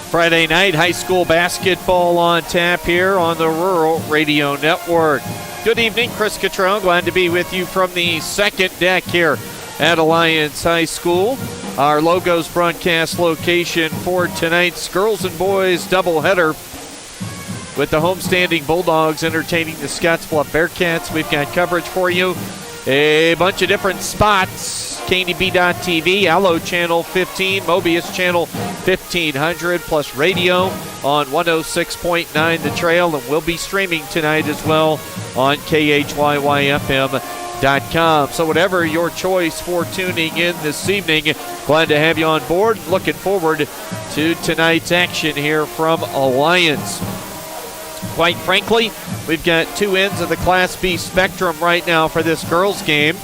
Friday night high school basketball on tap here on the Rural Radio Network. Good evening, Chris Cottrell. Glad to be with you from the second deck here at Alliance High School. Our Logos broadcast location for tonight's girls and boys doubleheader with the homestanding Bulldogs entertaining the Scottsbluff Bearcats. We've got coverage for you. A bunch of different spots. KDB.TV, Allo Channel 15, Mobius Channel 1500, plus radio on 106.9 The Trail, and we'll be streaming tonight as well on KHYYFM.com. So whatever your choice for tuning in this evening, glad to have you on board. Looking forward to tonight's action here from Alliance. Quite frankly, we've got two ends of the Class B spectrum right now for this girls game.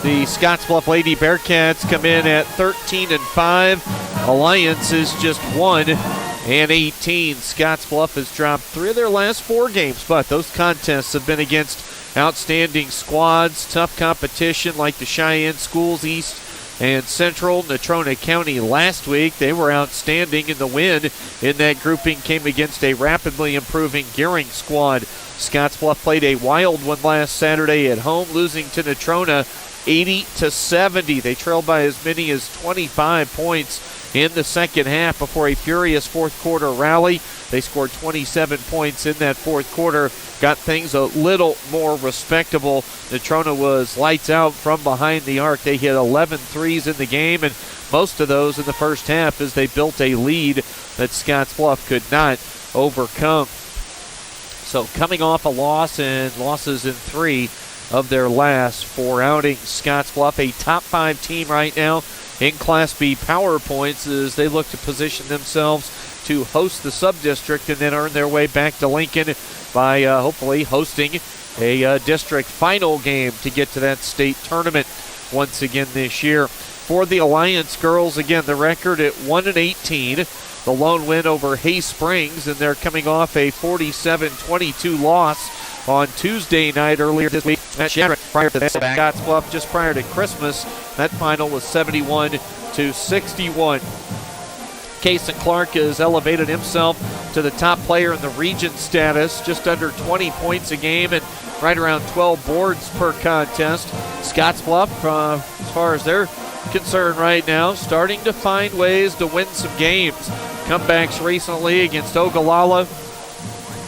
The Scottsbluff Lady Bearcats come in at 13-5. Alliance is just 1-18. Scottsbluff has dropped 3 of their last 4 games, but those contests have been against outstanding squads, tough competition like the Cheyenne Schools East and Central. Natrona County last week, they were outstanding, and the win in that grouping came against a rapidly improving Gearing squad. Scottsbluff played a wild one last Saturday at home, losing to Natrona 80-70. They trailed by as many as 25 points in the second half before a furious fourth quarter rally. They scored 27 points in that fourth quarter, got things a little more respectable. Natrona was lights out from behind the arc. They hit 11 threes in the game, and most of those in the first half as they built a lead that Scottsbluff could not overcome. So coming off a loss and losses in 3 of their last 4 outings, Scottsbluff, a top 5 team right now in Class B power points as they look to position themselves to host the sub-district and then earn their way back to Lincoln by hopefully hosting a district final game to get to that state tournament once again this year. For the Alliance girls, again, the record at 1-18. The lone win over Hay Springs, and they're coming off a 47-22 loss on Tuesday night earlier this week. Prior to that, Scottsbluff just prior to Christmas, that final was 71-61. Cason Clark has elevated himself to the top player in the region status, just under 20 points a game and right around 12 boards per contest. Scottsbluff, as far as they're concerned right now, starting to find ways to win some games. Comebacks recently against Ogallala,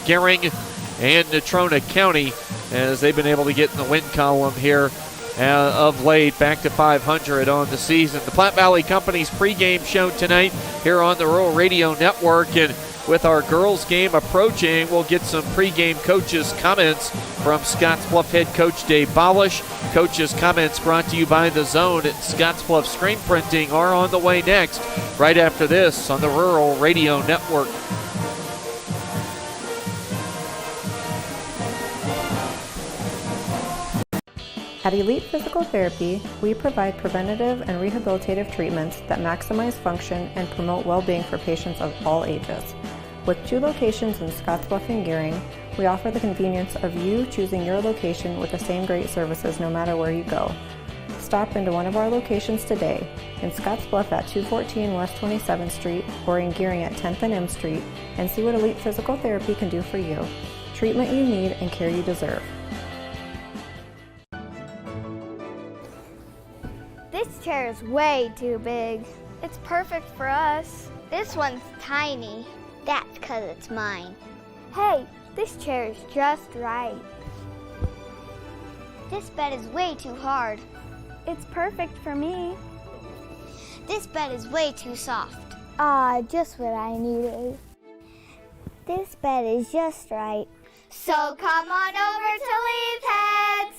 Gearing, and Natrona County as they've been able to get in the win column here of late, back to 500 on the season. The Platte Valley Company's pregame show tonight here on the Rural Radio Network, and with our girls game approaching, we'll get some pregame coaches' comments from Scottsbluff head coach Dave Balish. Coaches' comments brought to you by The Zone at Scottsbluff Screen Printing are on the way next, right after this on the Rural Radio Network. At Elite Physical Therapy, we provide preventative and rehabilitative treatments that maximize function and promote well-being for patients of all ages. With 2 locations in Scottsbluff and Gearing, we offer the convenience of you choosing your location with the same great services no matter where you go. Stop into one of our locations today, in Scottsbluff at 214 West 27th Street or in Gearing at 10th and M Street, and see what Elite Physical Therapy can do for you. Treatment you need and care you deserve. This chair is way too big. It's perfect for us. This one's tiny. That's because it's mine. Hey, this chair is just right. This bed is way too hard. It's perfect for me. This bed is way too soft. Just what I needed. This bed is just right. So come on over to Leeds Heads.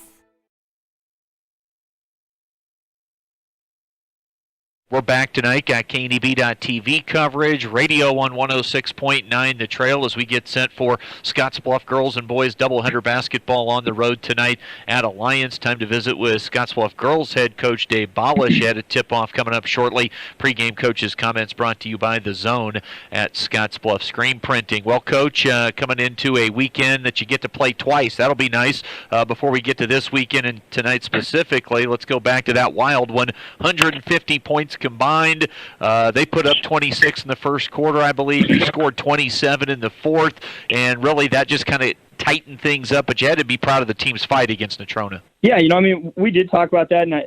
We're back tonight. Got KDB.TV coverage, radio on 106.9 The Trail as we get set for Scottsbluff girls and boys doubleheader basketball on the road tonight at Alliance. Time to visit with Scottsbluff girls head coach Dave Balish. Had a tip-off coming up shortly. Pre-game coaches' comments brought to you by The Zone at Scottsbluff Screen Printing. Well, Coach, coming into a weekend that you get to play twice. That'll be nice. Before we get to this weekend and tonight specifically, let's go back to that wild one. 150 points combined. They put up 26 in the first quarter, I believe. You scored 27 in the fourth, and really that just kind of tightened things up. But you had to be proud of the team's fight against Natrona. Yeah, we did talk about that, and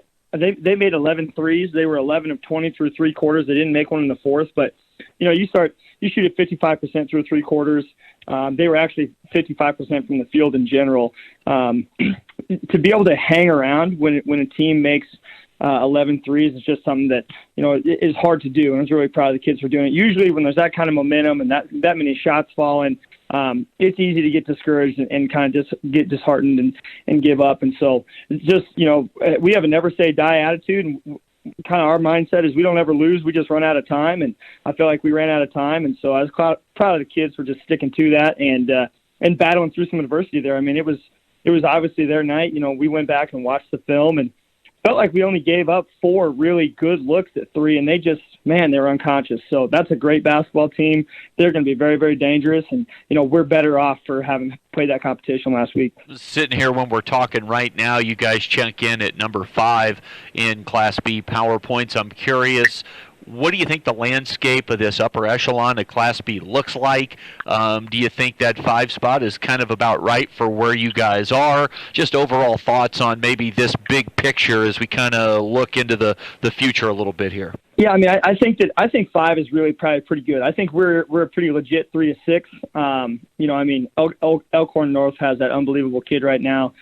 they made 11 threes. They were 11 of 20 through three quarters. They didn't make one in the fourth, but you shoot at 55% through three quarters. They were actually 55% from the field in general. To be able to hang around when a team makes 11 threes is just something that is hard to do, and I was really proud of the kids for doing it. Usually, when there's that kind of momentum and that many shots falling, it's easy to get discouraged and kind of just get disheartened and give up. And so, just we have a never say die attitude, and kind of our mindset is we don't ever lose, we just run out of time, and I feel like we ran out of time. And so I was proud of the kids for just sticking to that and battling through some adversity there. I mean, it was obviously their night. We went back and watched the film and felt like we only gave up 4 really good looks at 3, and they were unconscious. So that's a great basketball team. They're going to be very, very dangerous, and we're better off for having played that competition last week. Sitting here when we're talking right now, you guys check in at number 5 in Class B power points. I'm curious, what do you think the landscape of this upper echelon of Class B looks like? Do you think that 5 spot is kind of about right for where you guys are? Just overall thoughts on maybe this big picture as we kind of look into the future a little bit here. Yeah, I mean, I think 5 is really probably pretty good. I think we're a pretty legit 3 to 6. Elkhorn North has that unbelievable kid right now.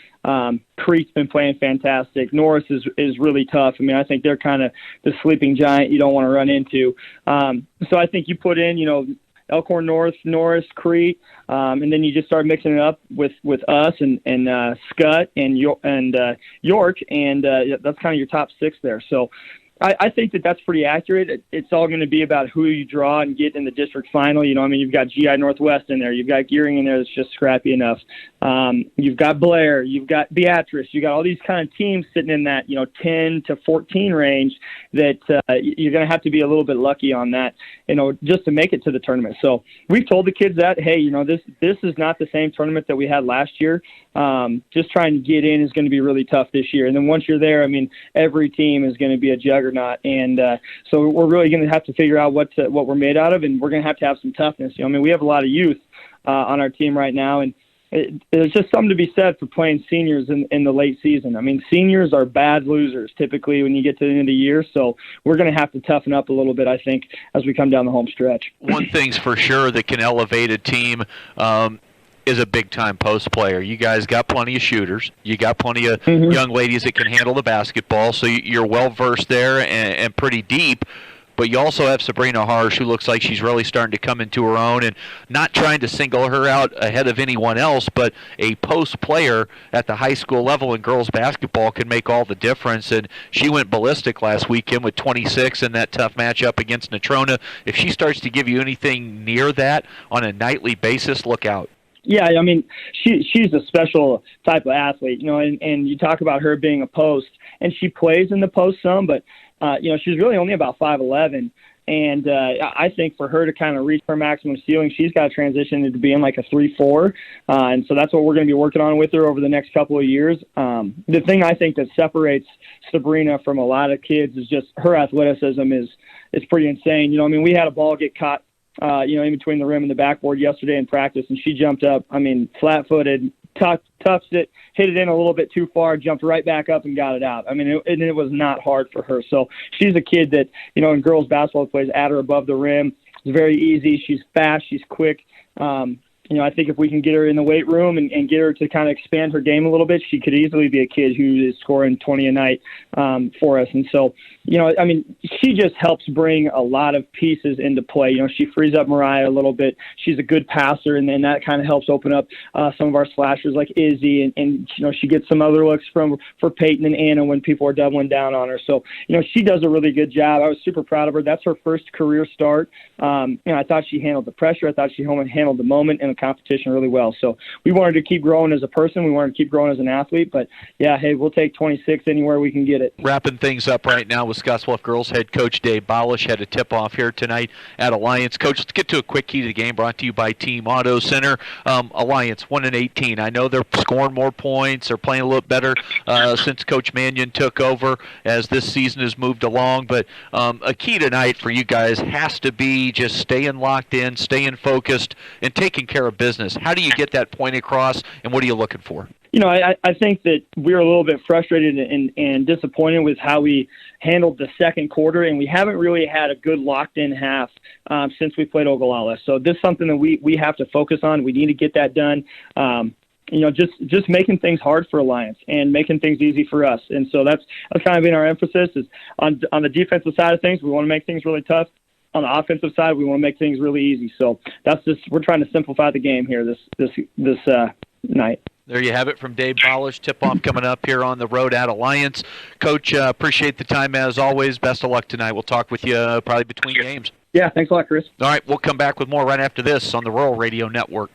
Creek's been playing fantastic. Norris is really tough. I mean, I think they're kind of the sleeping giant you don't want to run into. So I think you put in, Elkhorn North, Norris, Creek, and then you just start mixing it up with us and Scott and York, and that's kind of your top 6 there. So I think that's pretty accurate. It's all going to be about who you draw and get in the district final. You've got GI Northwest in there. You've got Gearing in there that's just scrappy enough. You've got Blair. You've got Beatrice. You got all these kind of teams sitting in that, 10 to 14 range that you're going to have to be a little bit lucky on that, just to make it to the tournament. So we've told the kids that, hey, this is not the same tournament that we had last year. Just trying to get in is going to be really tough this year. And then once you're there, I mean, every team is going to be a juggernaut. And so we're really going to have to figure out what we're made out of, and we're going to have some toughness. We have a lot of youth on our team right now, and there's just something to be said for playing seniors in the late season. I mean, seniors are bad losers typically when you get to the end of the year, so we're going to have to toughen up a little bit, I think, as we come down the home stretch. One thing's for sure that can elevate a team is a big-time post player. You guys got plenty of shooters. You got plenty of young ladies that can handle the basketball, so you're well-versed there and pretty deep. But you also have Sabrina Harsh, who looks like she's really starting to come into her own, and not trying to single her out ahead of anyone else, but a post player at the high school level in girls basketball can make all the difference. And she went ballistic last weekend with 26 in that tough matchup against Natrona. If she starts to give you anything near that on a nightly basis, look out. Yeah, I mean, she's a special type of athlete, and you talk about her being a post, and she plays in the post some, but, she's really only about 5'11", and I think for her to kind of reach her maximum ceiling, she's got to transition into being like a 3-4, and so that's what we're going to be working on with her over the next couple of years. The thing I think that separates Sabrina from a lot of kids is just her athleticism is pretty insane. We had a ball get caught in between the rim and the backboard yesterday in practice, and she jumped up, flat-footed, touched it, hit it in a little bit too far, jumped right back up and got it out. It was not hard for her. So she's a kid that, in girls basketball plays at or above the rim. It's very easy. She's fast. She's quick. I think if we can get her in the weight room and get her to kind of expand her game a little bit, she could easily be a kid who is scoring 20 a night for us. And so, she just helps bring a lot of pieces into play. She frees up Mariah a little bit. She's a good passer, and then that kind of helps open up some of our slashers like Izzy, and she gets some other looks for Peyton and Anna when people are doubling down on her. So, she does a really good job. I was super proud of her. That's her first career start. I thought she handled the pressure. I thought she handled the moment, and the competition really well. So we wanted to keep growing as a person. We wanted to keep growing as an athlete. But, yeah, hey, we'll take 26 anywhere we can get it. Wrapping things up right now with Scottsbluff girls head coach Dave Balish had a tip-off here tonight at Alliance. Coach, let's get to a quick key to the game brought to you by Team Auto Center. Alliance 1-18. I know they're scoring more points. They're playing a little better since Coach Mannion took over as this season has moved along. But a key tonight for you guys has to be just staying locked in, staying focused, and taking care of business. How do you get that point across, and what are you looking for? I think that we were a little bit frustrated and disappointed with how we handled the second quarter, and we haven't really had a good locked-in half since we played Ogallala. So this is something that we have to focus on. We need to get that done. Just making things hard for Alliance and making things easy for us. And so that's kind of been our emphasis is on the defensive side of things. We want to make things really tough. On the offensive side, we want to make things really easy. So we're trying to simplify the game here this night. There you have it from Dave Balish. Tip-off coming up here on the road at Alliance. Coach, appreciate the time as always. Best of luck tonight. We'll talk with you probably between games. Yeah, thanks a lot, Chris. All right, we'll come back with more right after this on the Rural Radio Network.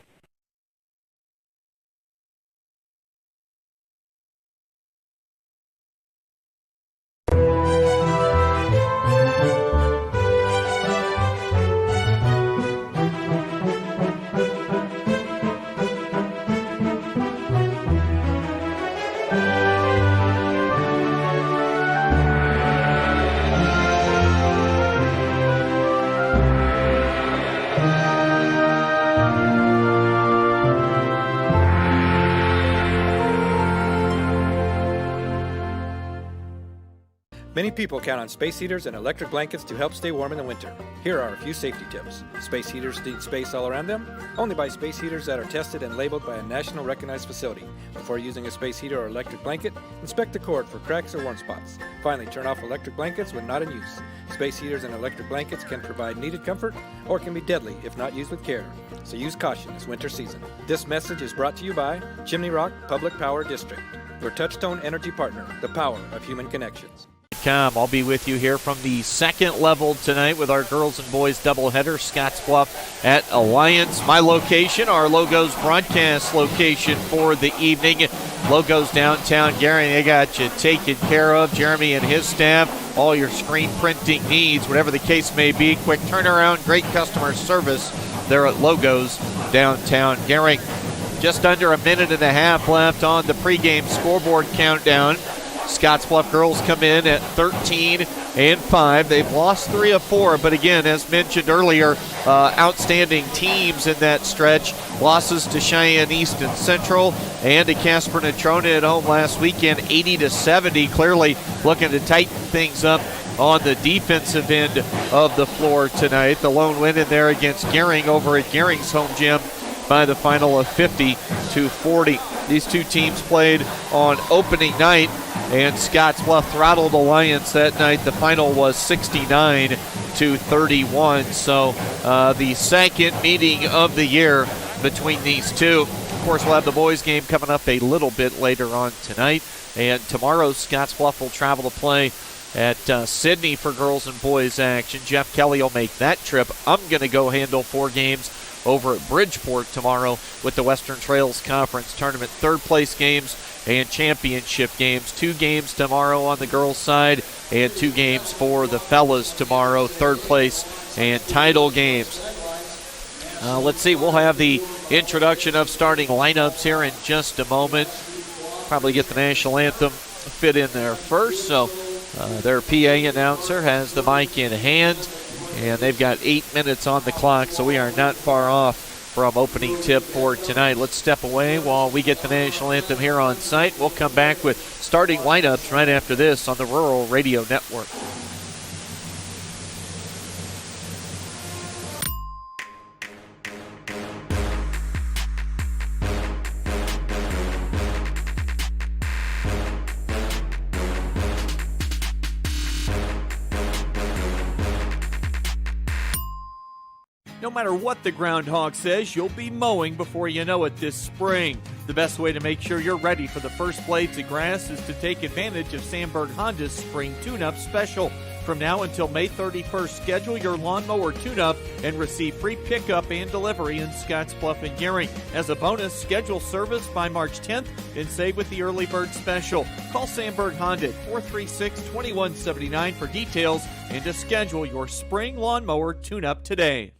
Many people count on space heaters and electric blankets to help stay warm in the winter. Here are a few safety tips. Space heaters need space all around them. Only buy space heaters that are tested and labeled by a national recognized facility. Before using a space heater or electric blanket, inspect the cord for cracks or warm spots. Finally, turn off electric blankets when not in use. Space heaters and electric blankets can provide needed comfort or can be deadly if not used with care. So use caution this winter season. This message is brought to you by Chimney Rock Public Power District, your touchstone energy partner, the power of human connections. I'll be with you here from the second level tonight with our girls and boys doubleheader, Scottsbluff at Alliance. My location, our Logos broadcast location for the evening. Logos downtown Gary, they got you taken care of. Jeremy and his staff, all your screen printing needs, whatever the case may be. Quick turnaround, great customer service there at Logos downtown Gary. Just under a minute and a half left on the pregame scoreboard countdown. Scottsbluff girls come in at 13-5. They've lost 3 of 4, but again, as mentioned earlier, outstanding teams in that stretch. Losses to Cheyenne East and Central and to Casper Natrona at home last weekend, 80-70. Clearly looking to tighten things up on the defensive end of the floor tonight. The lone win in there against Gering over at Gering's home gym by the final of 50-40. These two teams played on opening night, and Scottsbluff throttled Alliance that night. The final was 69-31. So the second meeting of the year between these two. Of course, we'll have the boys game coming up a little bit later on tonight. And tomorrow, Scottsbluff will travel to play at Sydney for girls and boys action. Jeff Kelly will make that trip. I'm going to go handle 4 games over at Bridgeport tomorrow with the Western Trails Conference Tournament third place games and championship games. 2 games tomorrow on the girls' side and 2 games for the fellas tomorrow, third place and title games. Let's see, we'll have the introduction of starting lineups here in just a moment. Probably get the national anthem fit in there first. So their PA announcer has the mic in hand, and they've got 8 minutes on the clock, so we are not far off from opening tip for tonight. Let's step away while we get the national anthem here on site. We'll come back with starting lineups right after this on the Rural Radio Network. No matter what the groundhog says, you'll be mowing before you know it this spring. The best way to make sure you're ready for the first blades of grass is to take advantage of Sandberg Honda's Spring Tune-Up Special. From now until May 31st, schedule your lawnmower tune-up and receive free pickup and delivery in Scottsbluff and Gearing. As a bonus, schedule service by March 10th and save with the early bird special. Call Sandberg Honda at 436-2179 for details and to schedule your spring lawnmower tune-up today.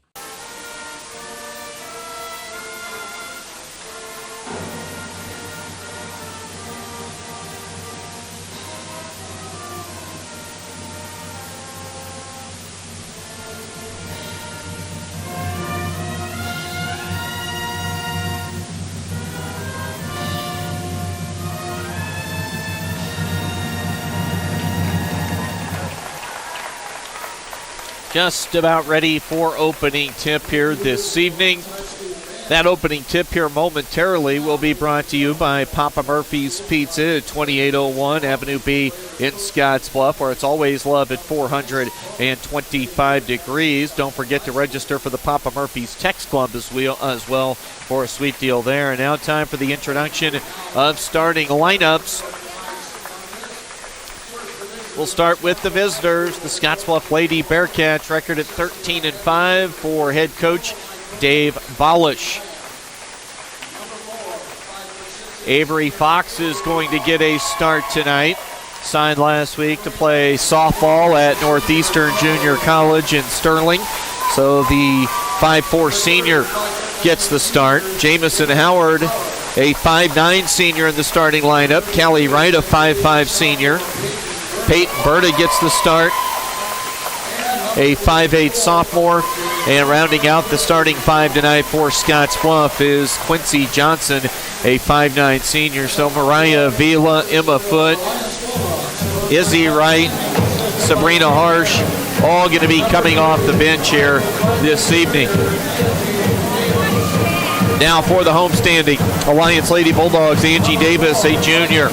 Just about ready for opening tip here this evening. That opening tip here momentarily will be brought to you by Papa Murphy's Pizza at 2801 Avenue B in Scottsbluff, where it's always love at 425 degrees. Don't forget to register for the Papa Murphy's Text Club as well for a sweet deal there. And now time for the introduction of starting lineups. We'll start with the visitors. The Scottsbluff Lady Bearcats record at 13-5 for head coach Dave Balish. Avery Fox is going to get a start tonight. Signed last week to play softball at Northeastern Junior College in Sterling. So the 5'4 senior gets the start. Jamison Howard, a 5'9 senior in the starting lineup. Callie Wright, a 5'5 senior. Peyton Berta gets the start, a 5'8 sophomore, and rounding out the starting five tonight for Scottsbluff is Quincy Johnson, a 5'9 senior. So Mariah Vila, Emma Foote, Izzy Wright, Sabrina Harsh, all going to be coming off the bench here this evening. Now for the homestanding Alliance Lady Bulldogs, Angie Davis, a junior.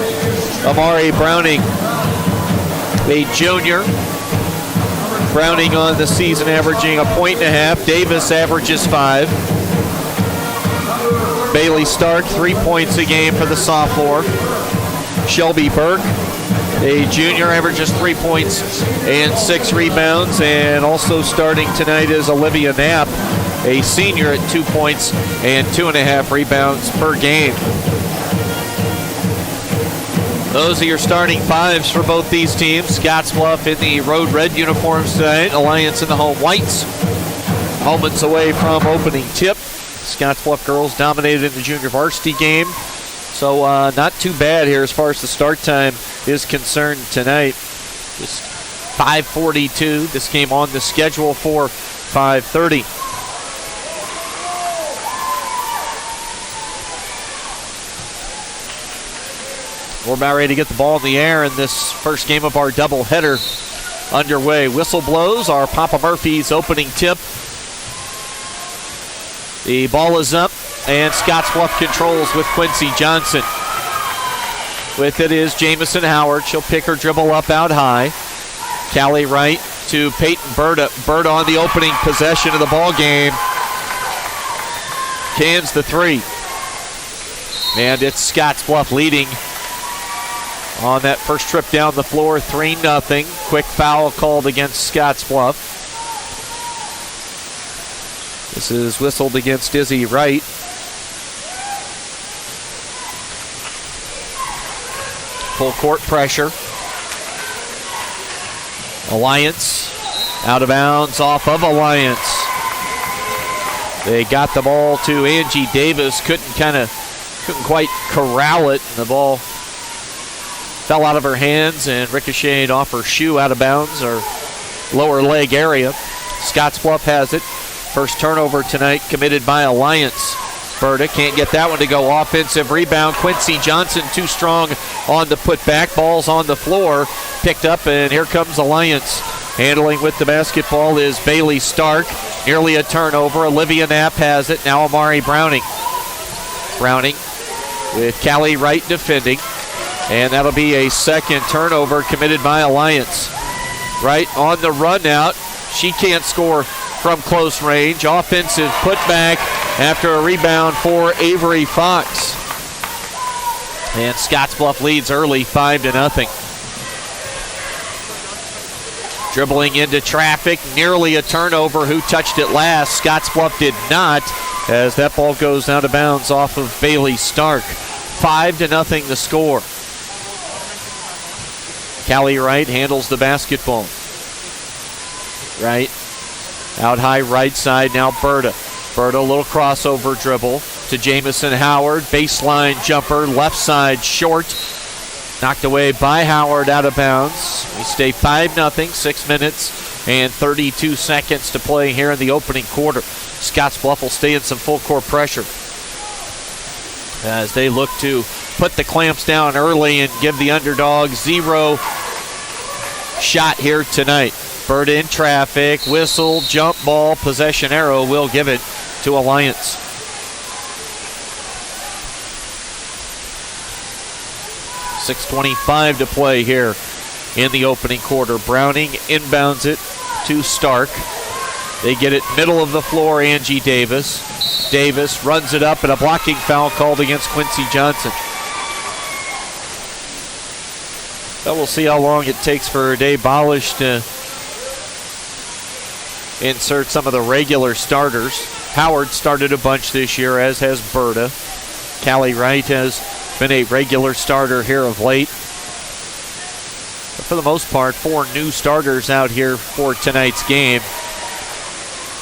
Amari Browning, a junior. Browning on the season averaging 1.5 points. Davis averages 5. Bailey Stark, 3 points a game for the sophomore. Shelby Burke, a junior, averages 3 points and 6 rebounds. And also starting tonight is Olivia Knapp, a senior, at 2 points and 2.5 rebounds per game. Those are your starting fives for both these teams. Scottsbluff in the road red uniforms tonight. Alliance in the home whites. Moments away from opening tip. Scottsbluff girls dominated in the junior varsity game. So not too bad here as far as the start time is concerned tonight. Just 5:42. This game on the schedule for 5:30. We're about ready to get the ball in the air in this first game of our doubleheader underway. Whistle blows, our Papa Murphy's opening tip. The ball is up, and Scottsbluff controls with Quincy Johnson. With it is Jamison Howard. She'll pick her dribble up out high. Callie Wright to Peyton Berta. Berta on the opening possession of the ball game. Cans the three. And it's Scottsbluff leading on that first trip down the floor, 3-0. Quick foul called against Scottsbluff. This is whistled against Izzy Wright. Full court pressure. Alliance out of bounds off of Alliance. They got the ball to Angie Davis. Couldn't quite corral it. And the ball fell out of her hands and ricocheted off her shoe out of bounds, or lower leg area. Scottsbluff has it. First turnover tonight committed by Alliance. Berta can't get that one to go. Offensive rebound. Quincy Johnson too strong on the putback. Ball's on the floor. Picked up, and here comes Alliance. Handling with the basketball is Bailey Stark. Nearly a turnover. Olivia Knapp has it. Now Amari Browning. Browning with Callie Wright defending. And that'll be a second turnover committed by Alliance. Wright on the run out. She can't score from close range. Offensive putback after a rebound for Avery Fox. And Scottsbluff leads early 5-0. Dribbling into traffic, nearly a turnover. Who touched it last? Scottsbluff did not, as that ball goes out of bounds off of Bailey Stark. 5-0 the score. Callie Wright handles the basketball. Right. Out high right side, now Berta. Berta, a little crossover dribble to Jamison Howard. Baseline jumper, left side short. Knocked away by Howard, out of bounds. We stay 5-0, 6 minutes and 32 seconds to play here in the opening quarter. Scottsbluff will stay in some full court pressure as they look to put the clamps down early and give the underdog zero shot here tonight. Bird in traffic, whistle, jump ball, possession arrow will give it to Alliance. .625 to play here in the opening quarter. Browning inbounds it to Stark. They get it middle of the floor, Angie Davis. Davis runs it up, and a blocking foul called against Quincy Johnson. So we'll see how long it takes for Dave Balish to insert some of the regular starters. Howard started a bunch this year, as has Berta. Callie Wright has been a regular starter here of late. But for the most part, 4 new starters out here for tonight's game,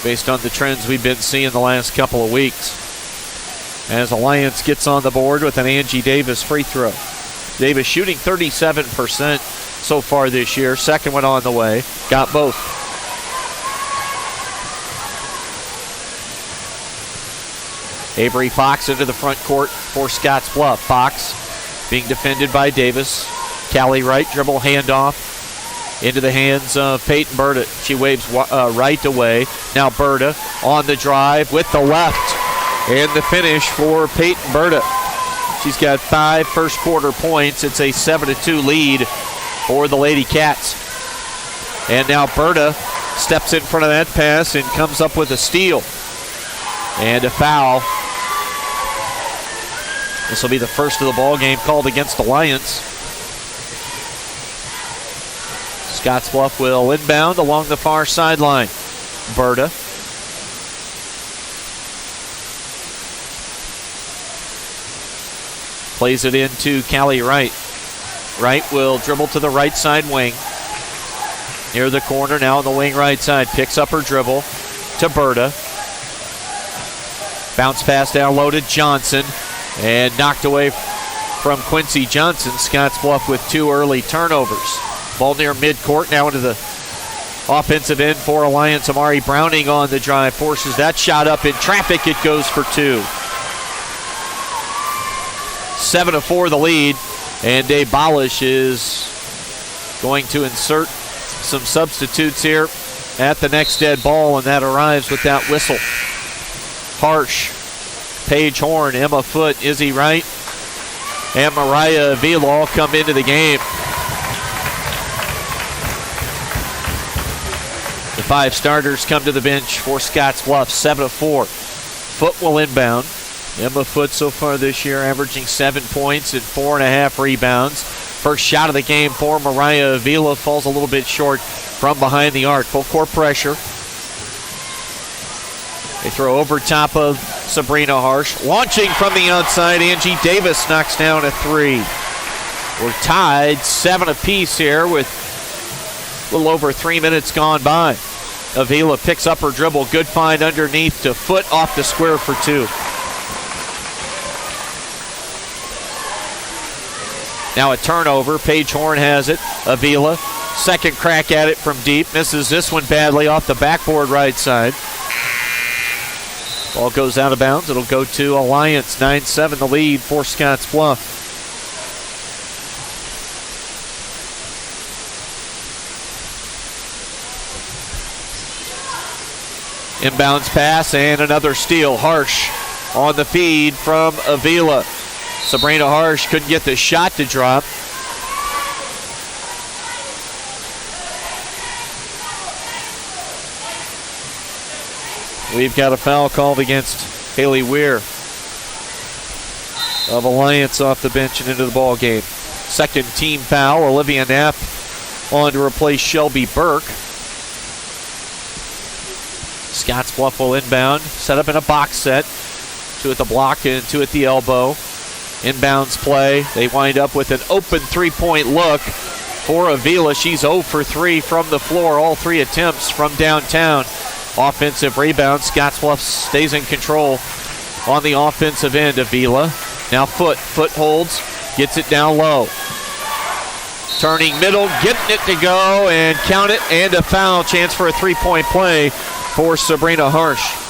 based on the trends we've been seeing the last couple of weeks. As Alliance gets on the board with an Angie Davis free throw. Davis shooting 37% so far this year. Second one on the way. Got both. Avery Fox into the front court for Scottsbluff. Fox being defended by Davis. Callie Wright, dribble handoff into the hands of Peyton Berta. She waves right away. Now Berta on the drive with the left. And the finish for Peyton Berta. She's got 5 first quarter points. It's a 7-2 lead for the Lady Cats. And now Berta steps in front of that pass and comes up with a steal. And a foul. This will be the first of the ball game called against Alliance. Scottsbluff will inbound along the far sideline. Berta. Plays it into Callie Wright. Wright will dribble to the right side wing. Near the corner, now on the wing right side. Picks up her dribble to Berta. Bounce pass down low to Johnson. And knocked away from Quincy Johnson. Scottsbluff with 2 early turnovers. Ball near midcourt, now into the offensive end for Alliance. Amari Browning on the drive. Forces that shot up in traffic. It goes for 2. 7-4 the lead. And Dave Balish is going to insert some substitutes here at the next dead ball. And that arrives with that whistle. Harsh, Paige Horn, Emma Foote, Izzy Wright, and Mariah Avila all come into the game. The 5 starters come to the bench for Scottsbluff. 7-4. Foote will inbound. Emma Foote so far this year averaging 7 points and 4.5 rebounds. First shot of the game for Mariah Avila falls a little bit short from behind the arc. Full court pressure. They throw over top of Sabrina Harsh. Launching from the outside, Angie Davis knocks down a 3. We're tied 7 apiece here with a little over 3 minutes gone by. Avila picks up her dribble. Good find underneath to Foote off the square for 2. Now a turnover. Paige Horn has it. Avila, second crack at it from deep. Misses this one badly off the backboard right side. Ball goes out of bounds. It'll go to Alliance. 9-7 the lead for Scottsbluff. Inbounds pass and another steal. Harsh on the feed from Avila. Sabrina Harsh couldn't get the shot to drop. We've got a foul called against Haley Weir. of Alliance off the bench and into the ball game. Second team foul. Olivia Knapp on to replace Shelby Burke. Scottsbluff will inbound, set up in a box set. Two at the block and two at the elbow. Inbounds play. They wind up with an open three-point look for Avila. She's 0 for 3 from the floor. All 3 attempts from downtown. Offensive rebound. Scottsbluff stays in control on the offensive end. Avila now Foot holds, gets it down low. Turning middle, getting it to go, and count it, and a foul. Chance for a three-point play for Sabrina Harsh.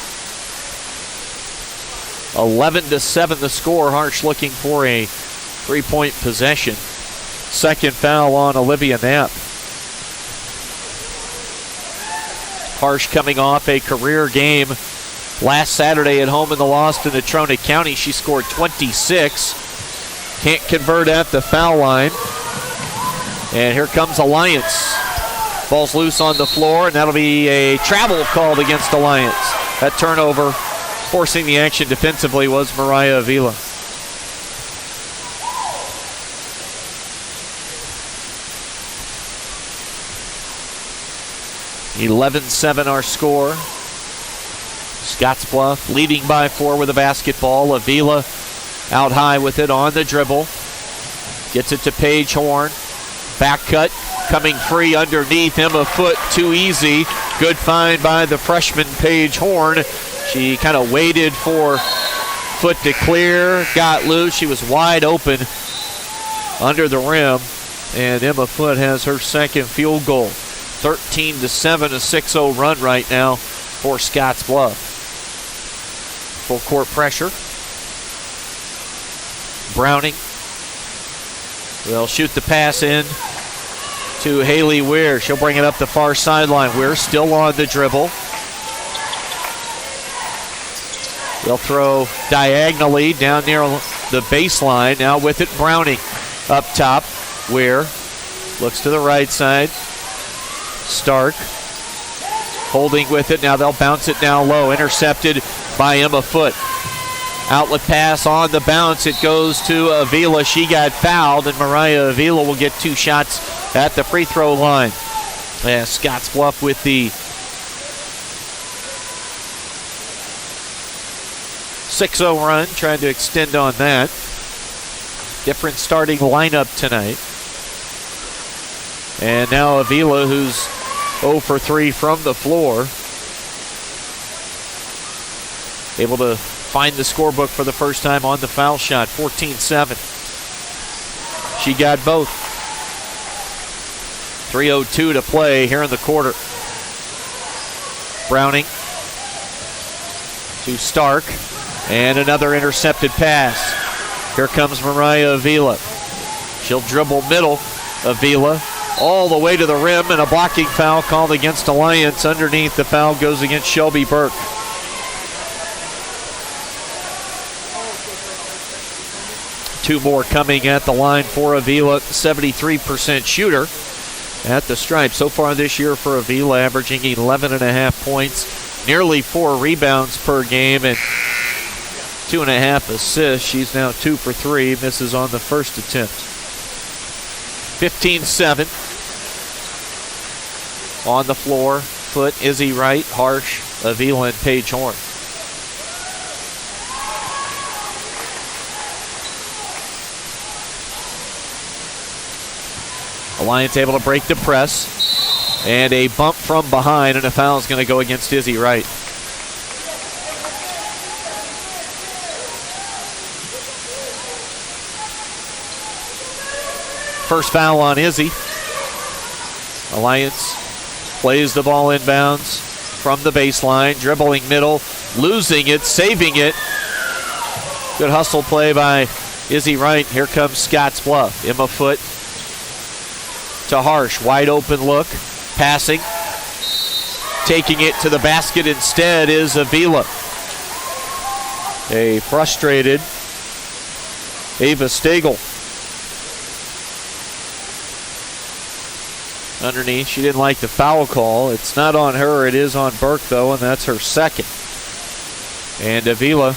11-7 the score. Harsh looking for a three-point possession. Second foul on Olivia Knapp. Harsh coming off a career game last Saturday at home in the loss to Natrona County. She scored 26. Can't convert at the foul line. And here comes Alliance. Ball's loose on the floor, and that'll be a travel called against Alliance. That turnover forcing the action defensively was Mariah Avila. (11-7) our score. Scottsbluff leading by 4 with a basketball. Avila out high with it on the dribble. Gets it to Paige Horn. Back cut, coming free underneath. Emma Foot, too easy. Good find by the freshman Paige Horn. She kind of waited for Foot to clear, got loose. She was wide open under the rim, and Emma Foot has her second field goal. 13-7, a 6-0 run right now for Scottsbluff. Full court pressure. Browning. They'll shoot the pass in to Haley Weir. She'll bring it up the far sideline. Weir still on the dribble. They'll throw diagonally down near the baseline. Now with it, Browning up top. Weir looks to the right side. Stark holding with it. Now they'll bounce it down low. Intercepted by Emma Foot. Outlet pass on the bounce. It goes to Avila. She got fouled, and Mariah Avila will get 2 shots at the free throw line. Scottsbluff with the 6-0 run, trying to extend on that. Different starting lineup tonight. And now Avila, who's 0 for 3 from the floor, able to find the scorebook for the first time on the foul shot. 14-7. She got both. 3:02 to play here in the quarter. Browning to Stark, and another intercepted pass. Here comes Mariah Avila. She'll dribble middle. Avila all the way to the rim, and a blocking foul called against Alliance. Underneath, the foul goes against Shelby Burke. Two more coming at the line for Avila. 73% shooter at the stripe so far this year for Avila, averaging 11.5 points, nearly 4 rebounds per game, and 2.5 assists. She's now 2 for 3, misses on the first attempt. 15-7. On the floor, Foot, Izzy Wright, Harsh, Avila, and Paige Horn. Alliance able to break the press, and a bump from behind, and a foul is going to go against Izzy Wright. First foul on Izzy. Alliance plays the ball inbounds from the baseline, dribbling middle, losing it, saving it. Good hustle play by Izzy Wright. Here comes Scottsbluff. Emma Foot to Harsh, wide open look, passing. Taking it to the basket instead is Avila. A frustrated Ava Stagel. Underneath, she didn't like the foul call. It's not on her, it is on Burke though, and that's her second. And Avila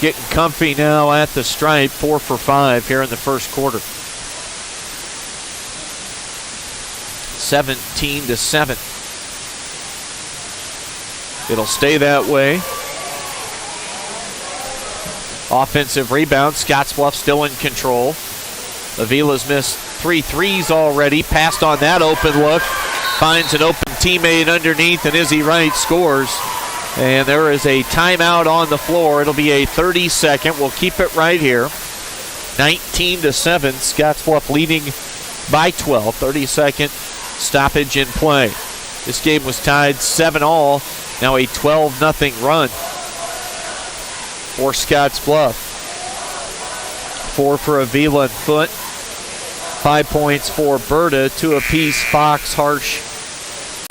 getting comfy now at the stripe, 4 for 5 here in the first quarter. 17-7. It'll stay that way. Offensive rebound. Scottsbluff still in control. Avila's missed 3 threes already. Passed on that open look. Finds an open teammate underneath, and Izzy Wright scores. And there is a timeout on the floor. It'll be a 30-second. We'll keep it right here. 19-7. Scottsbluff leading by 12. 30-second stoppage in play. This game was tied 7-all. Now a 12-0 run for Scottsbluff. 4 for Avila and Foote. 5 points for Berta. 2 apiece, Fox, Harsh,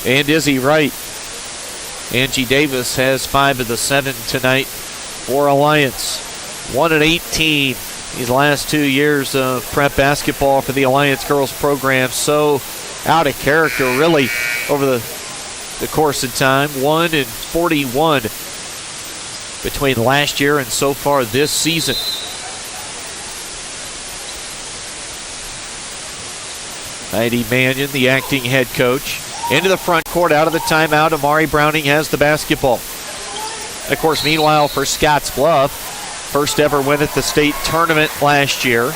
and Izzy Wright. Angie Davis has 5 of the 7 tonight for Alliance. 1-18 these last 2 years of prep basketball for the Alliance girls program. So out of character, really, over the course of time. 1-41 between last year and so far this season. Heidi Mannion, the acting head coach. Into the front court, out of the timeout. Amari Browning has the basketball. Of course, meanwhile, for Scottsbluff, first ever win at the state tournament last year.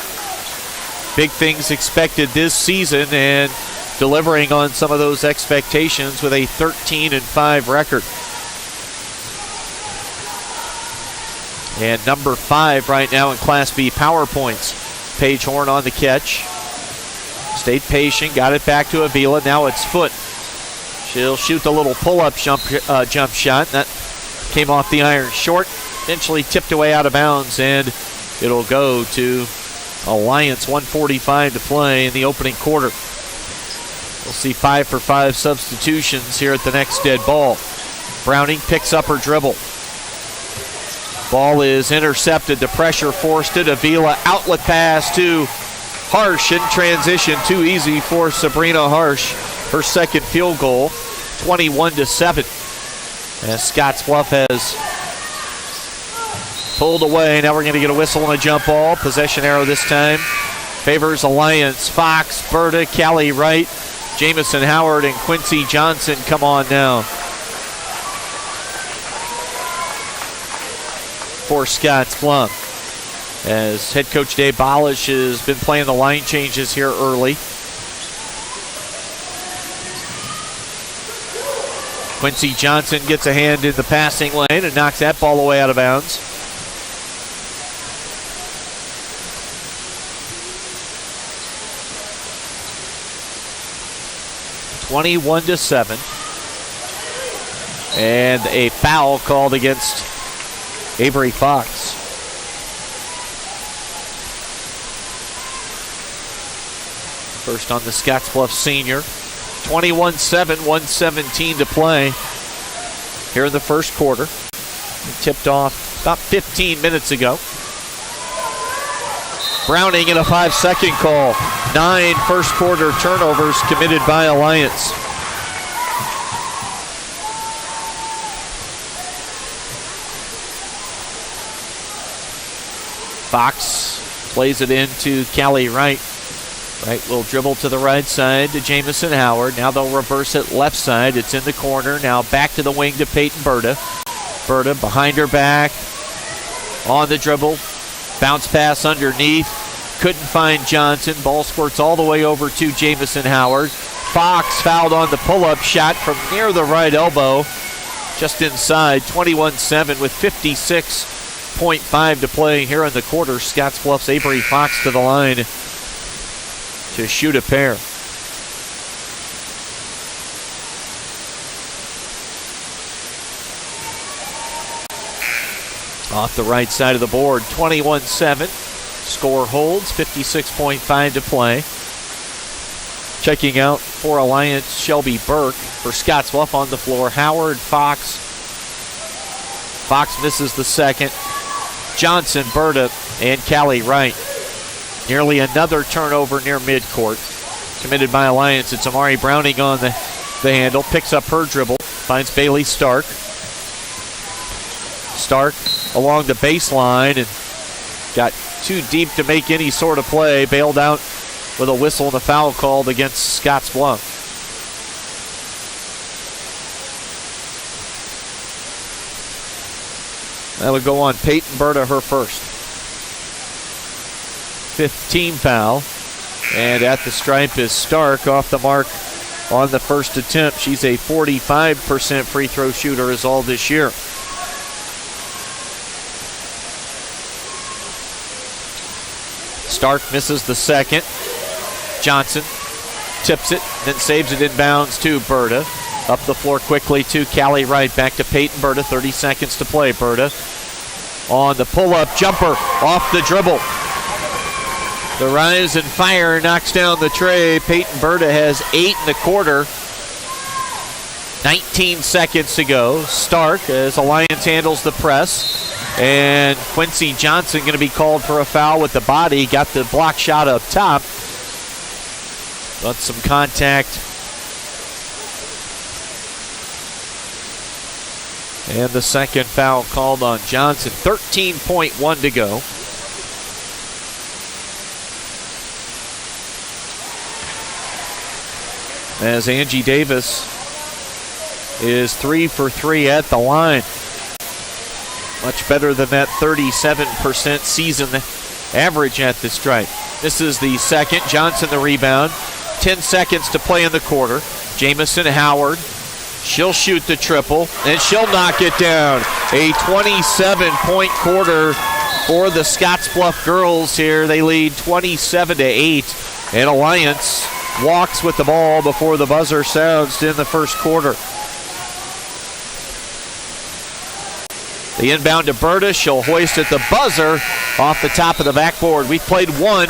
Big things expected this season, and delivering on some of those expectations with a 13-5 record. And number 5 right now in Class B power points. Paige Horn on the catch. Stayed patient, got it back to Avila. Now it's Foote. She'll shoot the little pull-up jump shot. That came off the iron short. Eventually tipped away out of bounds, and it'll go to Alliance. 1:45 to play in the opening quarter. We'll see 5 for 5 substitutions here at the next dead ball. Browning picks up her dribble. Ball is intercepted. The pressure forced it. Avila outlet pass to Harsh in transition. Too easy for Sabrina Harsh. Her second field goal. 21-7. As Scottsbluff has pulled away. Now we're going to get a whistle and a jump ball. Possession arrow this time favors Alliance. Fox, Berta, Callie Wright, Jamison Howard, and Quincy Johnson come on now for Scottsbluff. As head coach Dave Balish has been playing the line changes here early. Quincy Johnson gets a hand in the passing lane and knocks that ball away out of bounds. (21-7), and a foul called against Avery Fox. First on the Scottsbluff senior. 21-7, 1:17 to play here in the first quarter. Tipped off about 15 minutes ago. Browning in a 5-second call. 9 first quarter turnovers committed by Alliance. Fox plays it into Callie Wright. Wright will dribble to the right side to Jamison Howard. Now they'll reverse it left side. It's in the corner. Now back to the wing to Peyton Berta. Berta behind her back. On the dribble. Bounce pass underneath. Couldn't find Johnson. Ball squirts all the way over to Jamison Howard. Fox fouled on the pull-up shot from near the right elbow. Just inside. 21-7 with 56.5 to play here in the quarter. Scottsbluff's Avery Fox to the line to shoot a pair. Off the right side of the board, 21-7. Score holds, 56.5 to play. Checking out for Alliance, Shelby Burke. For Scottsbluff on the floor, Howard, Fox. Fox misses the second. Johnson, Berta, and Callie Wright. Nearly another turnover near midcourt. Committed by Alliance. It's Amari Browning on the handle. Picks up her dribble. Finds Bailey Stark. Stark along the baseline and got too deep to make any sort of play. Bailed out with a whistle and a foul called against Scottsbluff. That would go on Peyton Berta, her first. 5th team foul. And at the stripe is Stark, off the mark on the first attempt. She's a 45% free throw shooter as all this year. Stark misses the second. Johnson tips it, then saves it inbounds to Berta. Up the floor quickly to Callie Wright. Back to Peyton Berta. 30 seconds to play. Berta on the pull-up jumper off the dribble. The rise and fire knocks down the tray. Peyton Berta has 8 in the quarter. 19 seconds to go. Stark as Alliance handles the press. And Quincy Johnson going to be called for a foul with the body. Got the block shot up top. But some contact. And the second foul called on Johnson. 13.1 to go. As Angie Davis is 3 for 3 at the line. Much better than that 37% season average at the stripe. This is the second. Johnson the rebound. 10 seconds to play in the quarter. Jamison Howard. She'll shoot the triple, and she'll knock it down. A 27-point quarter for the Scottsbluff girls here. They lead 27-8, and Alliance walks with the ball before the buzzer sounds in the first quarter. The inbound to Berta. She'll hoist at the buzzer off the top of the backboard. We've played one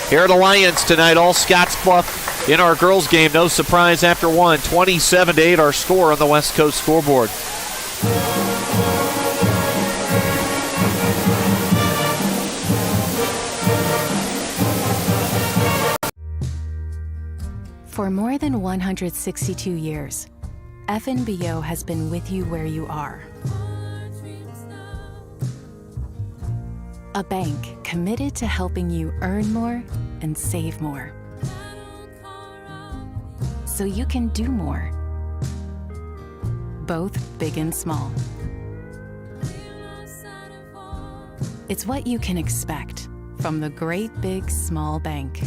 here at Alliance tonight. All Scottsbluff in our girls game. No surprise after one. 27-8 our score on the West Coast scoreboard. For more than 162 years, FNBO has been with you where you are. A bank committed to helping you earn more and save more, so you can do more, both big and small. It's what you can expect from the great big small bank.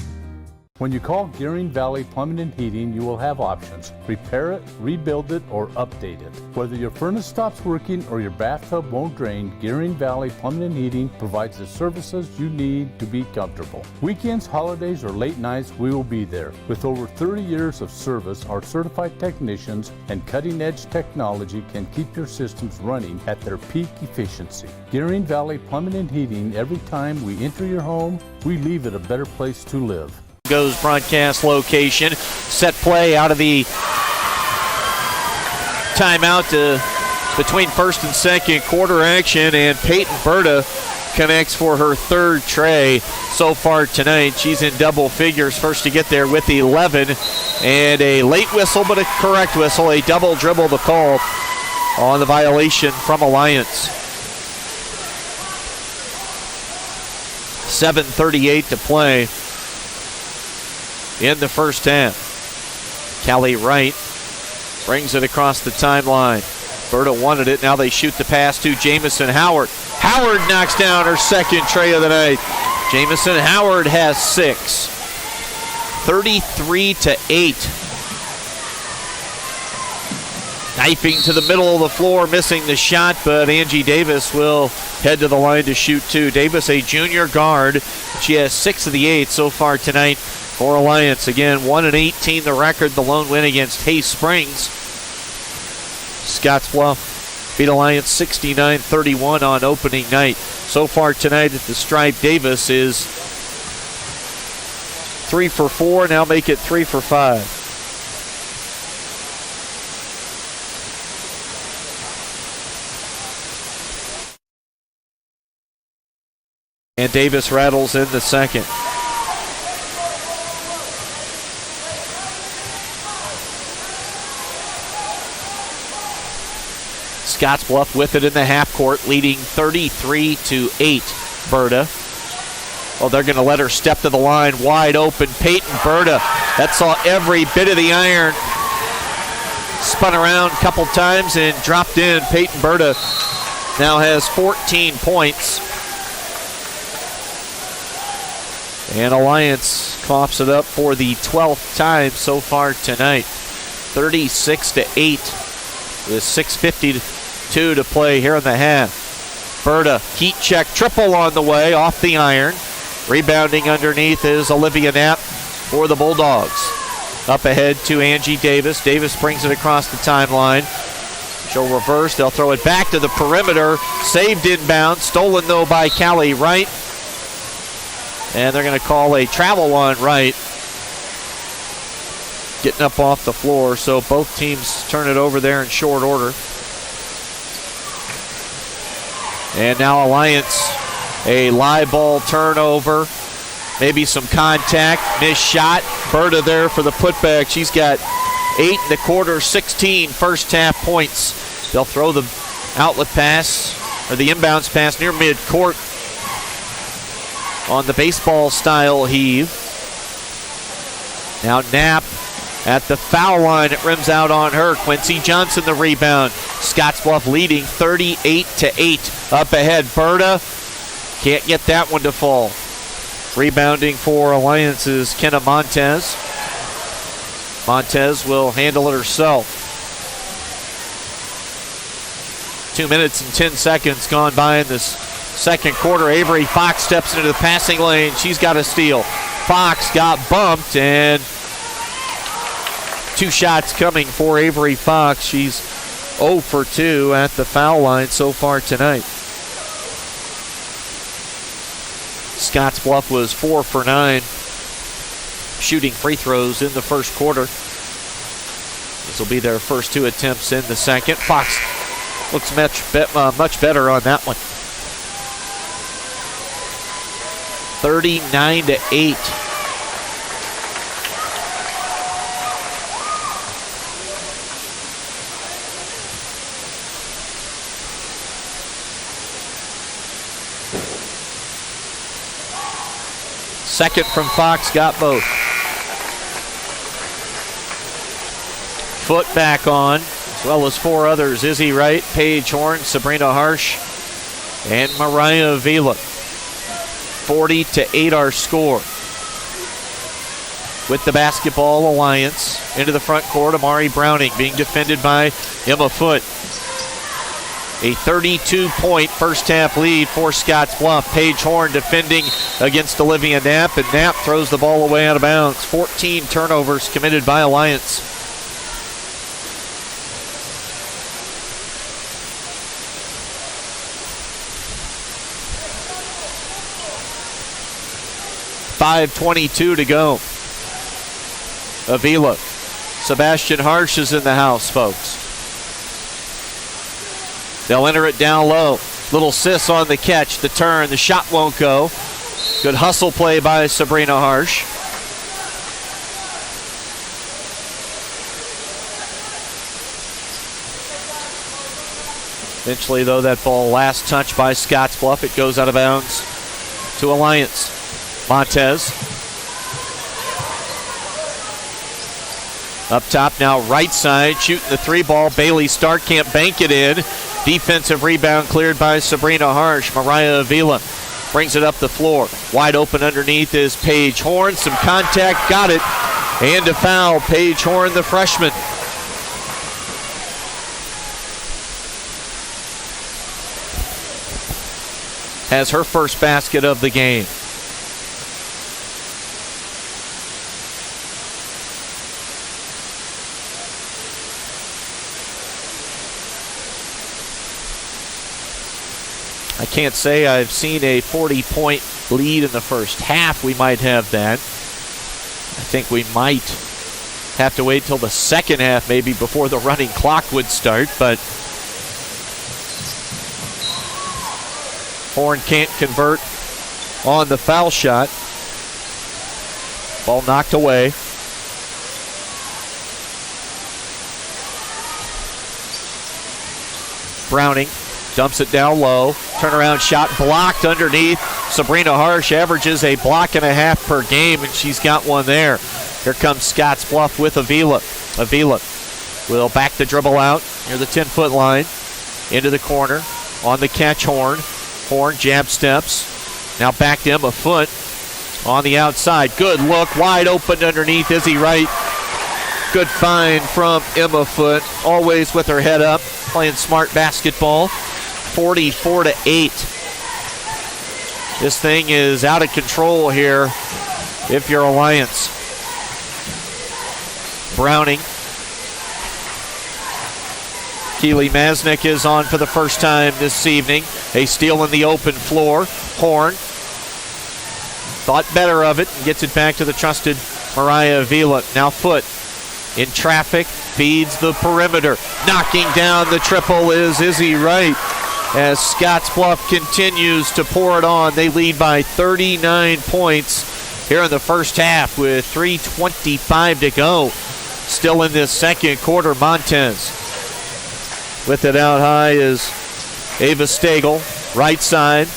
When you call Gearing Valley Plumbing and Heating, you will have options. Repair it, rebuild it, or update it. Whether your furnace stops working or your bathtub won't drain, Gearing Valley Plumbing and Heating provides the services you need to be comfortable. Weekends, holidays, or late nights, we will be there. With over 30 years of service, our certified technicians and cutting-edge technology can keep your systems running at their peak efficiency. Gearing Valley Plumbing and Heating, every time we enter your home, we leave it a better place to live. Goes broadcast location. Set play out of the timeout between first and second quarter action, and Peyton Berta connects for her third tray so far tonight. She's in double figures, first to get there with 11, and a late whistle but a correct whistle. A double dribble to call on the violation from Alliance. 7:38 to play in the first half. Callie Wright brings it across the timeline. Berta wanted it. Now they shoot the pass to Jamison Howard. Howard knocks down her second tray of the night. Jamison Howard has 6. 33-8. Knifing to the middle of the floor, missing the shot, but Angie Davis will head to the line to shoot two. Davis, a junior guard. She has 6 of the 8 so far tonight for Alliance. Again, 1-18 the record, the lone win against Hay Springs. Scottsbluff beat Alliance 69-31 on opening night. So far tonight at the stripe, Davis is 3 for 4, now make it 3 for 5. And Davis rattles in the second. Scottsbluff with it in the half court, leading 33-8. Berta. Oh, they're going to let her step to the line. Wide open, Peyton Berta. That saw every bit of the iron. Spun around a couple times and dropped in. Peyton Berta now has 14 points. And Alliance coughs it up for the 12th time so far tonight. 36-8 with 6:52 to play here in the half. Berta, heat check, triple on the way, off the iron. Rebounding underneath is Olivia Knapp for the Bulldogs. Up ahead to Angie Davis. Davis brings it across the timeline. She'll reverse. They'll throw it back to the perimeter. Saved inbound. Stolen, though, by Callie Wright. And they're going to call a travel on Wright. Getting up off the floor. So both teams turn it over there in short order. And now Alliance, a live ball turnover. Maybe some contact. Missed shot. Berta there for the putback. She's got 8 in the quarter, 16 first half points. They'll throw the outlet pass, or the inbounds pass near midcourt on the baseball style heave. Now Knapp at the foul line. It rims out on her. Quincy Johnson the rebound. Scottsbluff leading 38-8. Up ahead, Berta can't get that one to fall. Rebounding for Alliance's Kenna Montez. Montez will handle it herself. 2 minutes and 10 seconds gone by in this second quarter. Avery Fox steps into the passing lane. She's got a steal. Fox got bumped, and 2 shots coming for Avery Fox. She's 0 for 2 at the foul line so far tonight. Scottsbluff was 4 for 9 shooting free throws in the first quarter. This will be their first 2 attempts in the second. Fox looks much better on that one. 39-8. Second from Fox, got both. Foot back on, as well as 4 others. Izzy Wright, Paige Horn, Sabrina Harsh, and Mariah Avila. 40-8 our score. With the basketball, Alliance into the front court. Amari Browning being defended by Emma Foote. A 32-point first half lead for Scottsbluff. Paige Horn defending against Olivia Knapp, and Knapp throws the ball away out of bounds. 14 turnovers committed by Alliance. .5:22 to go. Avila. Sebastian Harsh is in the house, folks. They'll enter it down low. Little Sis on the catch, the turn, the shot won't go. Good hustle play by Sabrina Harsh. Eventually, though, that ball last touched by Scottsbluff. It goes out of bounds to Alliance. Montez. Up top now, right side, shooting the 3 ball. Bailey Stark can't bank it in. Defensive rebound cleared by Sabrina Harsh. Mariah Avila brings it up the floor. Wide open underneath is Paige Horn. Some contact, got it. And a foul, Paige Horn, the freshman. Has her first basket of the game. I can't say I've seen a 40-point lead in the first half. We might have that. I think we might have to wait till the second half maybe before the running clock would start, but Horn can't convert on the foul shot. Ball knocked away. Browning dumps it down low. Turnaround shot blocked underneath. Sabrina Harsh averages a block and a half per game, and she's got one there. Here comes Scottsbluff with Avila. Avila will back the dribble out near the 10-foot line. Into the corner. On the catch, Horn. Horn jab steps. Now back to Emma Foot on the outside. Good look. Wide open underneath Izzy Wright. Good find from Emma Foot. Always with her head up. Playing smart basketball. 44-8. This thing is out of control here if you're Alliance. Browning. Keely Masnick is on for the first time this evening. A steal in the open floor. Horn thought better of it and gets it back to the trusted Mariah Avila. Now Foot in traffic, feeds the perimeter. Knocking down the triple is Izzy Wright. As Scottsbluff continues to pour it on, they lead by 39 points here in the first half with 3:25 to go. Still in this second quarter, Montez. With it out high is Ava Stagel, right side.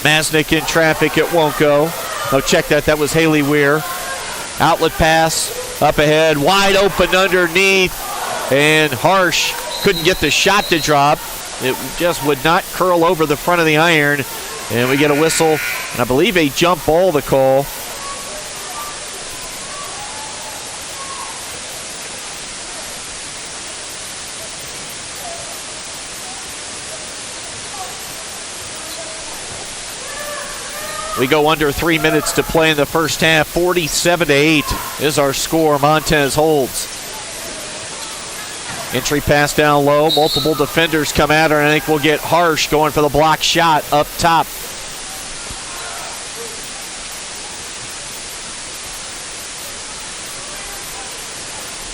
Masnick in traffic, it won't go. No, check that, that was Haley Weir. Outlet pass, up ahead, wide open underneath. And Harsh couldn't get the shot to drop. It just would not curl over the front of the iron. And we get a whistle, and I believe a jump ball to call. We go under 3 minutes to play in the first half. 47-8 is our score. Montez holds. Entry pass down low. Multiple defenders come at her, and I think we'll get Harsh going for the block shot up top.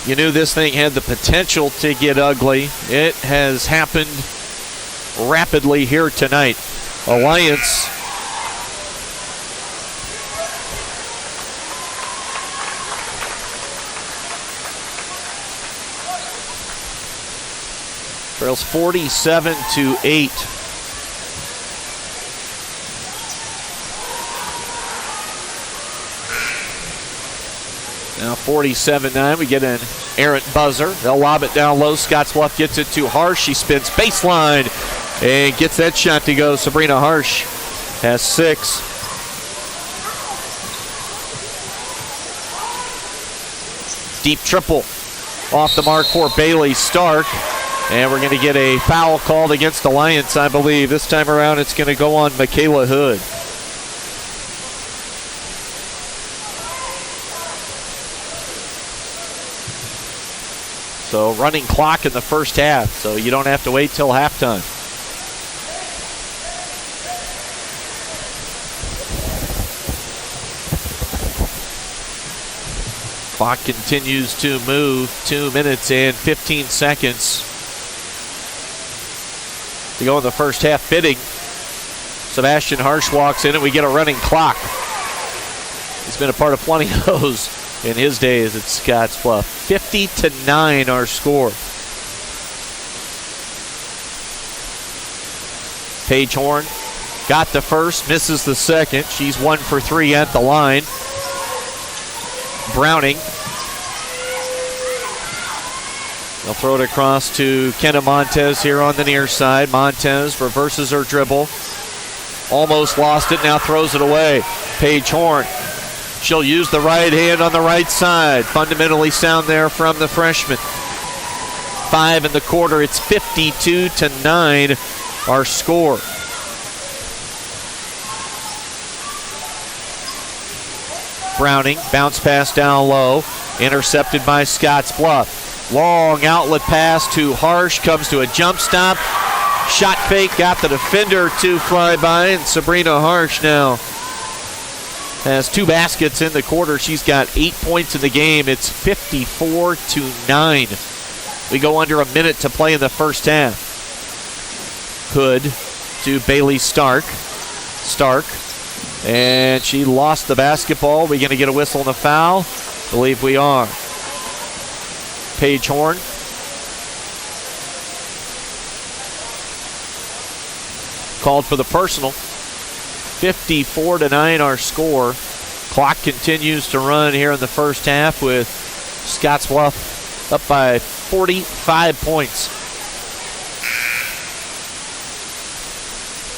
You knew this thing had the potential to get ugly. It has happened rapidly here tonight. Alliance trails 47-8. Now 47-9. We get an errant buzzer. They'll lob it down low. Scottsbluff gets it to Harsh. She spins baseline and gets that shot to go. Sabrina Harsh has 6. Deep triple off the mark for Bailey Stark. And we're going to get a foul called against Alliance, I believe. This time around, it's going to go on Michaela Hood. So running clock in the first half, so you don't have to wait till halftime. Clock continues to move. 2 minutes and 15 seconds to go in the first half. Fitting. Sebastian Harsh walks in and we get a running clock. He's been a part of plenty of those in his days at Scottsbluff. 50-9 our score. Paige Horn got the first, misses the second. She's 1 for 3 at the line. Browning. They'll throw it across to Kenna Montez here on the near side. Montez reverses her dribble. Almost lost it, now throws it away. Paige Horn. She'll use the right hand on the right side. Fundamentally sound there from the freshman. 5 in the quarter. It's 52-9 our score. Browning, bounce pass down low. Intercepted by Scottsbluff. Long outlet pass to Harsh, comes to a jump stop. Shot fake, got the defender to fly by, and Sabrina Harsh now has 2 baskets in the quarter. She's got 8 points in the game. It's 54-9. We go under a minute to play in the first half. Hood to Bailey Stark. Stark, and she lost the basketball. We're going to get a whistle and a foul? I believe we are. Paige Horn called for the personal. 54-9 our score. Clock continues to run here in the first half with Scottsbluff up by 45 points.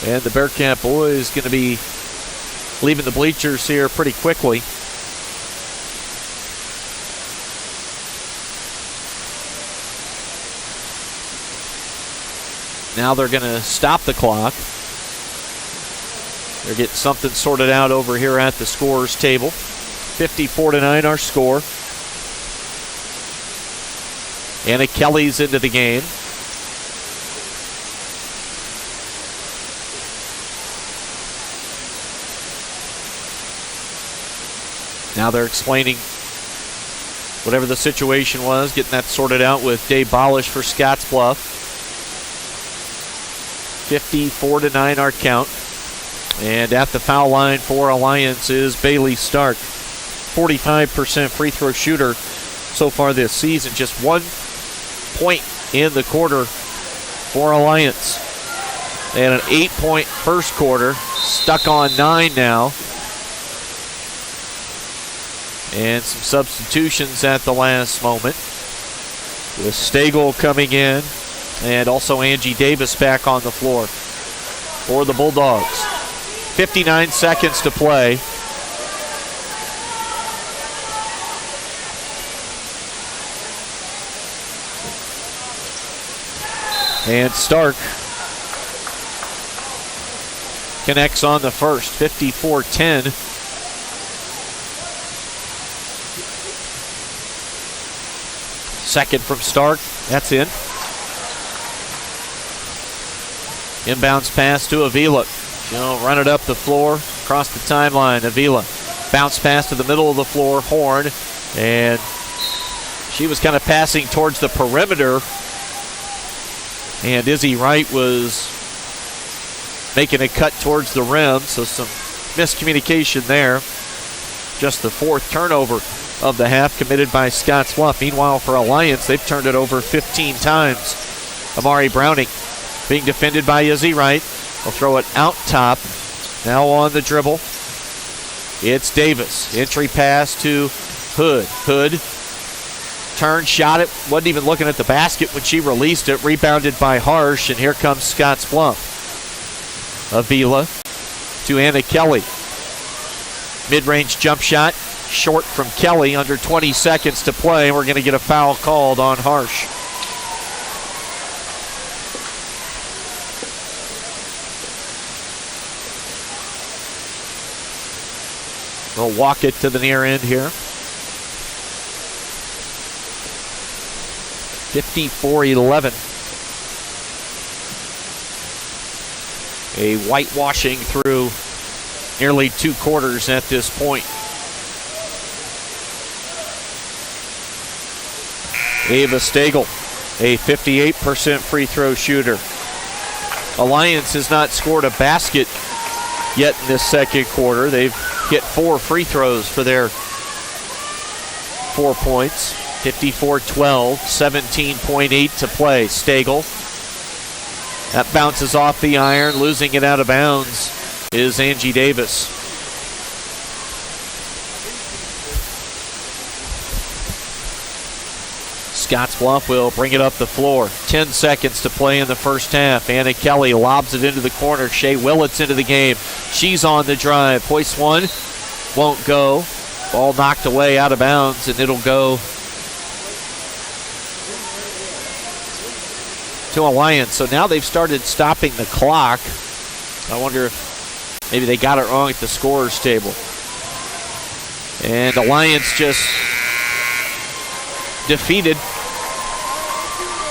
And the Bearcat boys going to be leaving the bleachers here pretty quickly. Now they're going to stop the clock. They're getting something sorted out over here at the scorers table. 54-9 our score. Anna Kelly's into the game. Now they're explaining whatever the situation was, getting that sorted out with Dave Balish for Scottsbluff. 54-9 our count. And at the foul line for Alliance is Bailey Stark. 45% free throw shooter so far this season. Just 1 point in the quarter for Alliance. They had an 8-point first quarter. Stuck on 9 now. And some substitutions at the last moment. With Stagel coming in. And also Angie Davis back on the floor for the Bulldogs. 59 seconds to play. And Stark connects on the first. 54-10. Second from Stark. That's in. Inbounds pass to Avila. She'll run it up the floor, across the timeline. Avila. Bounce pass to the middle of the floor. Horn. And she was kind of passing towards the perimeter. And Izzy Wright was making a cut towards the rim. So some miscommunication there. Just the fourth turnover of the half committed by Scottsbluff. Meanwhile, for Alliance, they've turned it over 15 times. Amari Browning being defended by Izzy Wright. Will throw it out top. Now on the dribble. It's Davis. Entry pass to Hood. Hood turned, shot it. Wasn't even looking at the basket when she released it. Rebounded by Harsh. And here comes Scottsbluff. Avila to Anna Kelly. Mid-range jump shot. Short from Kelly. Under 20 seconds to play. We're going to get a foul called on Harsh. They'll walk it to the near end here. 54-11. A whitewashing through nearly 2 quarters at this point. Ava Stagel, a 58% free throw shooter. Alliance has not scored a basket yet in this second quarter. They've hit 4 free throws for their 4 points. 54-12, 17.8 to play. Stagel. That bounces off the iron. Losing it out of bounds is Angie Davis. Scottsbluff will bring it up the floor. 10 seconds to play in the first half. Anna Kelly lobs it into the corner. Shea Willits into the game. She's on the drive. Hoist one. Won't go. Ball knocked away out of bounds, and it'll go to Alliance. So now they've started stopping the clock. I wonder if maybe they got it wrong at the scorer's table. And Alliance just defeated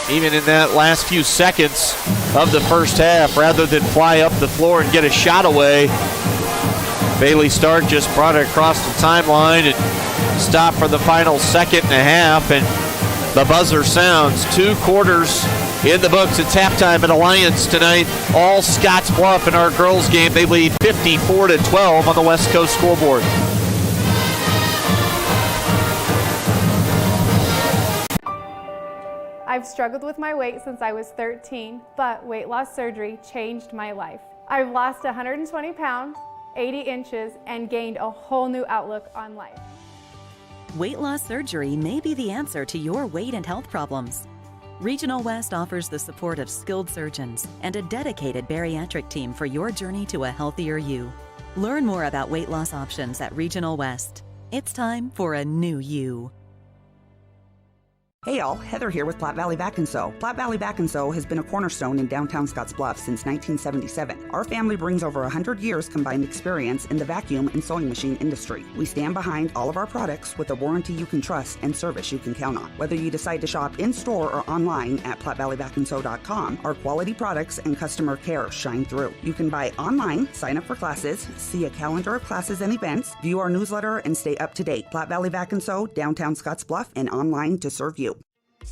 even in that last few seconds of the first half. Rather than fly up the floor and get a shot away, Bailey Stark just brought it across the timeline and stopped for the final second and a half, and the buzzer sounds. 2 quarters in the books. It's halftime at Alliance tonight. All Scottsbluff in our girls game. They lead 54-12 on the West Coast scoreboard. I've struggled with my weight since I was 13, but weight loss surgery changed my life. I've lost 120 pounds, 80 inches, and gained a whole new outlook on life. Weight loss surgery may be the answer to your weight and health problems. Regional West offers the support of skilled surgeons and a dedicated bariatric team for your journey to a healthier you. Learn more about weight loss options at Regional West. It's time for a new you. Hey y'all, Heather here with Platte Valley Back & Sew. Platte Valley Back & Sew has been a cornerstone in downtown Scottsbluff since 1977. Our family brings over 100 years combined experience in the vacuum and sewing machine industry. We stand behind all of our products with a warranty you can trust and service you can count on. Whether you decide to shop in-store or online at PlatteValleyBackandSew.com, our quality products and customer care shine through. You can buy online, sign up for classes, see a calendar of classes and events, view our newsletter, and stay up to date. Platte Valley Back & Sew, downtown Scottsbluff, and online to serve you.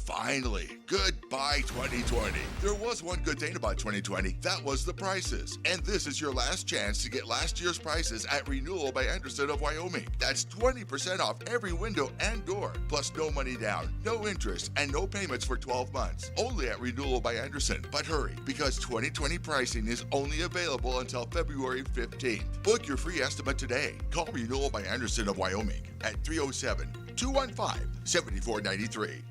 Finally, goodbye 2020. There was one good thing about 2020. That was the prices. And this is your last chance to get last year's prices at Renewal by Anderson of Wyoming. That's 20% off every window and door, plus no money down, no interest, and no payments for 12 months. Only at Renewal by Anderson. But hurry, because 2020 pricing is only available until February 15th. Book your free estimate today. Call Renewal by Anderson of Wyoming at 307-215-7493.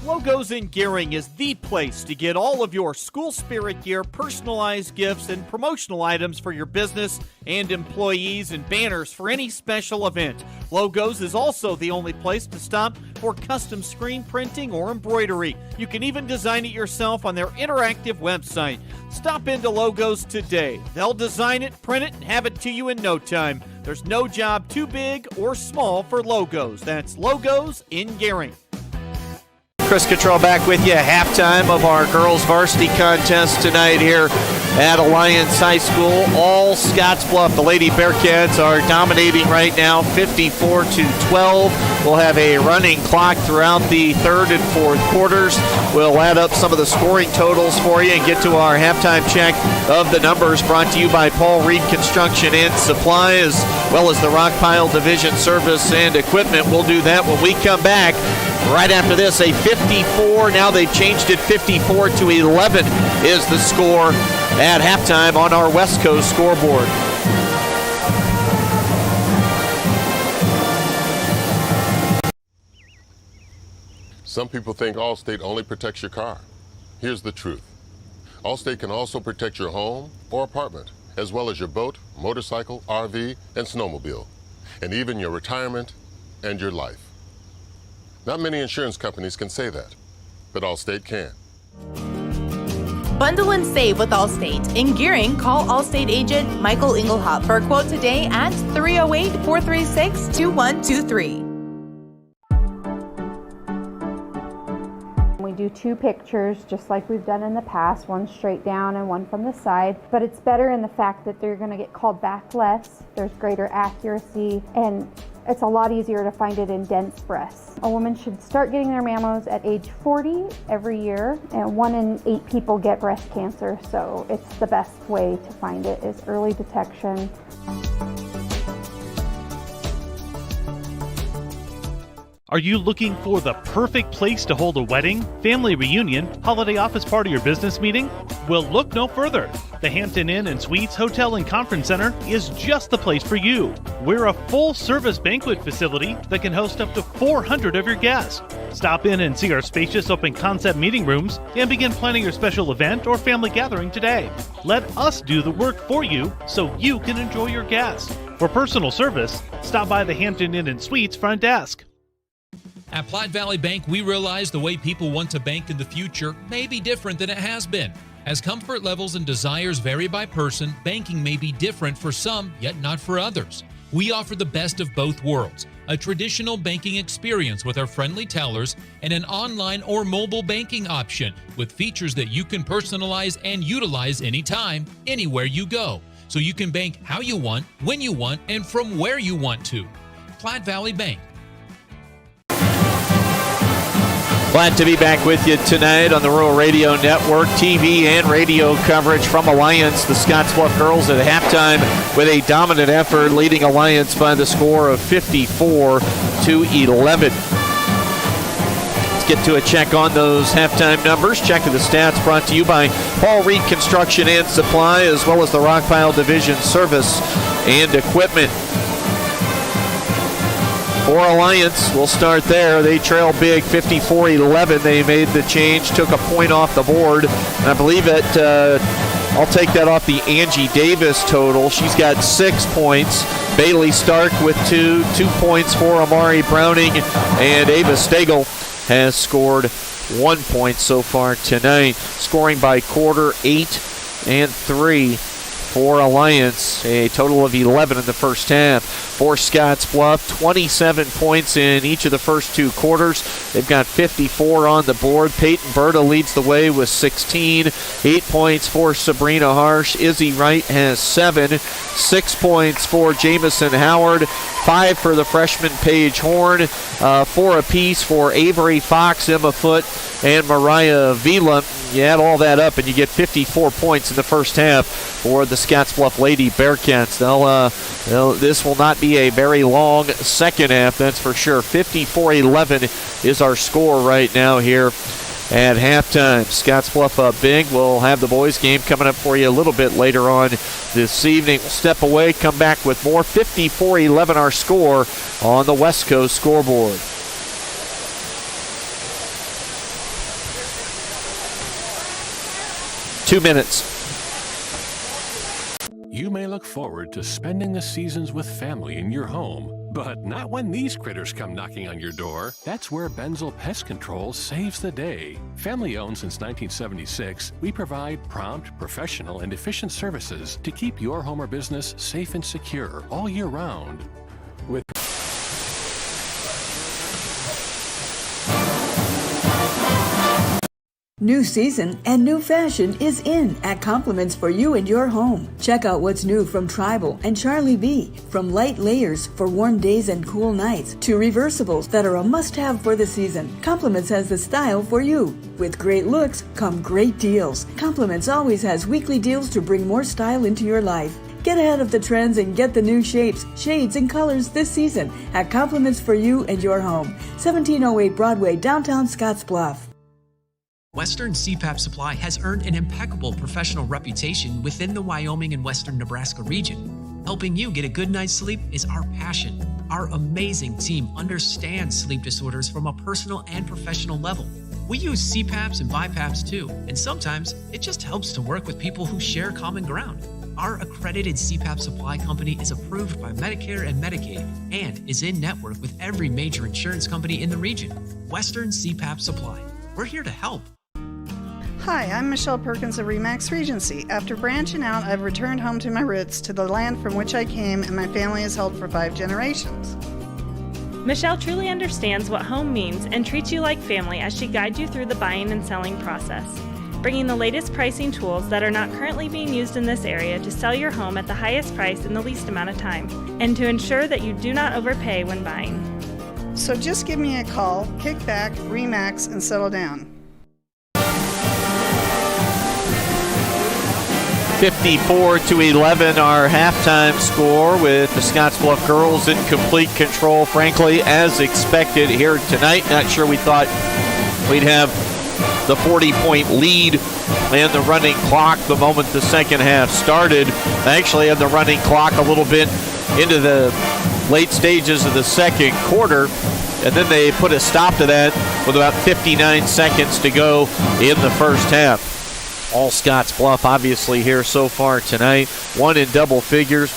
Logos in Gearing is the place to get all of your school spirit gear, personalized gifts, and promotional items for your business and employees and banners for any special event. Logos is also the only place to stop for custom screen printing or embroidery. You can even design it yourself on their interactive website. Stop into Logos today. They'll design it, print it, and have it to you in no time. There's no job too big or small for Logos. That's Logos in Gearing. Chris Cottrell back with you. Halftime of our girls varsity contest tonight here at Alliance High School. All Scottsbluff. The Lady Bearcats are dominating right now, 54-12. We'll have a running clock throughout the third and fourth quarters. We'll add up some of the scoring totals for you and get to our halftime check of the numbers, brought to you by Paul Reed Construction and Supply, as well as the Rockpile Division Service and Equipment. We'll do that when we come back. Right after this, a 54, now they've changed it, 54-11 is the score at halftime on our West Coast scoreboard. Some people think Allstate only protects your car. Here's the truth. Allstate can also protect your home or apartment, as well as your boat, motorcycle, RV, and snowmobile, and even your retirement and your life. Not many insurance companies can say that, but Allstate can. Bundle and save with Allstate. In Gearing, call Allstate agent Michael Engelhop for a quote today at 308-436-2123. We do two pictures just like we've done in the past, one straight down and one from the side, but it's better in the fact that they're going to get called back less, there's greater accuracy, and it's a lot easier to find it in dense breasts. A woman should start getting their mammos at age 40 every year, and 1 in 8 people get breast cancer, so it's the best way to find it is early detection. Are you looking for the perfect place to hold a wedding, family reunion, holiday office party, or business meeting? Well, look no further. The Hampton Inn and Suites Hotel and Conference Center is just the place for you. We're a full-service banquet facility that can host up to 400 of your guests. Stop in and see our spacious open-concept meeting rooms and begin planning your special event or family gathering today. Let us do the work for you so you can enjoy your guests. For personal service, stop by the Hampton Inn and Suites front desk. At Platte Valley Bank, we realize the way people want to bank in the future may be different than it has been. As comfort levels and desires vary by person, banking may be different for some, yet not for others. We offer the best of both worlds, a traditional banking experience with our friendly tellers and an online or mobile banking option with features that you can personalize and utilize anytime, anywhere you go. So you can bank how you want, when you want, and from where you want to. Platte Valley Bank. Glad to be back with you tonight on the Rural Radio Network. TV and radio coverage from Alliance. The Scottsbluff girls at halftime with a dominant effort, leading Alliance by the score of 54-11. Let's get to a check on those halftime numbers. Check of the stats brought to you by Paul Reed Construction and Supply, as well as the Rockpile Division Service and Equipment. For Alliance, we'll start there. They trail big, 54-11. They made the change, took a point off the board. And I believe I'll take that off the Angie Davis total. She's got 6 points. Bailey Stark with 2 points for Amari Browning. And Ava Stagel has scored 1 point so far tonight. Scoring by quarter, 8 and 3 for Alliance. A total of 11 in the first half. For Scottsbluff, 27 points in each of the first 2 quarters. They've got 54 on the board. Peyton Berta leads the way with 16. 8 points for Sabrina Harsh. Izzy Wright has 7. 6 points for Jamison Howard. 5 for the freshman Paige Horn. 4 apiece for Avery Fox, Emma Foote, and Mariah Vila. You add all that up and you get 54 points in the first half for the Scottsbluff Lady Bearcats. This will not be a very long second half, that's for sure. 54-11 is our score right now here at halftime. Scottsbluff up big. We'll have the boys game coming up for you a little bit later on this evening. We'll step away, come back with more. 54-11 our score on the West Coast scoreboard. Two minutes. You may look forward to spending the seasons with family in your home, but not when these critters come knocking on your door. That's where Benzel Pest Control saves the day. Family owned since 1976, we provide prompt, professional, and efficient services to keep your home or business safe and secure all year round. With New season and new fashion is in at Compliments for you and your home. Check out what's new from Tribal and Charlie B. From light layers for warm days and cool nights to reversibles that are a must-have for the season. Compliments has the style for you. With great looks come great deals. Compliments always has weekly deals to bring more style into your life. Get ahead of the trends and get the new shapes, shades, and colors this season at Compliments for you and your home. 1708 Broadway, downtown Scottsbluff. Western CPAP Supply has earned an impeccable professional reputation within the Wyoming and Western Nebraska region. Helping you get a good night's sleep is our passion. Our amazing team understands sleep disorders from a personal and professional level. We use CPAPs and BiPAPs too, and sometimes it just helps to work with people who share common ground. Our accredited CPAP supply company is approved by Medicare and Medicaid and is in network with every major insurance company in the region. Western CPAP Supply. We're here to help. Hi, I'm Michelle Perkins of Remax Regency. After branching out, I've returned home to my roots, to the land from which I came and my family has held for 5 generations. Michelle truly understands what home means and treats you like family as she guides you through the buying and selling process, bringing the latest pricing tools that are not currently being used in this area to sell your home at the highest price in the least amount of time, and to ensure that you do not overpay when buying. So just give me a call, kick back, Remax, and settle down. 54-11 our halftime score, with the Scottsbluff girls in complete control, frankly, as expected here tonight. Not sure we thought we'd have the 40-point lead and the running clock the moment the second half started. They actually had the running clock a little bit into the late stages of the second quarter, and then they put a stop to that with about 59 seconds to go in the first half. All Scottsbluff obviously here so far tonight. 1 in double figures.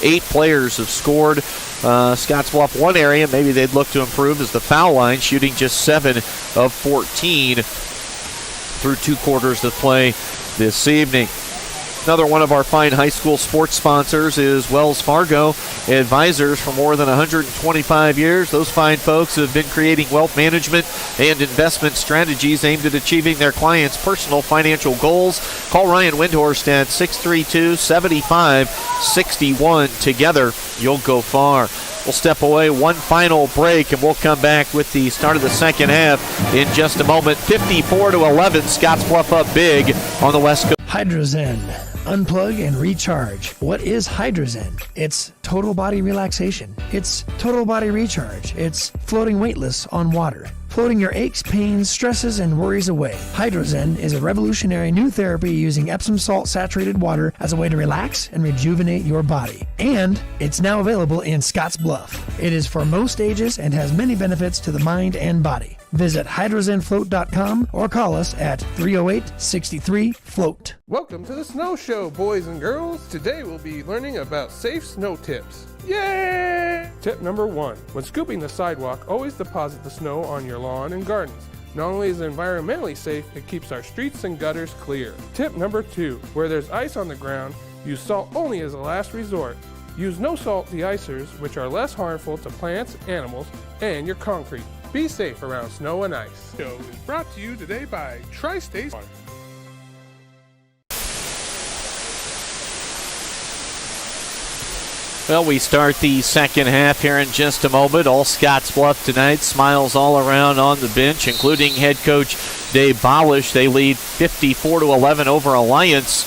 8 players have scored. Scottsbluff, one area maybe they'd look to improve is the foul line, shooting just 7 of 14 through 2 quarters of play this evening. Another one of our fine high school sports sponsors is Wells Fargo Advisors. For more than 125 years, those fine folks have been creating wealth management and investment strategies aimed at achieving their clients' personal financial goals. Call Ryan Windhorst at 632-7561. Together, you'll go far. We'll step away, one final break, and we'll come back with the start of the second half in just a moment. 54-11, Scottsbluff up big on the West Coast. Hydrozen. Unplug and recharge. What is Hydrozen? It's total body relaxation. It's total body recharge. It's floating weightless on water. Floating your aches, pains, stresses, and worries away. Hydrozen is a revolutionary new therapy using Epsom salt saturated water as a way to relax and rejuvenate your body. And it's now available in Scottsbluff. It is for most ages and has many benefits to the mind and body. Visit hydrozenfloat.com or call us at 308-63-FLOAT. Welcome to the Snow Show, boys and girls. Today we'll be learning about safe snow tips. Yay! Tip number 1. When scooping the sidewalk, always deposit the snow on your lawn and gardens. Not only is it environmentally safe, it keeps our streets and gutters clear. Tip number 2. Where there's ice on the ground, use salt only as a last resort. Use no-salt de-icers, which are less harmful to plants, animals, and your concrete. Be safe around snow and ice. Show is brought to you today by Tri-State. Well, we start the second half here in just a moment. All Scottsbluff tonight. Smiles all around on the bench, including head coach Dave Balish. They lead 54-11 over Alliance.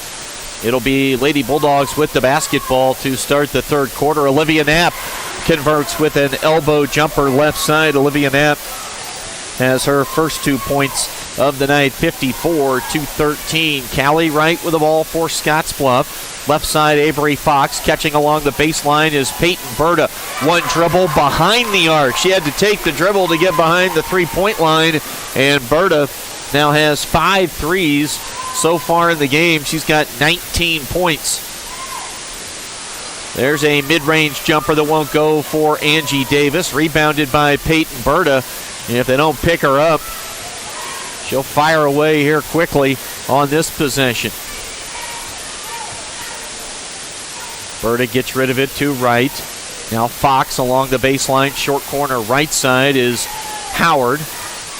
It'll be Lady Bulldogs with the basketball to start the third quarter. Olivia Knapp converts with an elbow jumper left side. Olivia Knapp has her first 2 points of the night, 54-13. Callie Wright with the ball for Scottsbluff. Left side, Avery Fox catching along the baseline is Peyton Berta. One dribble behind the arc. She had to take the dribble to get behind the three-point line, and Berta now has 5 threes so far in the game. She's got 19 points. There's a mid-range jumper that won't go for Angie Davis, rebounded by Peyton Berta. And if they don't pick her up, she'll fire away here quickly on this possession. Berta gets rid of it to Wright. Now Fox along the baseline, short corner right side is Howard.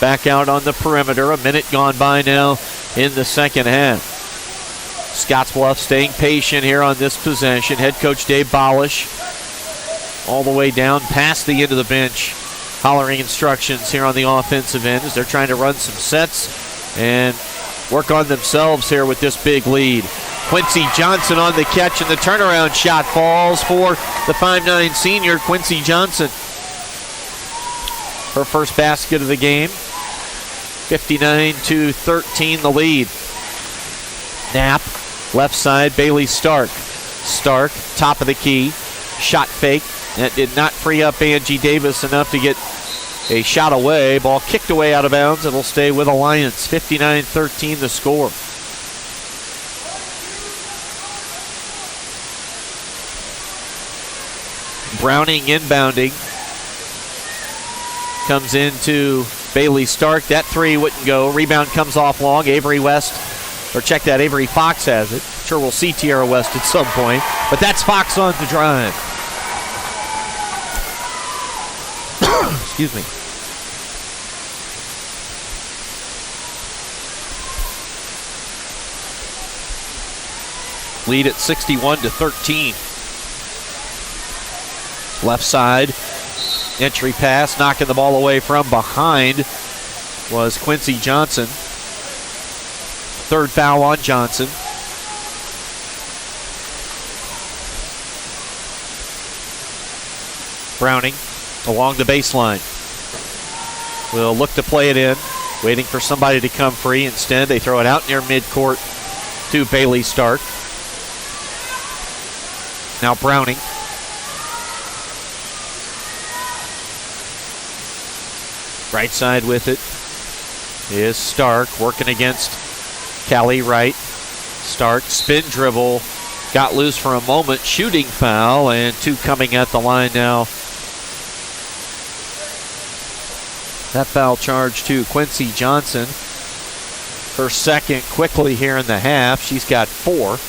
Back out on the perimeter. A minute gone by now in the second half. Scottsbluff staying patient here on this possession. Head coach Dave Balish all the way down past the end of the bench, hollering instructions here on the offensive end as they're trying to run some sets and work on themselves here with this big lead. Quincy Johnson on the catch, and the turnaround shot falls for the 5'9" senior, Quincy Johnson. Her first basket of the game. 59-13 the lead. Knapp, left side, Bailey Stark. Stark, top of the key, shot fake. That did not free up Angie Davis enough to get a shot away. Ball kicked away out of bounds. It'll stay with Alliance. 59-13 the score. Browning inbounding. Comes into Bailey Stark. That three wouldn't go. Rebound comes off long. Avery Fox has it. Sure, we'll see Tierra West at some point. But that's Fox on the drive. Excuse me. Lead at 61-13. Left side, entry pass, knocking the ball away from behind was Quincy Johnson. Third foul on Johnson. Browning along the baseline. Will look to play it in, waiting for somebody to come free. Instead, they throw it out near midcourt to Bailey Stark. Now Browning. Right side with it is Stark, working against Callie Wright. Stark, spin dribble, got loose for a moment, shooting foul, and 2 coming at the line now. That foul charge to Quincy Johnson. Her second quickly here in the half. She's got 4.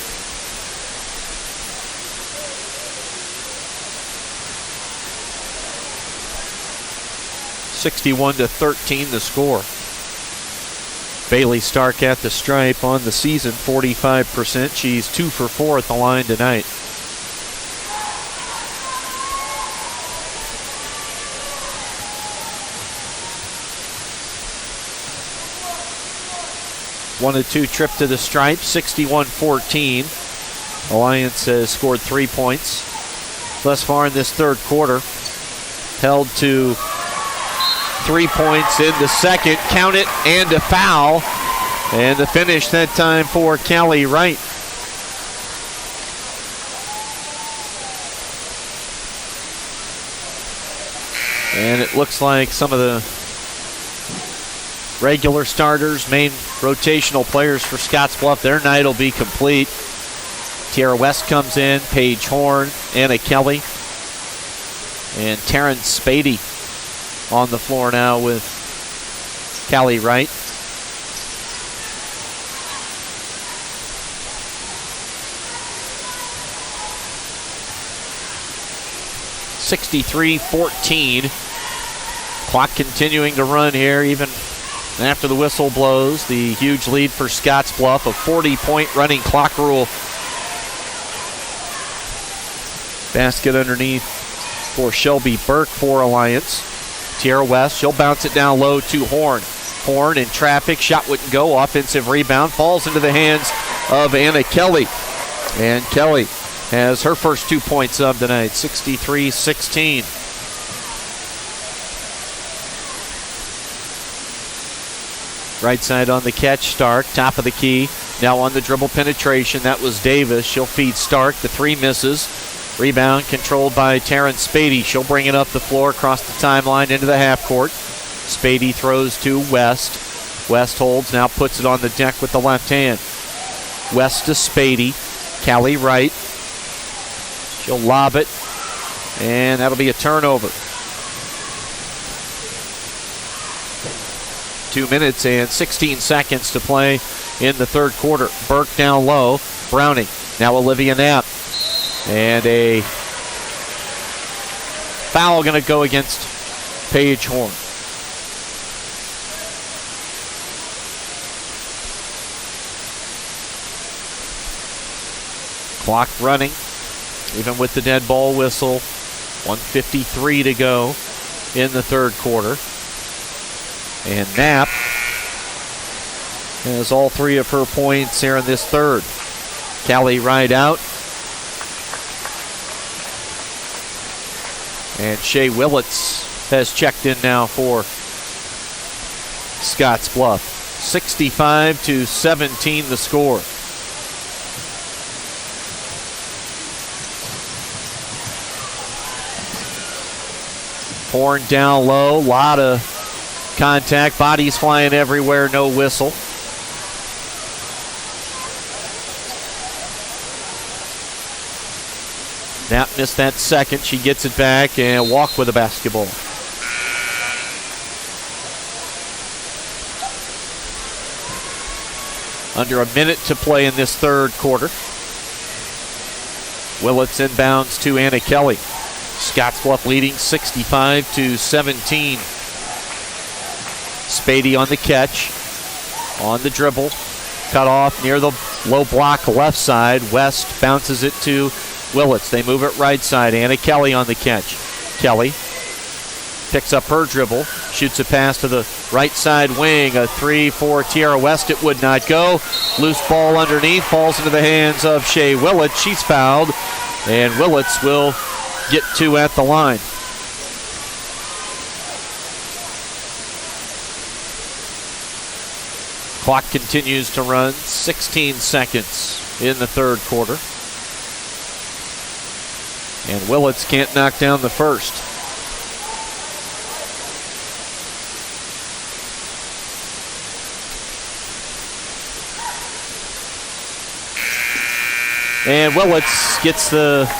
(61-13) the score. Bailey Stark at the stripe on the season, 45%. She's 2 for 4 at the line tonight. 1-2 trip to the stripe, 61-14. Alliance has scored 3 points thus far in this third quarter. Held to 3 points in the second. Count it, and a foul. And the finish that time for Callie Wright. And it looks like some of the regular starters, main rotational players for Scottsbluff, their night will be complete. Tierra West comes in, Paige Horn, Anna Kelly, and Terrence Spady on the floor now with Callie Wright. (63-14). Clock continuing to run here even after the whistle blows. The huge lead for Scottsbluff, a 40-point running clock rule. Basket underneath for Shelby Burke for Alliance. Tierra West, she'll bounce it down low to Horn. Horn in traffic, shot wouldn't go, offensive rebound, falls into the hands of Anna Kelly. And Kelly has her first 2 points of the night, 63-16. Right side on the catch, Stark, top of the key. Now on the dribble penetration, that was Davis. She'll feed Stark, the three misses. Rebound controlled by Terrence Spady. She'll bring it up the floor, across the timeline, into the half court. Spady throws to West. West holds, now puts it on the deck with the left hand. West to Spady. Callie Wright. She'll lob it, and that'll be a turnover. 2 minutes and 16 seconds to play in the third quarter. Burke down low. Browning. Now Olivia Knapp. And a foul going to go against Paige Horn. Clock running, even with the dead ball whistle. 1:53 to go in the third quarter. And Knapp has all three of her points here in this third. Callie Wright out. And Shea Willits has checked in now for Scottsbluff. 65-17 the score. Horn down low, lot of contact, bodies flying everywhere, no whistle. Knapp missed that second. She gets it back and walk with the basketball. Under a minute to play in this third quarter. Willits inbounds to Anna Kelly. Scottsbluff leading 65-17. Spady on the catch. On the dribble. Cut off near the low block left side. West bounces it to Willits. They move it right side. Anna Kelly on the catch. Kelly picks up her dribble. Shoots a pass to the right side wing. A three for Tierra West. It would not go. Loose ball underneath. Falls into the hands of Shea Willits. She's fouled. And Willits will get two at the line. Clock continues to run. 16 seconds in the third quarter. And Willits can't knock down the first. And Willits gets the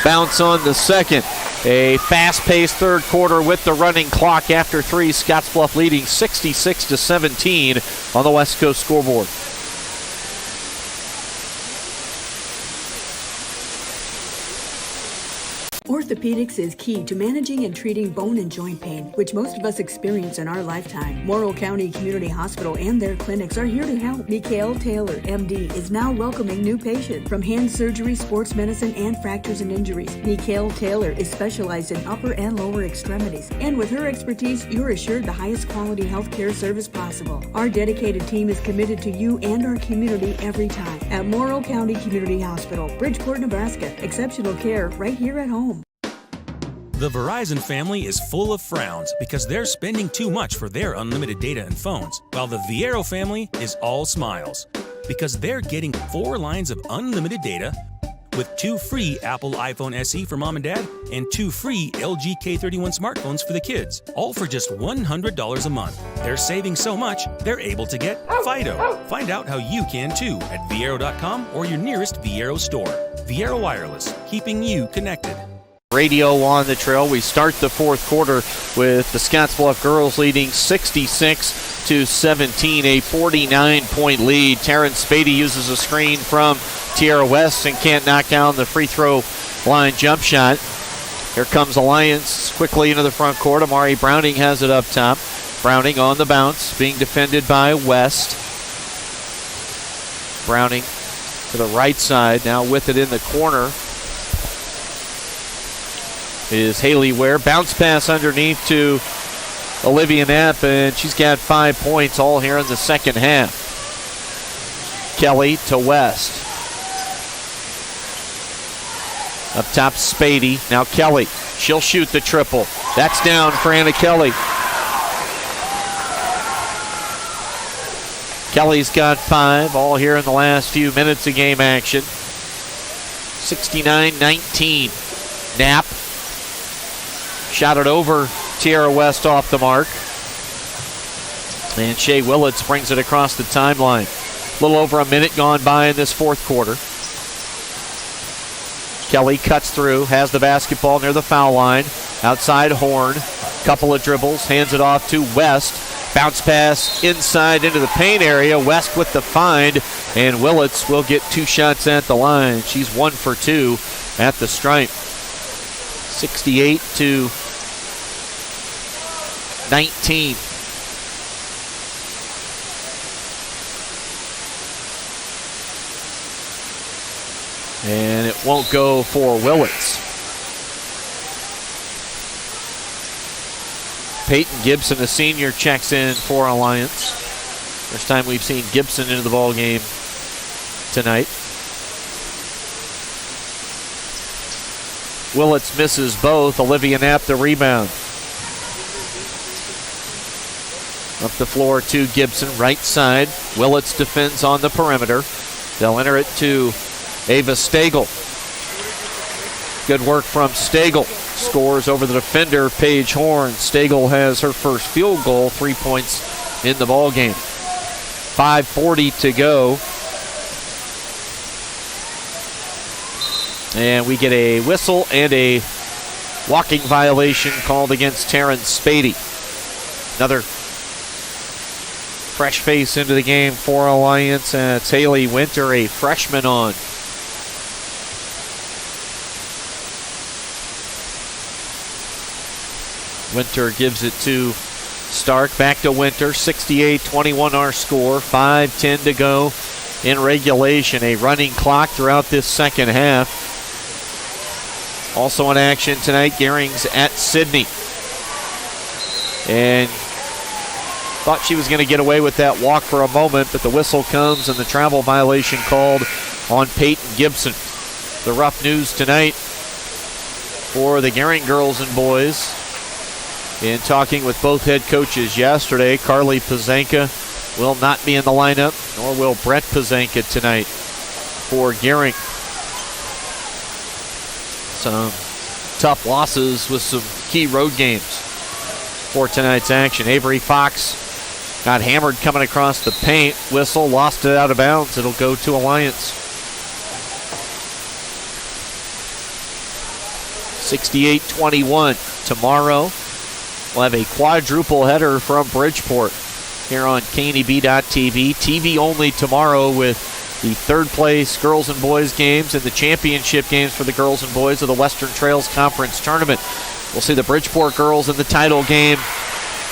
bounce on the second. A fast-paced third quarter with the running clock after three. Scottsbluff leading 66-17 on the West Coast scoreboard. Orthopedics is key to managing and treating bone and joint pain, which most of us experience in our lifetime. Morrill County Community Hospital and their clinics are here to help. Mikhail Taylor, MD, is now welcoming new patients from hand surgery, sports medicine, and fractures and injuries. Mikhail Taylor is specialized in upper and lower extremities, and with her expertise, you're assured the highest quality health care service possible. Our dedicated team is committed to you and our community every time. At Morrill County Community Hospital, Bridgeport, Nebraska. Exceptional care right here at home. The Verizon family is full of frowns because they're spending too much for their unlimited data and phones, while the Viero family is all smiles because they're getting 4 lines of unlimited data with 2 free Apple iPhone SE for mom and dad and 2 free LG K31 smartphones for the kids, all for just $100 a month. They're saving so much, they're able to get Fido. Find out how you can too at Viero.com or your nearest Viero store. Viero Wireless, keeping you connected. Radio on the trail. We start the fourth quarter with the Scottsbluff girls leading 66-17, a 49-point lead. Taryn Spady uses a screen from Tierra West and can't knock down the free throw line jump shot. Here comes Alliance quickly into the front court. Amari Browning has it up top. Browning on the bounce, being defended by West. Browning to the right side, now with it in the corner is Haley Ware. Bounce pass underneath to Olivia Knapp, and she's got 5 points all here in the second half. Kelly to West. Up top, Spady. Now Kelly. She'll shoot the triple. That's down for Anna Kelly. Kelly's got 5, all here in the last few minutes of game action. 69-19. Knapp. Shot it over Tierra West off the mark. And Shea Willits brings it across the timeline. A little over a minute gone by in this fourth quarter. Kelly cuts through, has the basketball near the foul line. Outside Horn, couple of dribbles, hands it off to West. Bounce pass inside into the paint area. West with the find, and Willits will get 2 shots at the line. She's 1 for 2 at the stripe. 68-19. And it won't go for Willits. Peyton Gibson, a senior, checks in for Alliance. First time we've seen Gibson into the ball game tonight. Willits misses both. Olivia Knapp the rebound. Up the floor to Gibson, right side. Willits defends on the perimeter. They'll enter it to Ava Stagel. Good work from Stagel. Scores over the defender, Paige Horn. Stagel has her first field goal, 3 points in the ball game. 5:40 to go. And we get a whistle and a walking violation called against Taryn Spady. Another fresh face into the game for Alliance. It's Haley Winter, a freshman on. Winter gives it to Stark. Back to Winter. 68-21 our score. 5:10 to go in regulation. A running clock throughout this second half. Also in action tonight, Gearing's at Sydney. And thought she was going to get away with that walk for a moment, but the whistle comes and the travel violation called on Peyton Gibson. The rough news tonight for the Gearing girls and boys. In talking with both head coaches yesterday, Carly Pazanka will not be in the lineup, nor will Brett Pazanka tonight for Gearing. Some tough losses with some key road games for tonight's action. Avery Fox got hammered coming across the paint. Whistle, lost it out of bounds. It'll go to Alliance. 68-21. Tomorrow, we'll have a quadruple header from Bridgeport here on KNEB.TV. TV only tomorrow with the third place girls and boys games and the championship games for the girls and boys of the Western Trails Conference Tournament. We'll see the Bridgeport girls in the title game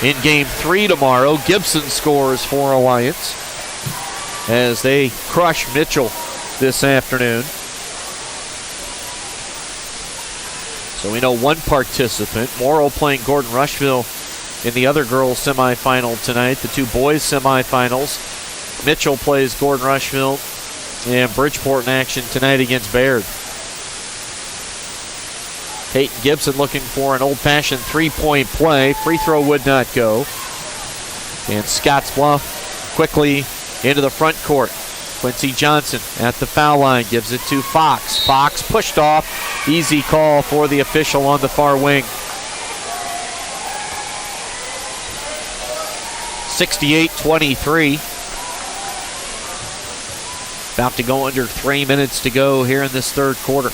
in Game 3 tomorrow. Gibson scores for Alliance as they crush Mitchell this afternoon. So we know one participant. Morrow playing Gordon Rushville in the other girls semifinal tonight. The two boys semifinals. Mitchell plays Gordon Rushville and Bridgeport in action tonight against Baird. Peyton Gibson looking for an old-fashioned three-point play. Free throw would not go. And Scottsbluff quickly into the front court. Quincy Johnson at the foul line gives it to Fox. Fox pushed off. Easy call for the official on the far wing. 68-23. About to go under 3 minutes to go here in this third quarter.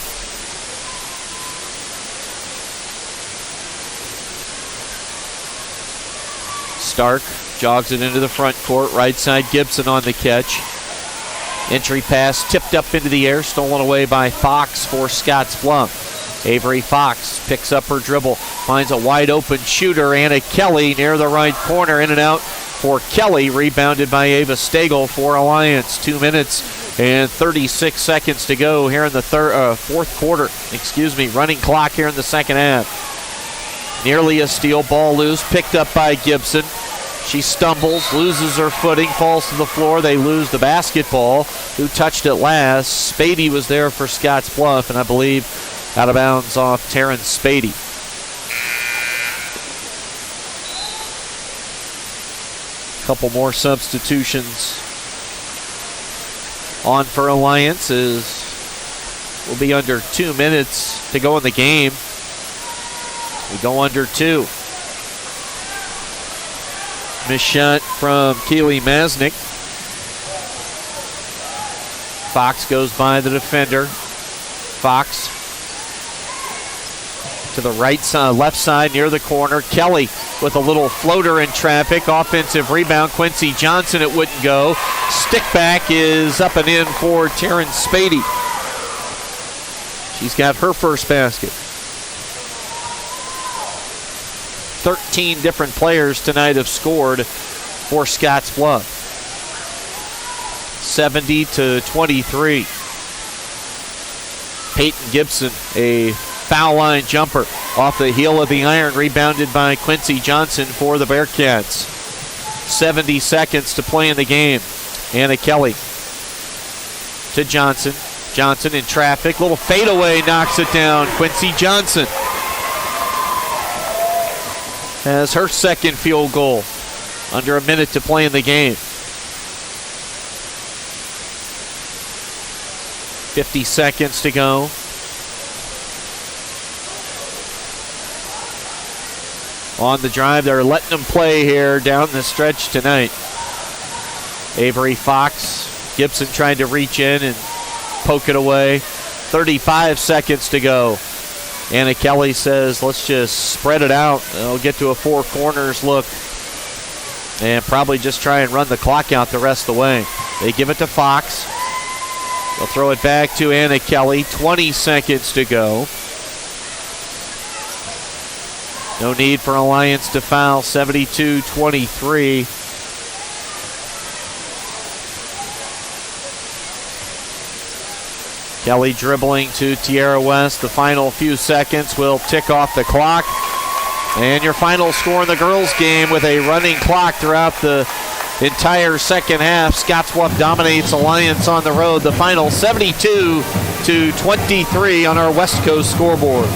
Stark jogs it into the front court. Right side Gibson on the catch. Entry pass tipped up into the air, stolen away by Fox for Scottsbluff. Avery Fox picks up her dribble, finds a wide open shooter. Anna Kelly near the right corner, in and out for Kelly, rebounded by Ava Stagel for Alliance. 2 minutes and 36 seconds to go here in the fourth quarter. Running clock here in the second half. Nearly a steal, ball loose, picked up by Gibson. She stumbles, loses her footing, falls to the floor. They lose the basketball. Who touched it last? Spady was there for Scottsbluff, and I believe out of bounds off Terrence Spady. Couple more substitutions on for Alliance. We'll be under 2 minutes to go in the game. We go under 2. Missed shot from Keely Masnick. Fox goes by the defender. Fox to the right side, left side near the corner. Kelly with a little floater in traffic. Offensive rebound. Quincy Johnson, it wouldn't go. Stick back is up and in for Terrence Spady. She's got her first basket. 13 different players tonight have scored for Scottsbluff. 70-23. Peyton Gibson, a foul line jumper off the heel of the iron, rebounded by Quincy Johnson for the Bearcats. 70 seconds to play in the game. Anna Kelly to Johnson. Johnson in traffic. Little fadeaway, knocks it down. Quincy Johnson has her second field goal. Under a minute to play in the game. 50 seconds to go. On the drive, they're letting them play here down the stretch tonight. Avery Fox, Gibson trying to reach in and poke it away. 35 seconds to go. Anna Kelly says, let's just spread it out. They'll get to a four corners look and probably just try and run the clock out the rest of the way. They give it to Fox. They'll throw it back to Anna Kelly. 20 seconds to go. No need for Alliance to foul. 72-23. Kelly dribbling to Tierra West. The final few seconds will tick off the clock. And your final score in the girls' game with a running clock throughout the entire second half. Scottsbluff dominates Alliance on the road. The final 72-23 on our West Coast scoreboard.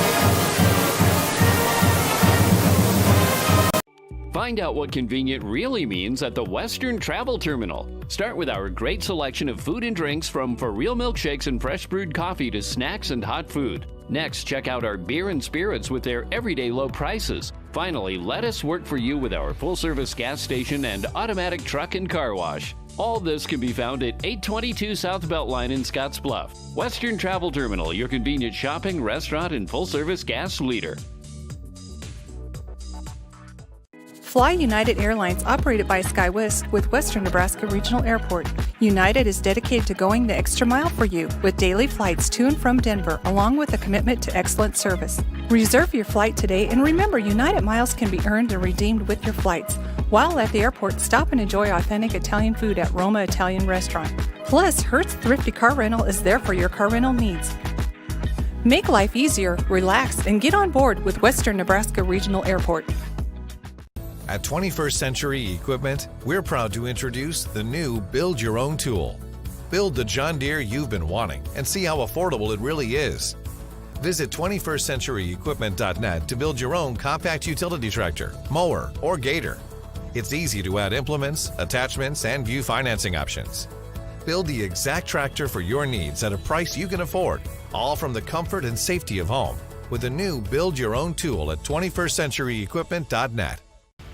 Find out what convenient really means at the Western Travel Terminal. Start with our great selection of food and drinks, from for real milkshakes and fresh brewed coffee to snacks and hot food. Next, check out our beer and spirits with their everyday low prices. Finally, let us work for you with our full-service gas station and automatic truck and car wash. All this can be found at 822 South Beltline in Scottsbluff. Western Travel Terminal, your convenient shopping, restaurant, and full-service gas leader. Fly United Airlines, operated by SkyWest with Western Nebraska Regional Airport. United is dedicated to going the extra mile for you with daily flights to and from Denver, along with a commitment to excellent service. Reserve your flight today, and remember, United miles can be earned and redeemed with your flights. While at the airport, stop and enjoy authentic Italian food at Roma Italian Restaurant. Plus, Hertz Thrifty Car Rental is there for your car rental needs. Make life easier, relax, and get on board with Western Nebraska Regional Airport. At 21st Century Equipment, we're proud to introduce the new Build Your Own tool. Build the John Deere you've been wanting and see how affordable it really is. Visit 21stcenturyequipment.net to build your own compact utility tractor, mower, or gator. It's easy to add implements, attachments, and view financing options. Build the exact tractor for your needs at a price you can afford, all from the comfort and safety of home, with the new Build Your Own tool at 21stcenturyequipment.net.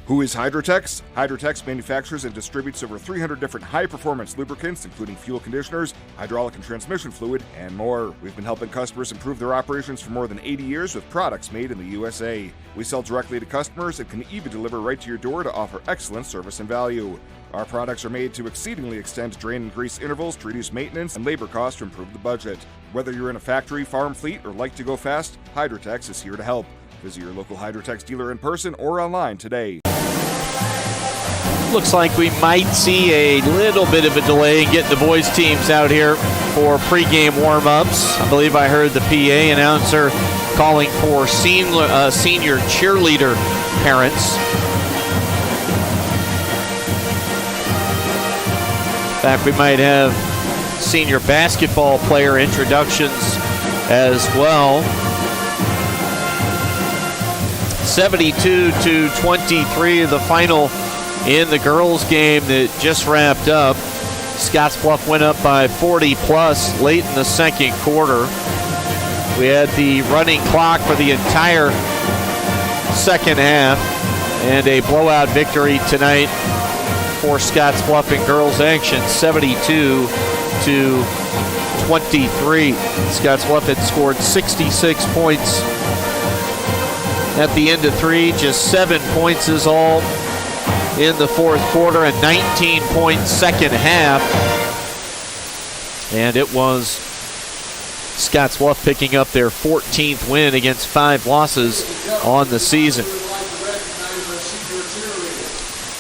Who is Hydrotex? Hydrotex manufactures and distributes over 300 different high-performance lubricants, including fuel conditioners, hydraulic and transmission fluid, and more. We've been helping customers improve their operations for more than 80 years with products made in the USA. We sell directly to customers and can even deliver right to your door to offer excellent service and value. Our products are made to exceedingly extend drain and grease intervals to reduce maintenance and labor costs to improve the budget. Whether you're in a factory, farm fleet, or like to go fast, Hydrotex is here to help. Visit your local Hydrotex dealer in person or online today. Looks like we might see a little bit of a delay in getting the boys' teams out here for pregame warm-ups. I believe I heard the PA announcer calling for senior cheerleader parents. In fact, we might have senior basketball player introductions as well. 72-23, the final in the girls' game that just wrapped up. Scottsbluff went up by 40-plus late in the second quarter. We had the running clock for the entire second half, and a blowout victory tonight for Scottsbluff in girls' action, 72-23. Scottsbluff had scored 66 points at the end of three, just 7 points is all in the fourth quarter, a 19-point second half. And it was Scottsbluff picking up their 14th win against 5 losses on the season.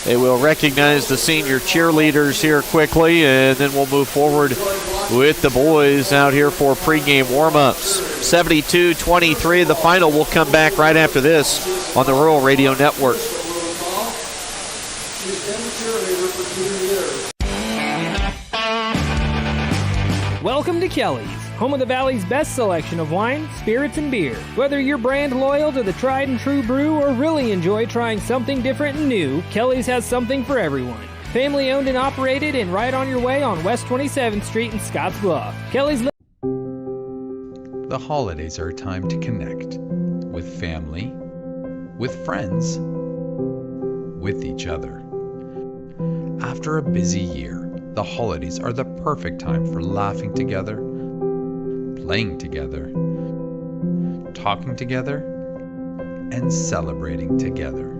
They will recognize the senior cheerleaders here quickly, and then we'll move forward with the boys out here for pregame warm-ups. 72-23, the final. Will come back right after this on the Rural Radio Network. Welcome to Kelly's, home of the Valley's best selection of wine, spirits, and beer. Whether you're brand loyal to the tried and true brew or really enjoy trying something different and new, Kelly's has something for everyone. Family owned and operated and right on your way on West 27th Street in Scottsbluff. Kelly's. The holidays are a time to connect with family, with friends, with each other. After a busy year, the holidays are the perfect time for laughing together, playing together, talking together, and celebrating together.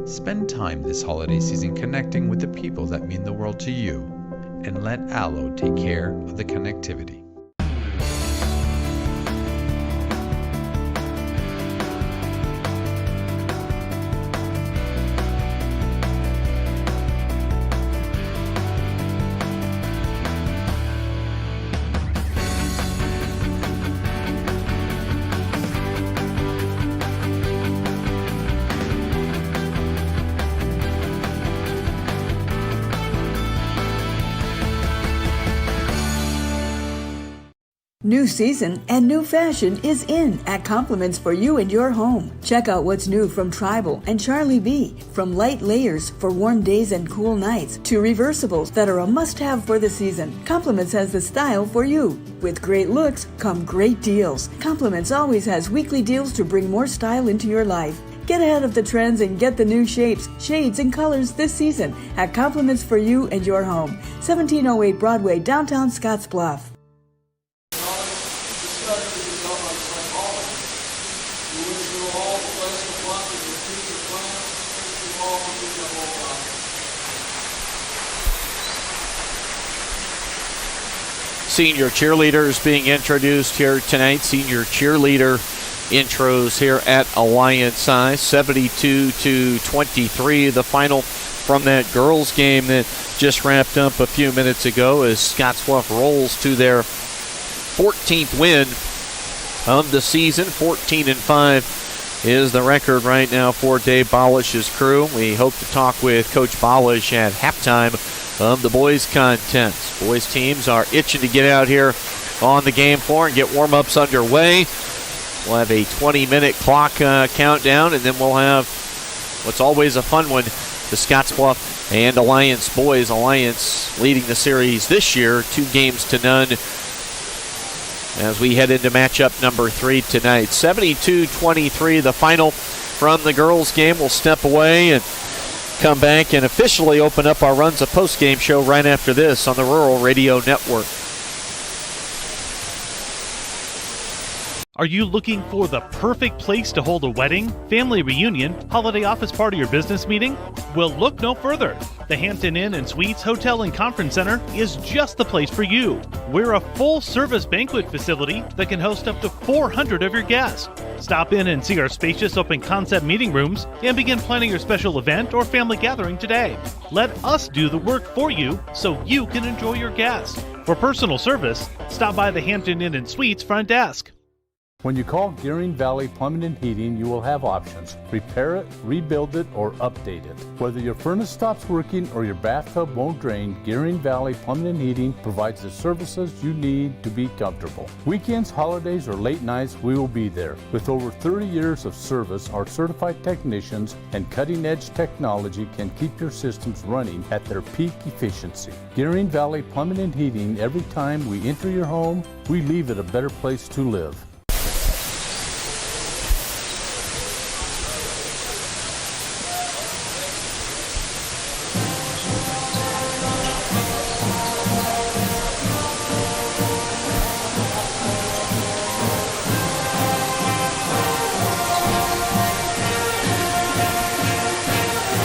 Spend time this holiday season connecting with the people that mean the world to you, and let Allo take care of the connectivity. New season and new fashion is in at Compliments for you and your home. Check out what's new from Tribal and Charlie B. From light layers for warm days and cool nights to reversibles that are a must-have for the season. Compliments has the style for you. With great looks come great deals. Compliments always has weekly deals to bring more style into your life. Get ahead of the trends and get the new shapes, shades, and colors this season at Compliments for you and your home. 1708 Broadway, downtown Scottsbluff. All senior cheerleaders being introduced here tonight. Senior cheerleader intros here at Alliance High. 72-23, the final from that girls game that just wrapped up a few minutes ago as Scottsbluff rolls to their 14th win of the season. 14-5 is the record right now for Dave Balish's crew. We hope to talk with Coach Balish at halftime of the boys contest. Boys teams are itching to get out here on the game floor and get warm-ups underway. We'll have a 20-minute clock countdown, and then we'll have what's always a fun one, the Scottsbluff and Alliance boys. Alliance leading the series this year, 2-0 as we head into matchup number 3 tonight. 72-23, the final from the girls game. We'll step away and come back and officially open up our Runs a Post-Game show right after this on the Rural Radio Network. Are you looking for the perfect place to hold a wedding, family reunion, holiday office party, or business meeting? Well, look no further. The Hampton Inn and Suites Hotel and Conference Center is just the place for you. We're a full-service banquet facility that can host up to 400 of your guests. Stop in and see our spacious open-concept meeting rooms and begin planning your special event or family gathering today. Let us do the work for you so you can enjoy your guests. For personal service, stop by the Hampton Inn and Suites front desk. When you call Gearing Valley Plumbing and Heating, you will have options. Repair it, rebuild it, or update it. Whether your furnace stops working or your bathtub won't drain, Gearing Valley Plumbing and Heating provides the services you need to be comfortable. Weekends, holidays, or late nights, we will be there. With over 30 years of service, our certified technicians and cutting-edge technology can keep your systems running at their peak efficiency. Gearing Valley Plumbing and Heating, every time we enter your home, we leave it a better place to live.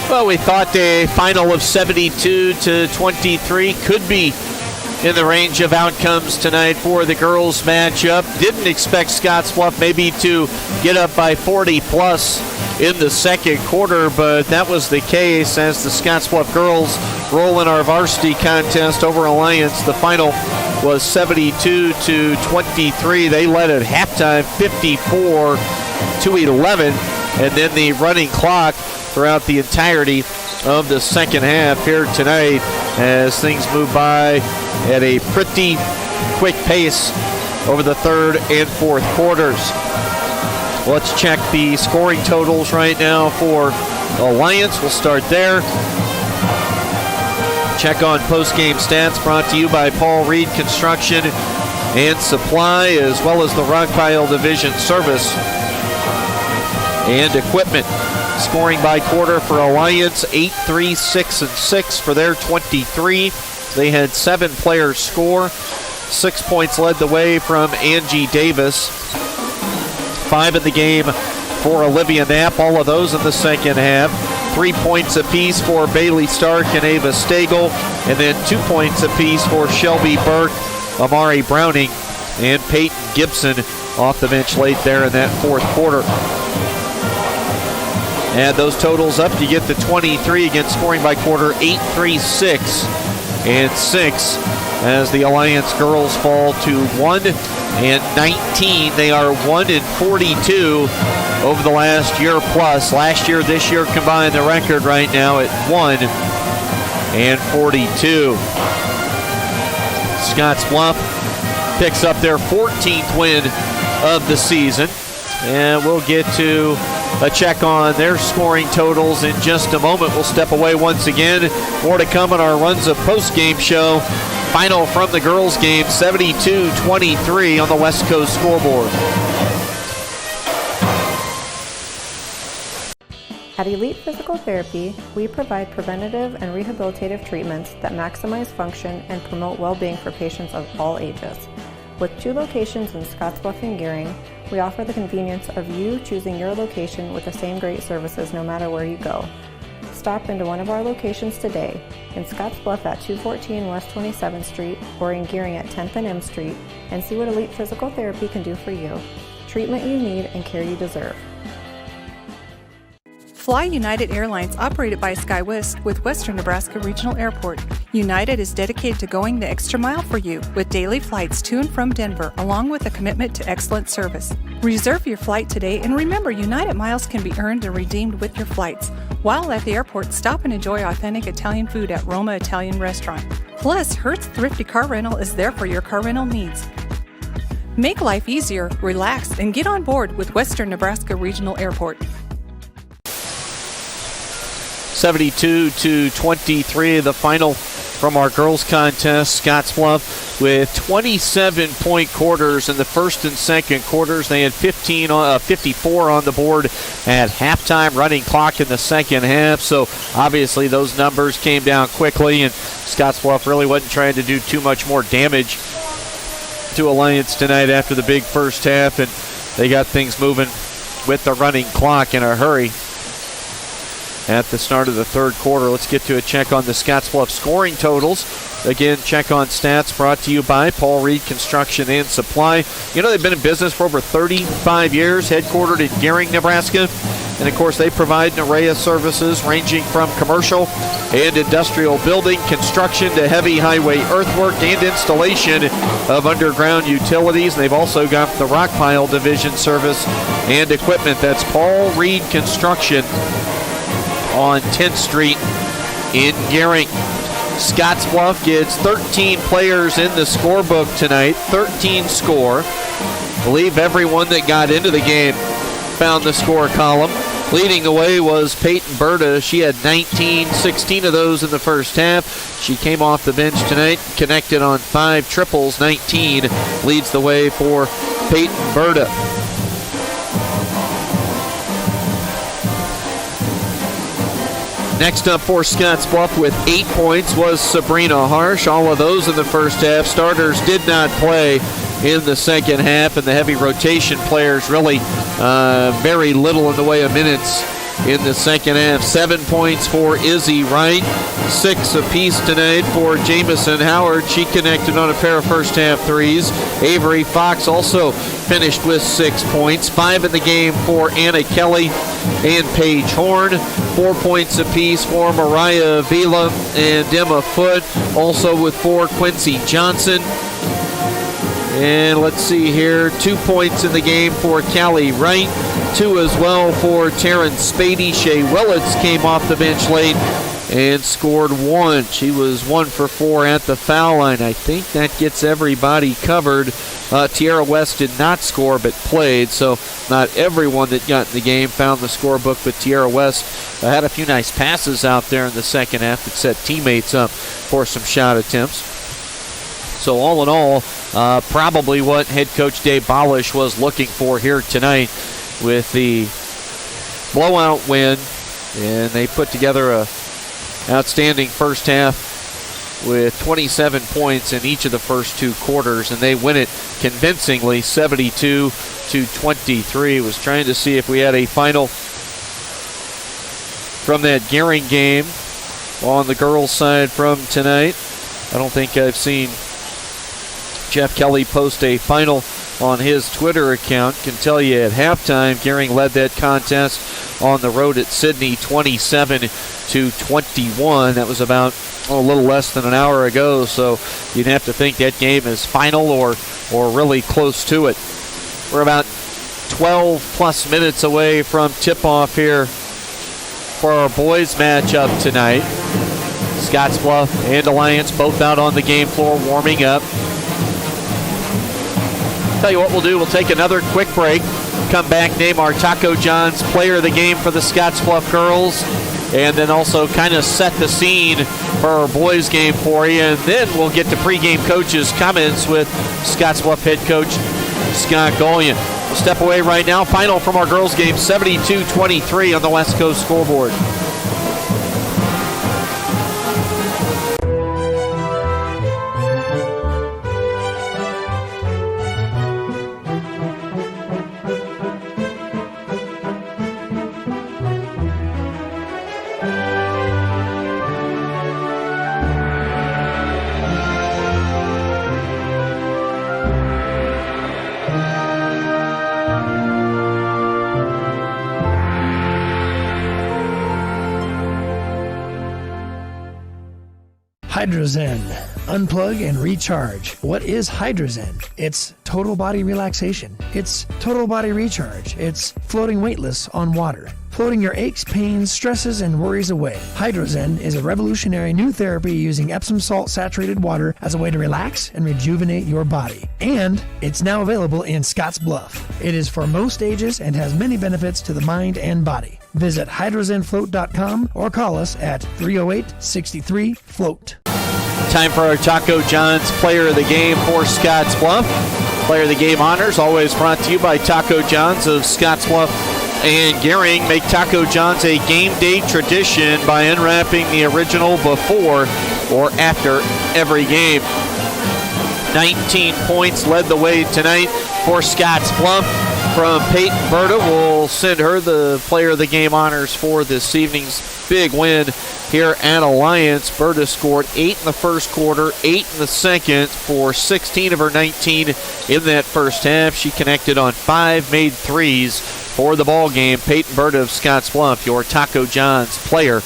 Well, we thought a final of 72-23 could be in the range of outcomes tonight for the girls matchup. Didn't expect Scottsbluff maybe to get up by 40-plus in the second quarter, but that was the case as the Scottsbluff girls roll in our varsity contest over Alliance. The final was 72-23. They led at halftime 54-11, and then the running clock throughout the entirety of the second half here tonight as things move by at a pretty quick pace over the third and fourth quarters. Let's check the scoring totals right now for Alliance. We'll start there. Check on post-game stats brought to you by Paul Reed Construction and Supply, as well as the Rockpile Division Service and Equipment. Scoring by quarter for Alliance, 8-3, 6-6 for their 23. They had 7 players score. 6 points led the way from Angie Davis. 5 in the game for Olivia Knapp, all of those in the second half. 3 points apiece for Bailey Stark and Ava Stagel, and then 2 points apiece for Shelby Burke, Amari Browning, and Peyton Gibson off the bench late there in that fourth quarter. Add those totals up, you get the 23. Again, scoring by quarter, 8-3, 6-6 as the Alliance girls fall to 1-19. They are 1-42 over the last year plus. Last year, this year combined, the record right now at 1-42. Scottsbluff picks up their 14th win of the season, and we'll get to a check on their scoring totals in just a moment. We'll step away once again. More to come on our Runs of Post-Game show. Final from the girls' game, 72-23 on the West Coast scoreboard. At Elite Physical Therapy, we provide preventative and rehabilitative treatments that maximize function and promote well-being for patients of all ages. With 2 locations in Scottsbluff and Gearing, we offer the convenience of you choosing your location with the same great services no matter where you go. stop into one of our locations today, in Scottsbluff at 214 West 27th Street or in Gearing at 10th and M Street, and see what Elite Physical Therapy can do for you. Treatment you need and care you deserve. Fly United Airlines, operated by SkyWest with Western Nebraska Regional Airport. United is dedicated to going the extra mile for you with daily flights to and from Denver, along with a commitment to excellent service. Reserve your flight today, and remember, United miles can be earned and redeemed with your flights. While at the airport, stop and enjoy authentic Italian food at Roma Italian Restaurant. Plus, Hertz Thrifty Car Rental is there for your car rental needs. Make life easier, relax, and get on board with Western Nebraska Regional Airport. 72-23, the final from our girls contest. Scottsbluff with 27-point quarters in the first and second quarters. They had 54 on the board at halftime, running clock in the second half. So obviously those numbers came down quickly, and Scottsbluff really wasn't trying to do too much more damage to Alliance tonight after the big first half, and they got things moving with the running clock in a hurry at the start of the third quarter. Let's get to a check on the Scottsbluff scoring totals. Again, check on stats brought to you by Paul Reed Construction and Supply. You know, they've been in business for over 35 years, headquartered in Gearing, Nebraska. And, of course, they provide an array of services ranging from commercial and industrial building, construction to heavy highway earthwork and installation of underground utilities. And they've also got the rock pile division service and equipment. That's Paul Reed Construction on 10th Street in Gearing. Scottsbluff gets 13 players in the scorebook tonight, 13 score. I believe everyone that got into the game found the score column. Leading the way was Peyton Berta. She had 16 of those in the first half. She came off the bench tonight, connected on 5 triples, 19. Leads the way for Peyton Berta. Next up for Scottsbluff with 8 points was Sabrina Harsh. All of those in the first half. Starters did not play in the second half, and the heavy rotation players really very little in the way of minutes in the second half. 7 points for Izzy Wright. 6 apiece tonight for Jamison Howard. She connected on a pair of first half threes. Avery Fox also finished with 6 points. 5 in the game for Anna Kelly and Paige Horn. 4 points apiece for Mariah Vila and Emma Foote. Also with 4, Quincy Johnson. And let's see here, 2 points in the game for Callie Wright. 2 as well for Taryn Spady. Shea Willits came off the bench late and scored 1. She was 1 for 4 at the foul line. I think that gets everybody covered. Tierra West did not score but played, so not everyone that got in the game found the scorebook, but Tierra West had a few nice passes out there in the second half that set teammates up for some shot attempts. So all in all, probably what head coach Dave Balish was looking for here tonight with the blowout win. And they put together a outstanding first half with 27 points in each of the first 2 quarters, and they win it convincingly, 72-23. Was trying to see if we had a final from that Gearing game on the girls' side from tonight. I don't think I've seen Jeff Kelly post a final on his Twitter account. Can tell you at halftime, Gearing led that contest on the road at Sydney 27-21. That was about a little less than an hour ago, so you'd have to think that game is final or really close to it. We're about 12 plus minutes away from tip-off here for our boys matchup tonight. Scottsbluff and Alliance both out on the game floor warming up. Tell you what we'll do, we'll take another quick break, come back, name our Taco John's player of the game for the Scottsbluff girls, and then also kind of set the scene for our boys game for you, and then we'll get to pregame coaches' comments with Scottsbluff head coach Scott Golian. We'll step away right now. Final from our girls game, 72-23 on the West Coast scoreboard. Hydrozen. Unplug and recharge. What is Hydrozen? It's total body relaxation. It's total body recharge. It's floating weightless on water. Floating your aches, pains, stresses, and worries away. Hydrozen is a revolutionary new therapy using Epsom salt saturated water as a way to relax and rejuvenate your body. And it's now available in Scottsbluff. It is for most ages and has many benefits to the mind and body. Visit hydrozenfloat.com or call us at 308-63-FLOAT. Time for our Taco John's Player of the Game for Scottsbluff. Player of the Game honors always brought to you by Taco John's of Scottsbluff and Gehring. Make Taco John's a game day tradition by unwrapping the original before or after every game. 19 points led the way tonight for Scottsbluff from Peyton Berta. We'll send her the Player of the Game honors for this evening's big win here at Alliance. Berta scored 8 in the first quarter, 8 in the second for 16 of her 19 in that first half. She connected on 5 made threes for the ball game. Peyton Berta of Scottsbluff, your Taco John's Player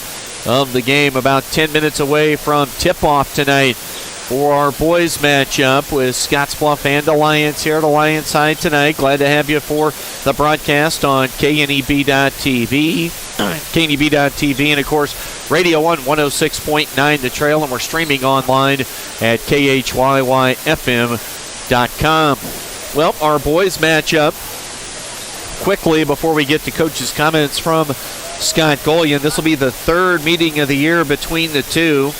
of the Game. About 10 minutes away from tip-off tonight for our boys matchup with Scottsbluff and Alliance here at Alliance High tonight. Glad to have you for the broadcast on KNEB.TV, and of course Radio 106.9 The Trail, and we're streaming online at KHYYFM.com. Well, our boys matchup, quickly before we get to coach's comments from Scott Golian, this will be the third meeting of the year between the two.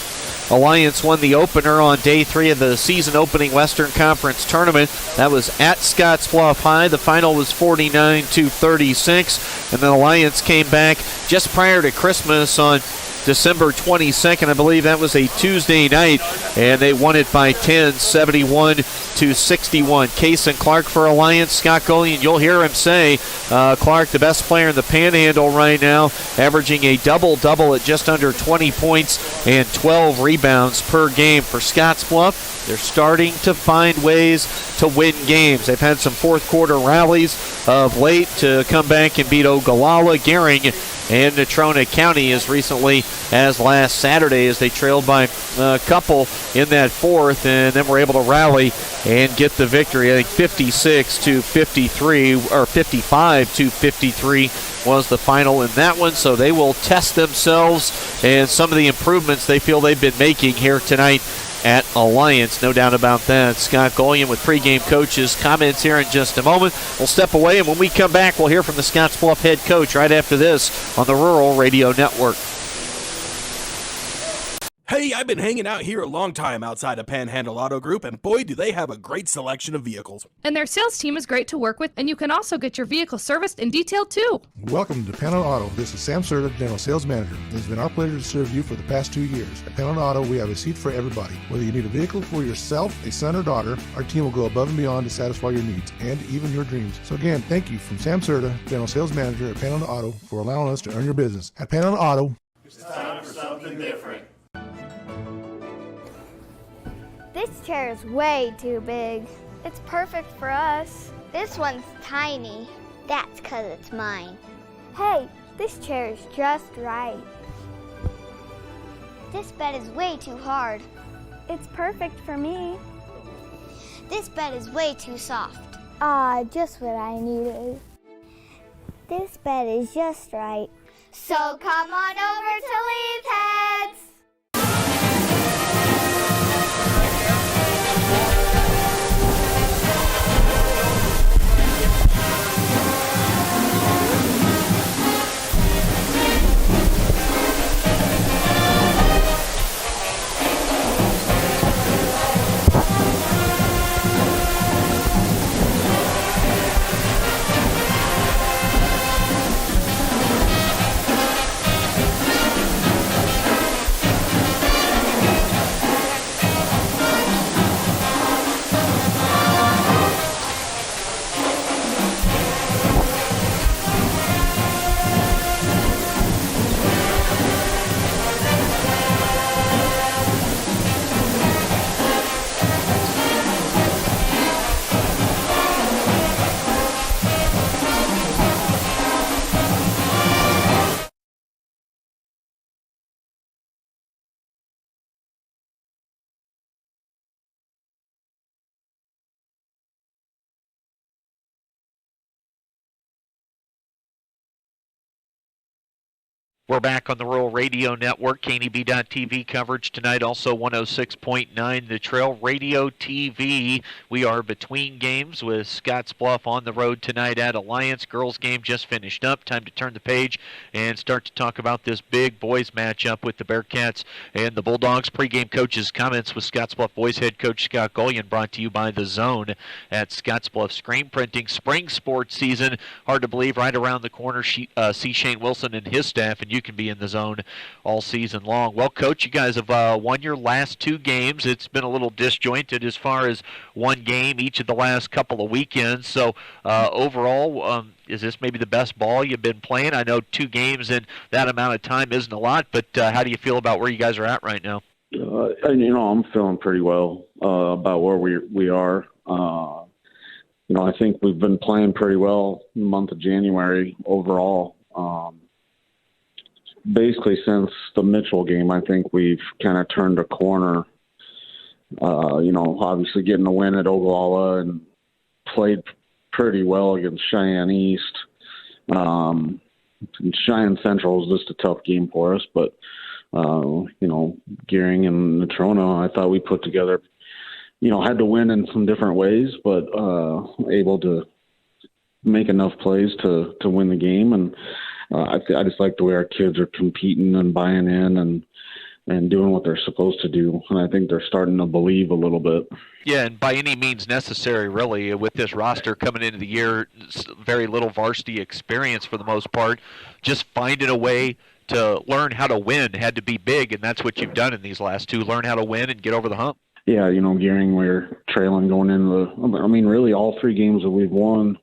Alliance won the opener on day 3 of the season-opening Western Conference Tournament. That was at Scottsbluff High. The final was 49-36, and then Alliance came back just prior to Christmas on December 22nd. I believe that was a Tuesday night, and they won it by 10, 71-61. Case and Clark for Alliance. Scott Golian, you'll hear him say, Clark, the best player in the Panhandle right now, averaging a double-double at just under 20 points and 12 rebounds per game. For Scottsbluff, they're starting to find ways to win games. They've had some fourth-quarter rallies of late to come back and beat Ogallala, Gehring, and Natrona County as recently as last Saturday, as they trailed by a couple in that fourth, and then were able to rally and get the victory. I think 56-53 or 55-53 was the final in that one. So they will test themselves and some of the improvements they feel they've been making here tonight at Alliance. No doubt about that. Scott Golian with pregame coaches' comments here in just a moment. We'll step away, and when we come back, we'll hear from the Scottsbluff head coach right after this on the Rural Radio Network. Hey, I've been hanging out here a long time outside of Panhandle Auto Group, and boy, do they have a great selection of vehicles. And their sales team is great to work with, and you can also get your vehicle serviced and detailed too. Welcome to Panhandle Auto. This is Sam Serta, General Sales Manager. It has been our pleasure to serve you for the past 2 years. At Panhandle Auto, we have a seat for everybody. Whether you need a vehicle for yourself, a son or daughter, our team will go above and beyond to satisfy your needs and even your dreams. So again, thank you from Sam Serta, General Sales Manager at Panhandle Auto, for allowing us to earn your business. At Panhandle Auto, it's time for something different. This chair is way too big. It's perfect for us. This one's tiny. That's 'cause it's mine. Hey, this chair is just right. This bed is way too hard. It's perfect for me. This bed is way too soft. Just what I needed. This bed is just right. So come on over to Leeds Heads. We're back on the Rural Radio Network, KNB.TV coverage tonight, also 106.9 The Trail Radio TV. We are between games with Scottsbluff on the road tonight at Alliance. Girls game just finished up. Time to turn the page and start to talk about this big boys matchup with the Bearcats and the Bulldogs. Pre-game coaches' comments with Scottsbluff boys head coach Scott Golian, brought to you by The Zone at Scottsbluff Screen Printing. Spring sports season, hard to believe, right around the corner. See Shane Wilson and his staff, and you can be in the zone all season long. Well, Coach, you guys have won your last 2 games. It's been a little disjointed as far as one game each of the last couple of weekends. So overall, is this maybe the best ball you've been playing? I know 2 games in that amount of time isn't a lot, but how do you feel about where you guys are at right now? I'm feeling pretty well about where we are. I think we've been playing pretty well in the month of January overall. Basically, since the Mitchell game, I think we've kind of turned a corner. Obviously getting a win at Ogallala and played pretty well against Cheyenne East. And Cheyenne Central was just a tough game for us, but Gearing and Natrona, I thought we put together, had to win in some different ways, but able to make enough plays to win the game. And I just like the way our kids are competing and buying in and doing what they're supposed to do. And I think they're starting to believe a little bit. Yeah, and by any means necessary, really, with this roster coming into the year, very little varsity experience for the most part. Just finding a way to learn how to win had to be big, and that's what you've done in these last 2, learn how to win and get over the hump. Yeah, Gearing, we're trailing going into really all 3 games that we've won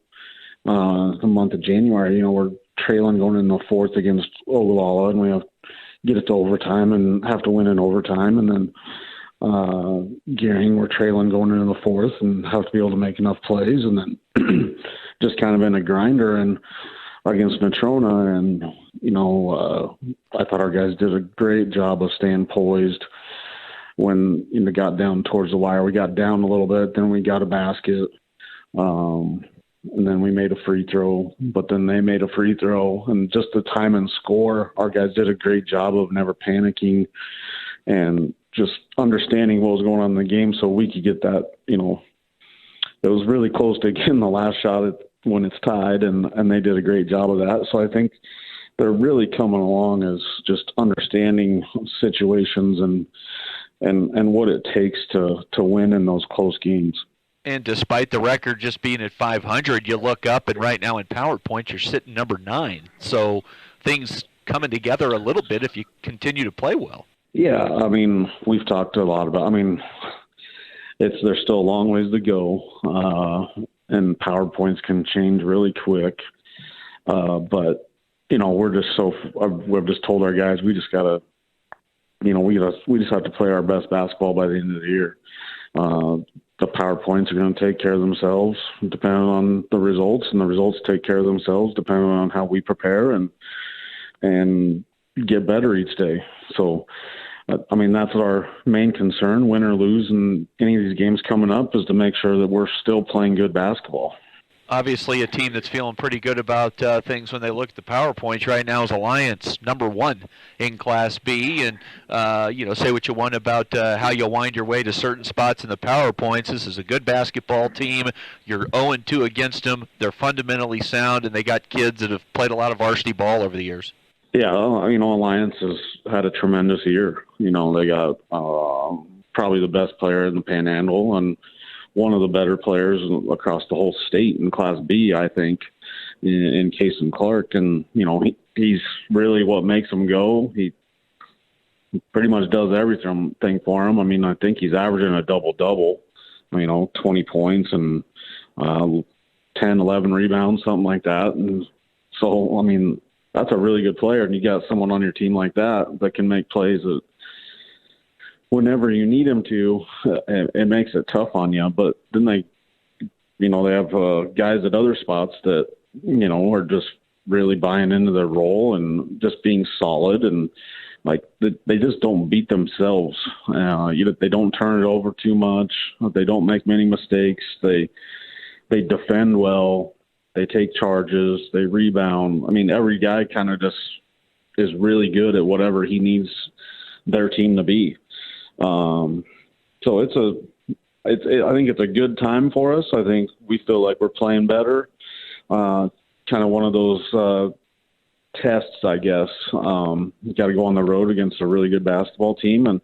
the month of January, we're trailing going into the 4th against Ogallala, and we have to get it to overtime and have to win in overtime. And then Gearing, we're trailing going into the 4th and have to be able to make enough plays, and then just kind of in a grinder and against Natrona. And, I thought our guys did a great job of staying poised when it got down towards the wire. We got down a little bit, then we got a basket. And then we made a free throw, but then they made a free throw. And just the time and score, our guys did a great job of never panicking and just understanding what was going on in the game so we could get that, it was really close to getting the last shot when it's tied, and they did a great job of that. So I think they're really coming along as just understanding situations and what it takes to win in those close games. And despite the record just being at 500, you look up, and right now in power points, you're sitting number 9. So things coming together a little bit if you continue to play well. Yeah, we've talked a lot about, there's still a long ways to go, and power points can change really quick. But, we've just told our guys we just got to, we just have to play our best basketball by the end of the year. The power points are going to take care of themselves depending on the results, and the results take care of themselves depending on how we prepare and get better each day. So, that's our main concern, win or lose in any of these games coming up, is to make sure that we're still playing good basketball. Obviously, a team that's feeling pretty good about things when they look at the power points right now is Alliance, number 1 in Class B. And, say what you want about how you wind your way to certain spots in the power points. This is a good basketball team. You're 0-2 against them. They're fundamentally sound, and they got kids that have played a lot of varsity ball over the years. Yeah, Alliance has had a tremendous year. They got probably the best player in the Panhandle and one of the better players across the whole state in Class B, I think, in Cason Clark. And, he's really what makes him go. He pretty much does everything for him. I think he's averaging a double-double, 20 points and 10, 11 rebounds, something like that. And so, that's a really good player. And you got someone on your team like that can make plays that whenever you need him to, it makes it tough on you. But then they have guys at other spots that, are just really buying into their role and just being solid, and they just don't beat themselves. They don't turn it over too much. They don't make many mistakes. They defend well. They take charges. They rebound. Every guy kind of just is really good at whatever he needs their team to be. So I think it's a good time for us. I think we feel like we're playing better. Kind of one of those tests, I guess. You got to go on the road against a really good basketball team and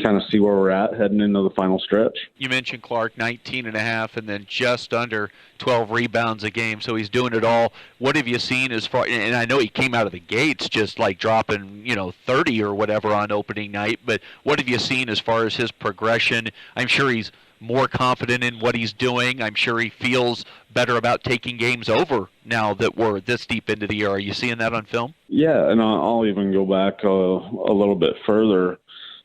kind of see where we're at heading into the final stretch. You mentioned Clark, 19.5, and then just under 12 rebounds a game, so he's doing it all. What have you seen as far, and I know he came out of the gates just like dropping, 30 or whatever on opening night, but what have you seen as far as his progression? I'm sure he's more confident in what he's doing. I'm sure he feels better about taking games over now that we're this deep into the year. Are you seeing that on film? Yeah, and I'll even go back a little bit further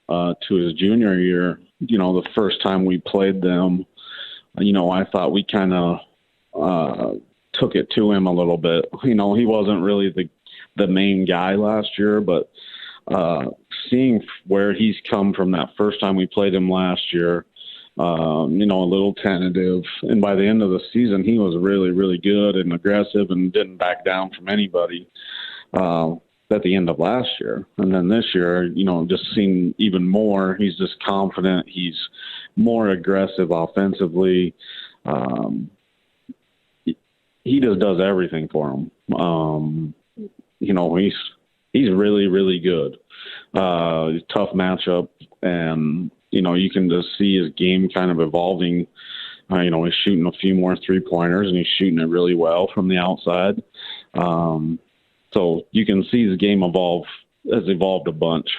to his junior year. The first time we played them, I thought we kind of took it to him a little bit. He wasn't really the main guy last year, but seeing where he's come from that first time we played him last year, a little tentative. And by the end of the season, he was really, really good and aggressive and didn't back down from anybody at the end of last year. And then this year, just seeing even more. He's just confident. He's more aggressive offensively. He just does everything for him. He's really, really good. Tough matchup, and you can just see his game kind of evolving. He's shooting a few more three-pointers, and he's shooting it really well from the outside. So you can see his game has evolved a bunch.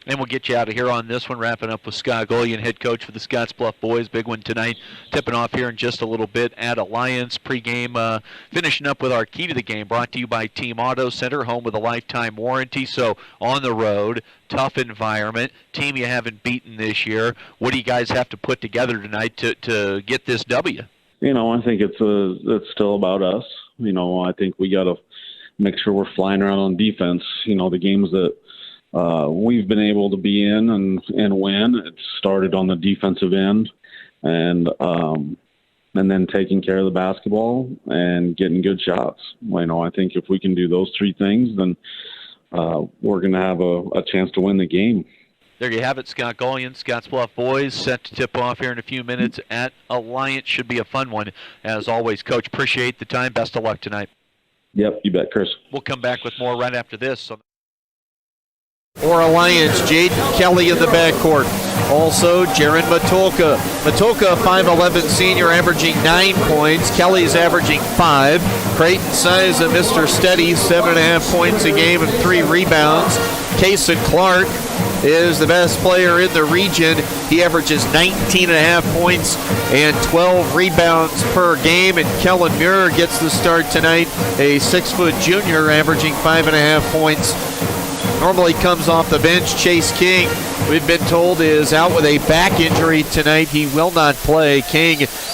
And we'll get you out of here on this one, wrapping up with Scott Golian, head coach for the Scottsbluff boys. Big one tonight, tipping off here in just a little bit at Alliance. Pregame, finishing up with our key to the game, brought to you by Team Auto Center, home with a lifetime warranty. So on the road, tough environment, team you haven't beaten this year. What do you guys have to put together tonight to get this W? I think it's still about us. I think we got to make sure we're flying around on defense. The games that we've been able to be in and win, it started on the defensive end, and then taking care of the basketball and getting good shots. I think if we can do those three things, then we're going to have a chance to win the game. There you have it, Scott Golian, Scottsbluff boys, set to tip off here in a few minutes at Alliance. Should be a fun one, as always. Coach, appreciate the time. Best of luck tonight. Yep, you bet, Chris. We'll come back with more right after this. For Alliance, Jaden Kelly in the backcourt. Also, Jaron Matulka. Matulka, 5'11 senior, averaging 9 points. Kelly's averaging 5. Creighton Siza, Mr. Steady, 7.5 points a game and 3 rebounds. Kason Clark is the best player in the region. He averages 19.5 points and 12 rebounds per game. And Kellen Muir gets the start tonight, a 6-foot junior, averaging 5.5 points. Normally comes off the bench. Chase King, we've been told, is out with a back injury tonight. He will not play.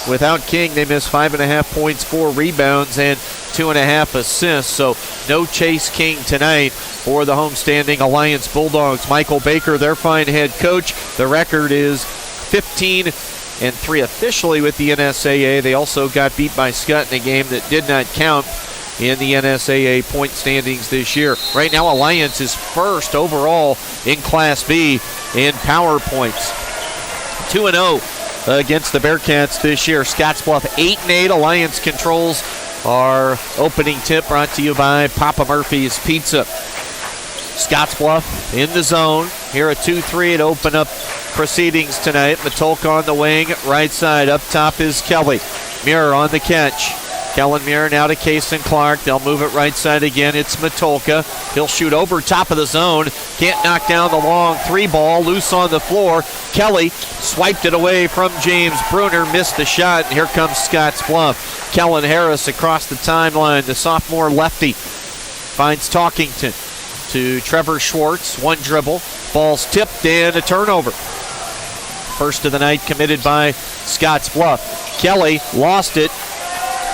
Without King, they miss 5.5 points, 4 rebounds, and 2.5 assists. So no Chase King tonight for the homestanding Alliance Bulldogs. Michael Baker, their fine head coach. The record is 15-3 officially with the NSAA. They also got beat by Scott in a game that did not count in the NSAA point standings this year. Right now, Alliance is first overall in Class B in power points. 2-0 against the Bearcats this year. Scottsbluff 8-8. Alliance controls our opening tip, brought to you by Papa Murphy's Pizza. Scottsbluff in the zone. Here a 2-3 to open up proceedings tonight. Matulka on the wing, right side. Up top is Kelly. Muir on the catch. Kellen Muir now to Kason Clark. They'll move it right side again. It's Matulka. He'll shoot over top of the zone. Can't knock down the long 3 ball. Loose on the floor. Kelly swiped it away from James Bruner. Missed the shot. And here comes Scottsbluff. Kellen Harris across the timeline. The sophomore lefty finds Talkington to Trevor Schwartz. 1 dribble. Ball's tipped and a turnover. First of the night committed by Scottsbluff. Kelly lost it.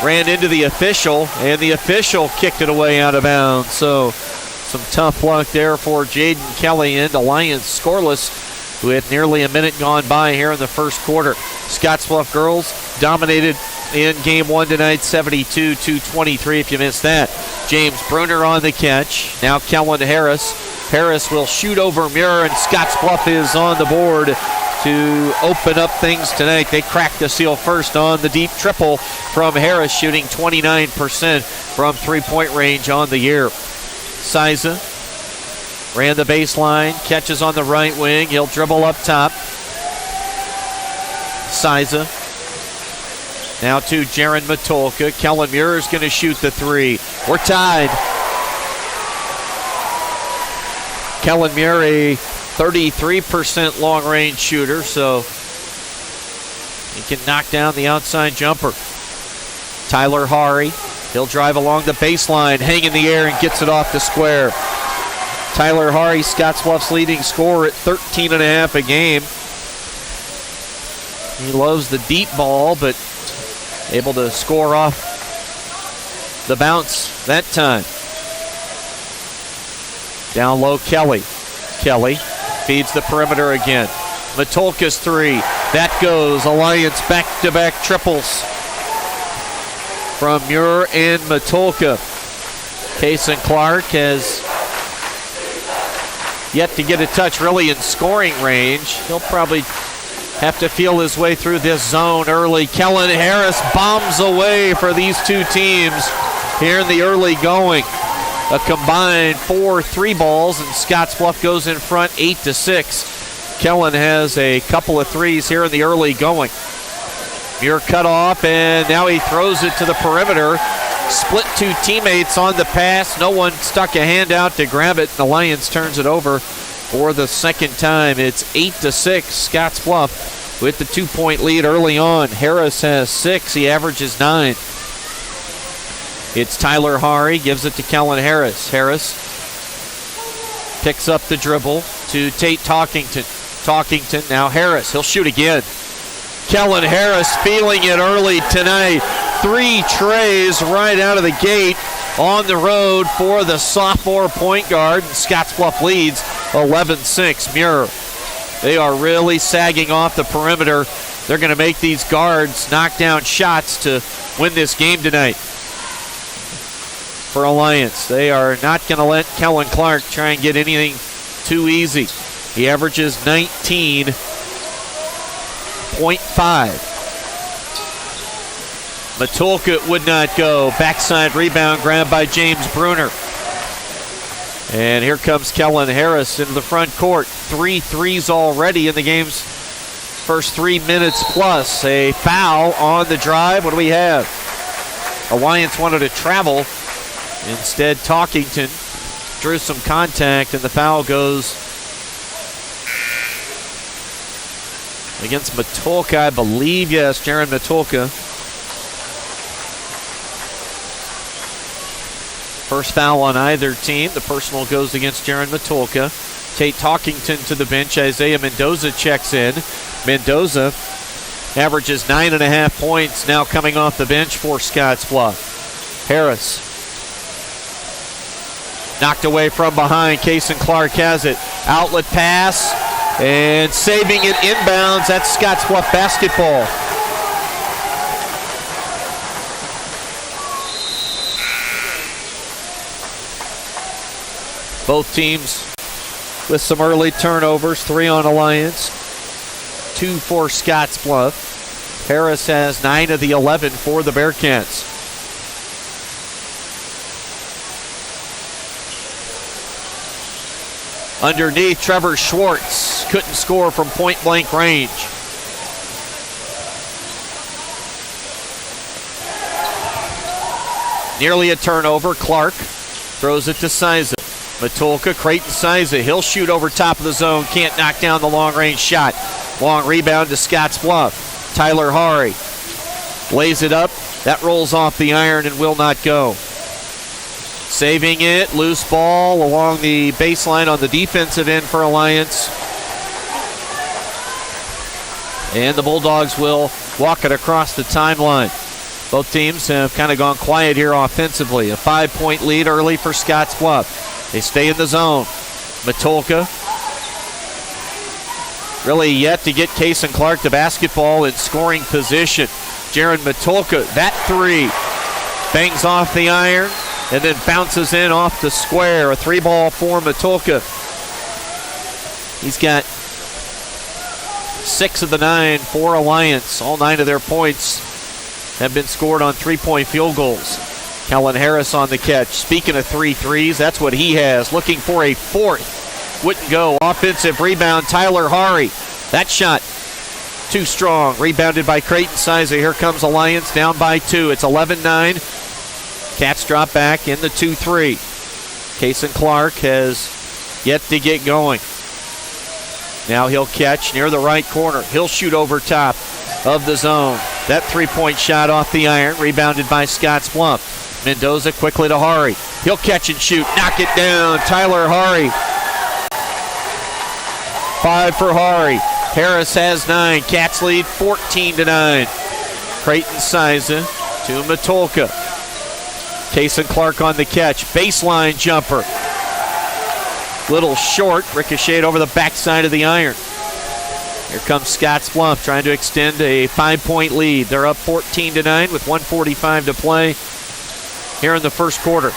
Ran into the official, and the official kicked it away out of bounds. So some tough luck there for Jaden Kelly, and Alliance scoreless with nearly a minute gone by here in the first quarter. Scottsbluff girls dominated in game one tonight, 72-23 if you missed that. James Bruner on the catch. Now Kellen Harris. Harris will shoot over Muir, and Scottsbluff is on the board to open up things tonight. They cracked the seal first on the deep triple from Harris, shooting 29% from three-point range on the year. Siza ran the baseline, catches on the right wing. He'll dribble up top. Siza now to Jaron Matulka. Kellen Muir is going to shoot the three. We're tied. Kellen Muir, a 33% long-range shooter, so he can knock down the outside jumper. Tyler Hari, he'll drive along the baseline, hang in the air, and gets it off the square. Tyler Hari, Scottsbluff's leading scorer at 13.5 a game. He loves the deep ball, but able to score off the bounce that time. Down low, Kelly. Kelly feeds the perimeter again. Matulka's three. That goes. Alliance back-to-back triples from Muir and Matulka. Kason Clark has yet to get a touch really in scoring range. He'll probably have to feel his way through this zone early. Kellen Harris bombs away for these two teams here in the early going. A combined 4 3-balls, and Scottsbluff goes in front 8-6. Kellen has a couple of threes here in the early going. Muir cut off, and now he throws it to the perimeter. Split two teammates on the pass. No one stuck a hand out to grab it, and the Lions turns it over for the second time. It's 8-6. Scottsbluff with the 2-point lead early on. Harris has 6. He averages 9. It's Tyler Hari, gives it to Kellen Harris. Harris picks up the dribble to Tate Talkington. Talkington, now Harris. He'll shoot again. Kellen Harris feeling it early tonight. 3 trays right out of the gate on the road for the sophomore point guard. And Scottsbluff leads 11-6. Muir, they are really sagging off the perimeter. They're going to make these guards knock down shots to win this game tonight. For Alliance, they are not going to let Kellen Clark try and get anything too easy. He averages 19.5. Matulka would not go. Backside rebound grabbed by James Bruner. And here comes Kellen Harris into the front court. 3 threes already in the game's first 3 minutes plus. A foul on the drive. What do we have? Alliance wanted to travel. Instead, Talkington drew some contact, and the foul goes against Matulka, I believe. Yes, Jaron Matulka. First foul on either team. The personal goes against Jaron Matulka. Tate Talkington to the bench. Isaiah Mendoza checks in. Mendoza averages 9.5 points now coming off the bench for Scottsbluff. Harris knocked away from behind. Kason Clark has it. Outlet pass and saving it inbounds. That's Scottsbluff basketball. Both teams with some early turnovers. 3 on Alliance, 2 for Scottsbluff. Harris has 9 of the 11 for the Bearcats. Underneath, Trevor Schwartz couldn't score from point-blank range. Nearly a turnover. Clark throws it to Siza. Matulka, Creighton Siza. He'll shoot over top of the zone. Can't knock down the long-range shot. Long rebound to Scottsbluff. Tyler Hari lays it up. That rolls off the iron and will not go. Saving it, loose ball along the baseline on the defensive end for Alliance. And the Bulldogs will walk it across the timeline. Both teams have kind of gone quiet here offensively. A 5-point lead early for Scottsbluff. They stay in the zone. Matulka really yet to get Kason Clark the basketball in scoring position. Jaron Matulka, that three. Bangs off the iron and then bounces in off the square. A 3-ball for Matulka. He's got 6 of the 9 for Alliance. All 9 of their points have been scored on 3-point field goals. Kellen Harris on the catch. Speaking of 3 threes, that's what he has. Looking for a 4th. Wouldn't go. Offensive rebound, Tyler Hari. That shot too strong. Rebounded by Creighton Siza. Here comes Alliance down by 2. It's 11-9. Cats drop back in the 2-3. Kason Clark has yet to get going. Now he'll catch near the right corner. He'll shoot over top of the zone. That 3-point shot off the iron, rebounded by Scottsbluff. Mendoza quickly to Hari. He'll catch and shoot. Knock it down. Tyler Hari. 5 for Hari. Harris has 9. Cats lead 14-9. Creighton Siza to Matulka. Kason Clark on the catch. Baseline jumper. Little short. Ricocheted over the backside of the iron. Here comes Scottsbluff trying to extend a 5-point lead. They're up 14-9 with 1:45 to play here in the first quarter.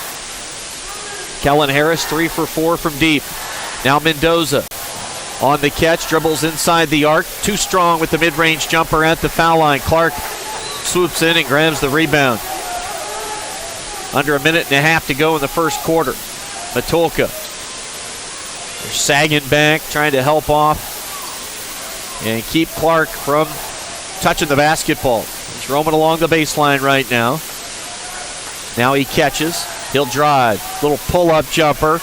Kellen Harris 3 for 4 from deep. Now Mendoza on the catch, dribbles inside the arc. Too strong with the mid-range jumper at the foul line. Clark swoops in and grabs the rebound. Under a minute and a half to go in the first quarter. Matulka. They're sagging back, trying to help off and keep Clark from touching the basketball. He's roaming along the baseline right now. Now he catches. He'll drive. Little pull-up jumper.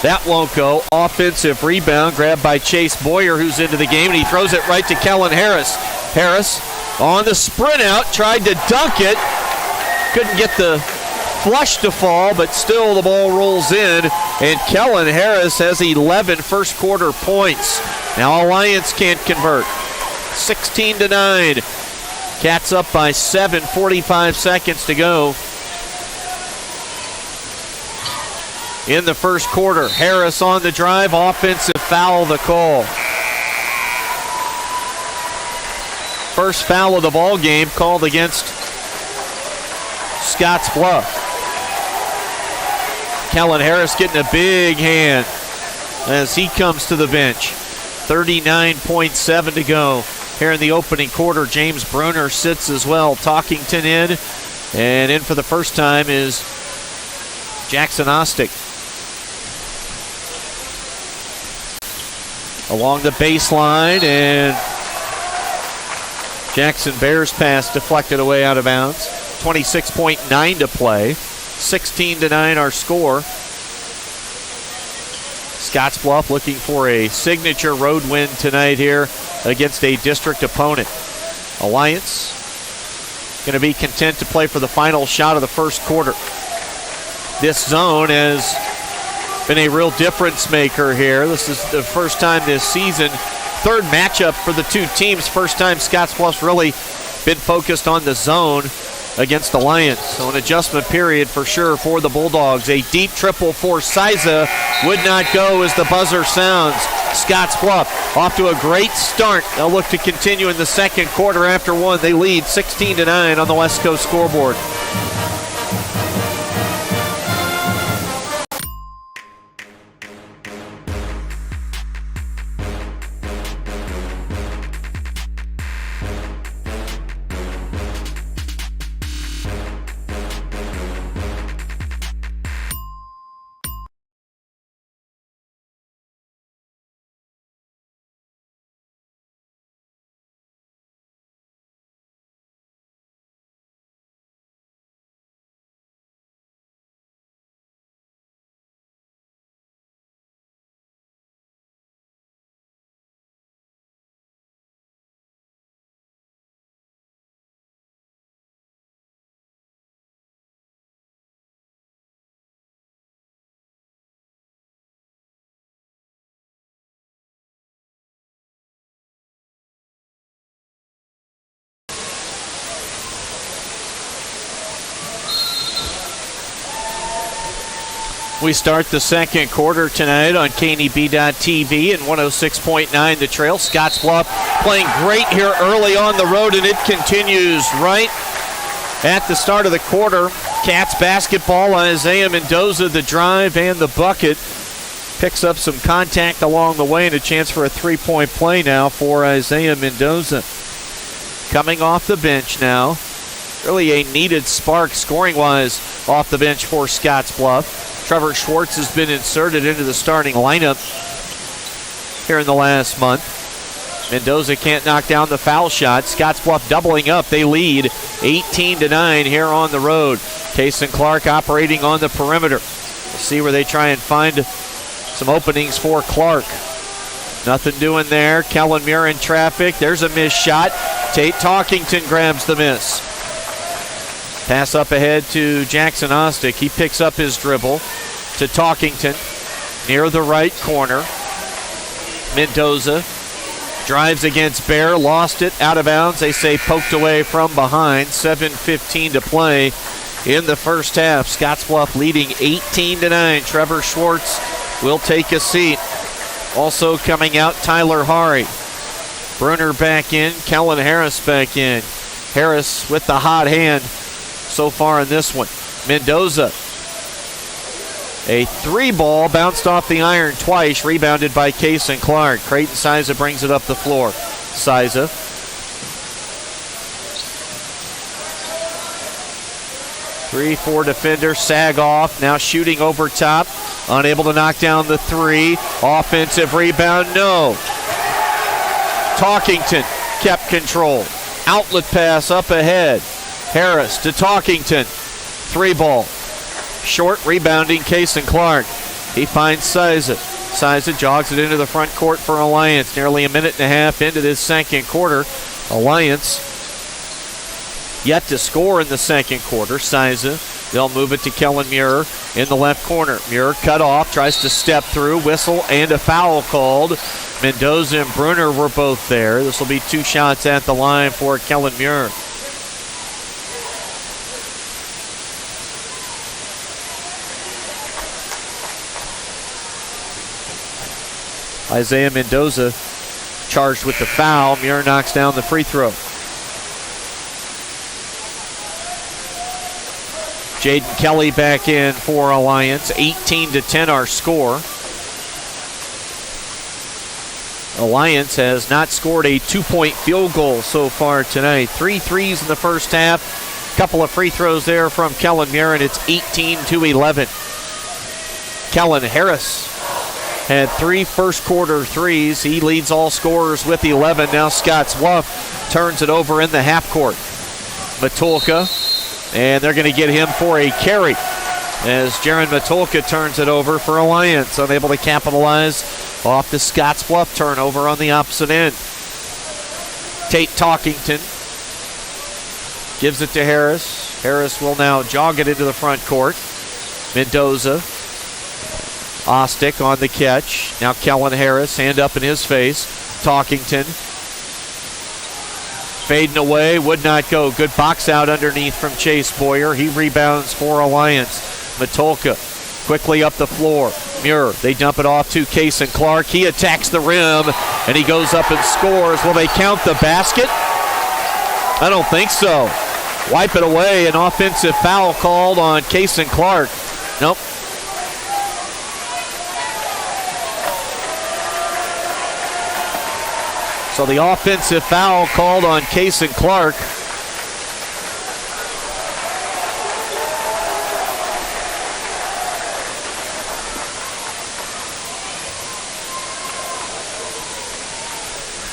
That won't go. Offensive rebound grabbed by Chase Boyer, who's into the game, and he throws it right to Kellen Harris. Harris on the sprint out, tried to dunk it. Couldn't get the flush to fall, but still the ball rolls in, and Kellen Harris has 11 first quarter points. Now Alliance can't convert. 16-9. Cats up by 7, 45 seconds to go in the first quarter. Harris on the drive, offensive foul, the call. First foul of the ball game called against Scottsbluff. Kellen Harris getting a big hand as he comes to the bench. 39.7 to go here in the opening quarter. James Bruner sits as well. Talkington in, and in for the first time is Jackson Ostick. Along the baseline, and Jackson Bears pass deflected away out of bounds. 26.9 to play. 16-9 our score. Scottsbluff looking for a signature road win tonight here against a district opponent. Alliance going to be content to play for the final shot of the first quarter. This zone has been a real difference maker here. This is the first time this season. Third matchup for the two teams. First time Scottsbluff's really been focused on the zone against Alliance. So an adjustment period for sure for the Bulldogs. A deep triple for Siza would not go as the buzzer sounds. Scottsbluff off to a great start. They'll look to continue in the second quarter after one. They lead 16-9 on the West Coast scoreboard. We start the second quarter tonight on KNEB.TV and 106.9 The Trail. Scottsbluff playing great here early on the road, and it continues right at the start of the quarter. Cats basketball, Isaiah Mendoza, the drive and the bucket. Picks up some contact along the way and a chance for a three-point play now for Isaiah Mendoza. Coming off the bench now. Really a needed spark scoring-wise off the bench for Scottsbluff. Trevor Schwartz has been inserted into the starting lineup here in the last month. Mendoza can't knock down the foul shot. Scottsbluff doubling up. They lead 18-9 here on the road. Kason Clark operating on the perimeter. We'll see where they try and find some openings for Clark. Nothing doing there. Kellen Muir in traffic. There's a missed shot. Tate Talkington grabs the miss. Pass up ahead to Jackson Ostick. He picks up his dribble to Talkington near the right corner. Mendoza drives against Bear, lost it, out of bounds. They say poked away from behind. 7:15 to play in the first half. Scottsbluff leading 18-9. Trevor Schwartz will take a seat. Also coming out, Tyler Hari. Bruner back in, Kellen Harris back in. Harris with the hot hand so far in this one. Mendoza, a three ball, bounced off the iron twice, rebounded by Kason Clark. Creighton Siza brings it up the floor. Siza. 3-4 defender, sag off, now shooting over top. Unable to knock down the three. Offensive rebound, no. Talkington kept control. Outlet pass up ahead. Harris to Talkington. Three ball. Short rebounding Kason Clark. He finds Siza. Siza jogs it into the front court for Alliance. Nearly a minute and a half into this second quarter. Alliance yet to score in the second quarter. Siza. They'll move it to Kellen Muir in the left corner. Muir cut off, tries to step through, whistle, and a foul called. Mendoza and Bruner were both there. This will be two shots at the line for Kellen Muir. Isaiah Mendoza charged with the foul. Muir knocks down the free throw. Jaden Kelly back in for Alliance. 18-10 our score. Alliance has not scored a two-point field goal so far tonight. 3 threes in the first half. Couple of free throws there from Kellen Muir, and it's 18-11. Kellen Harris had 3 first quarter threes. He leads all scorers with 11. Now Scottsbluff turns it over in the half court. Matulka, and they're going to get him for a carry as Jaron Matulka turns it over for Alliance. Unable to capitalize off the Scottsbluff turnover on the opposite end. Tate Talkington gives it to Harris. Harris will now jog it into the front court. Mendoza. Ostick on the catch. Now Kellen Harris, hand up in his face. Talkington. Fading away, would not go. Good box out underneath from Chase Boyer. He rebounds for Alliance. Matulka quickly up the floor. Muir, they dump it off to Kason Clark. He attacks the rim, and he goes up and scores. Will they count the basket? I don't think so. Wipe it away. An offensive foul called on Kason Clark. Nope. So the offensive foul called on Kason Clark.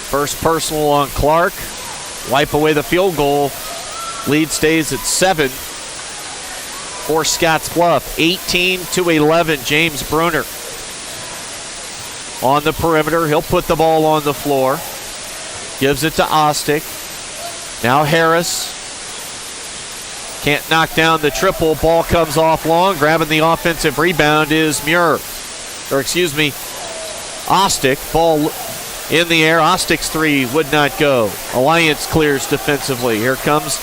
First personal on Clark. Wipe away the field goal. Lead stays at 7 for Scottsbluff. 18-11, James Bruner on the perimeter. He'll put the ball on the floor. Gives it to Ostick. Now Harris. Can't knock down the triple. Ball comes off long. Grabbing the offensive rebound is Muir. Ostick. Ball in the air. Ostick's three would not go. Alliance clears defensively. Here comes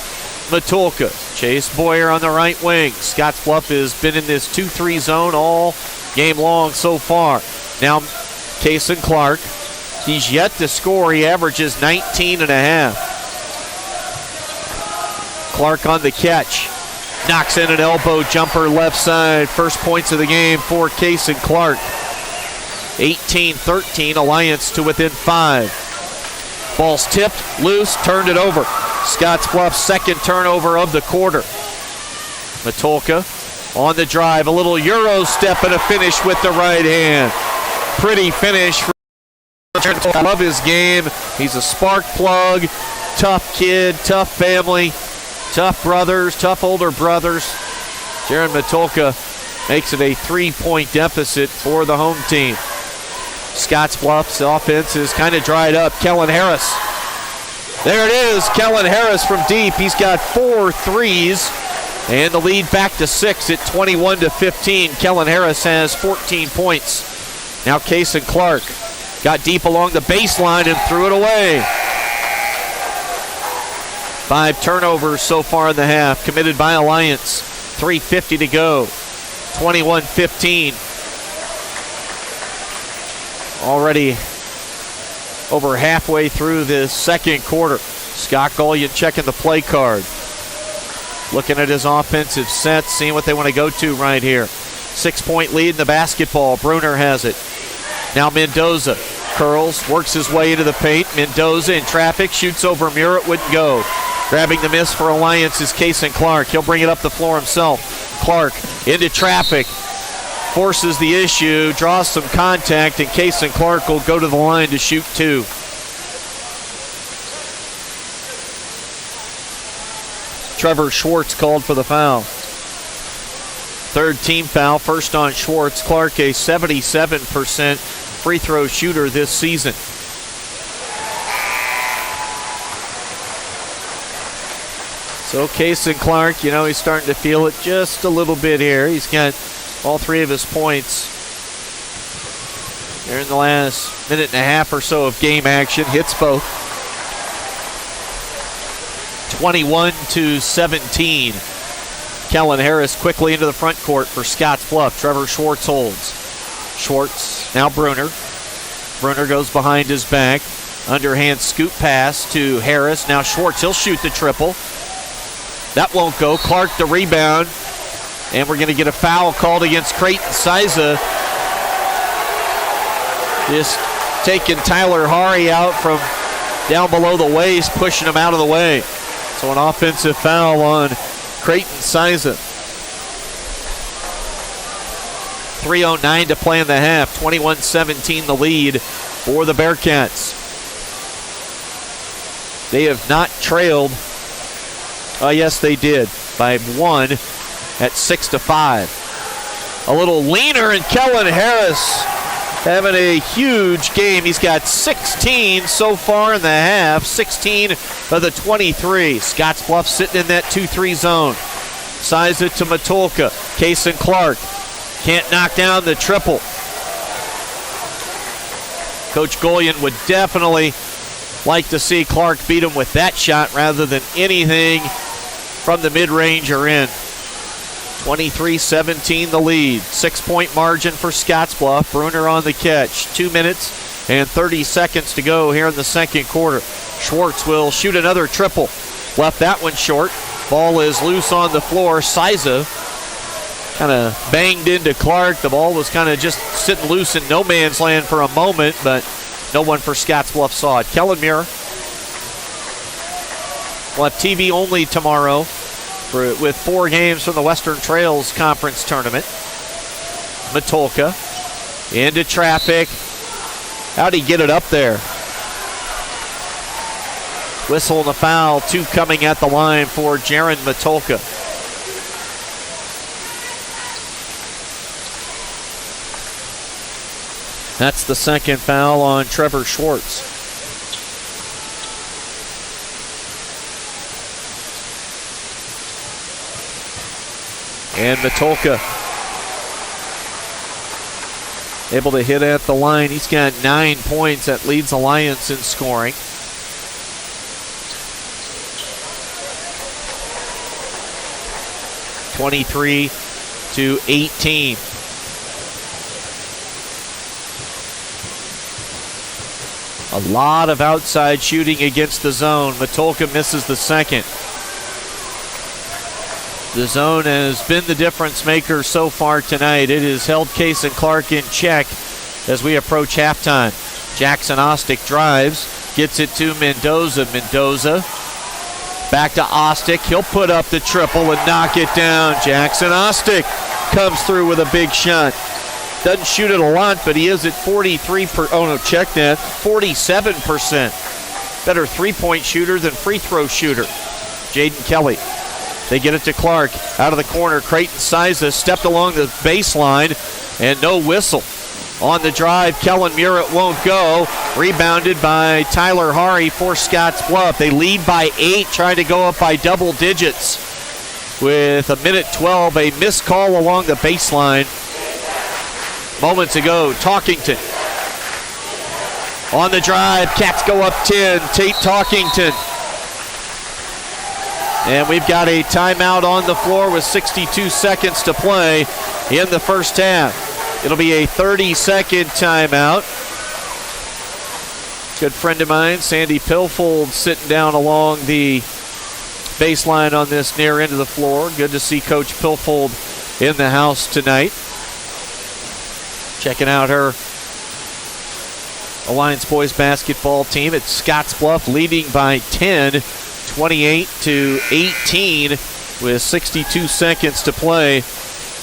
Matulka. Chase Boyer on the right wing. Scottsbluff has been in this 2-3 zone all game long so far. Now, Kason Clark. He's yet to score. He averages 19.5. Clark on the catch. Knocks in an elbow jumper left side. First points of the game for Kason Clark. 18-13, Alliance to within 5. Ball's tipped, loose, turned it over. Scottsbluff's second turnover of the quarter. Matulka on the drive, a little Euro step and a finish with the right hand. Pretty finish for I love his game. He's a spark plug, tough kid, tough family, tough brothers, tough older brothers. Jaron Matulka makes it a 3-point deficit for the home team. Scottsbluff's offense is kind of dried up. Kellen Harris. There it is, Kellen Harris from deep. He's got 4 threes, and the lead back to 6 at 21-15. Kellen Harris has 14 points. Now Kason Clark got deep along the baseline and threw it away. 5 turnovers so far in the half, committed by Alliance. 3:50 to go. 21-15. Already over halfway through this second quarter. Scott Golian checking the play card. Looking at his offensive sets, seeing what they want to go to right here. 6-point lead in the basketball. Bruner has it. Now Mendoza curls, works his way into the paint. Mendoza in traffic, shoots over Muir, it wouldn't go. Grabbing the miss for Alliance is Kason Clark. He'll bring it up the floor himself. Clark into traffic, forces the issue, draws some contact, and Kason Clark will go to the line to shoot 2. Trevor Schwartz called for the foul. Third team foul, first on Schwartz. Clark, a 77% free throw shooter this season. So Kason Clark, he's starting to feel it just a little bit here. He's got all 3 of his points there in the last minute and a half or so of game action. Hits both. 21-17. Kellen Harris quickly into the front court for Scottsbluff. Trevor Schwartz holds. Schwartz, now Bruner. Bruner goes behind his back. Underhand scoop pass to Harris. Now Schwartz, he'll shoot the triple. That won't go. Clark the rebound. And we're going to get a foul called against Creighton Siza. Just taking Tyler Hari out from down below the waist, pushing him out of the way. So an offensive foul on Creighton Siza. 3:09 to play in the half. 21-17 the lead for the Bearcats. They have not trailed. Yes, they did by 1 at 6-5. A little leaner, and Kellen Harris having a huge game. He's got 16 so far in the half, 16 of the 23. Scottsbluff sitting in that 2-3 zone. Siza to Matulka. Kason Clark can't knock down the triple. Coach Golian would definitely like to see Clark beat him with that shot rather than anything from the mid-range or in. 23-17 the lead. 6-point margin for Scottsbluff. Bruner on the catch. 2 minutes and 30 seconds to go here in the second quarter. Schwartz will shoot another triple. Left that one short. Ball is loose on the floor. Siza kind of banged into Clark. The ball was kind of just sitting loose in no man's land for a moment, but no one for Scottsbluff saw it. Kellen Muir will have TV only tomorrow with 4 games from the Western Trails Conference Tournament. Matulka into traffic. How'd he get it up there? Whistle and a foul. 2 coming at the line for Jaron Matulka. That's the second foul on Trevor Schwartz. And Matulka able to hit at the line. He's got 9 points. That leads Alliance in scoring. 23-18. A lot of outside shooting against the zone. Matulka misses the second. The zone has been the difference maker so far tonight. It has held Case and Clark in check as we approach halftime. Jackson Ostick drives, gets it to Mendoza. Mendoza back to Ostick. He'll put up the triple and knock it down. Jackson Ostick comes through with a big shot. Doesn't shoot it a lot, but he is at 47%. Better three-point shooter than free throw shooter. Jaden Kelly. They get it to Clark. Out of the corner, Creighton Siza stepped along the baseline, and no whistle. On the drive, Kellen Muir, it won't go. Rebounded by Tyler Hari for Scottsbluff. They lead by 8, trying to go up by double digits. With a minute 12, a missed call along the baseline. Moments ago, Talkington. On the drive, Cats go up 10. Tate Talkington. And we've got a timeout on the floor with 62 seconds to play in the first half. It'll be a 30-second timeout. Good friend of mine, Sandy Pilfold, sitting down along the baseline on this near end of the floor. Good to see Coach Pilfold in the house tonight. Checking out her Alliance boys basketball team at Scottsbluff, leading by 10, 28-18, with 62 seconds to play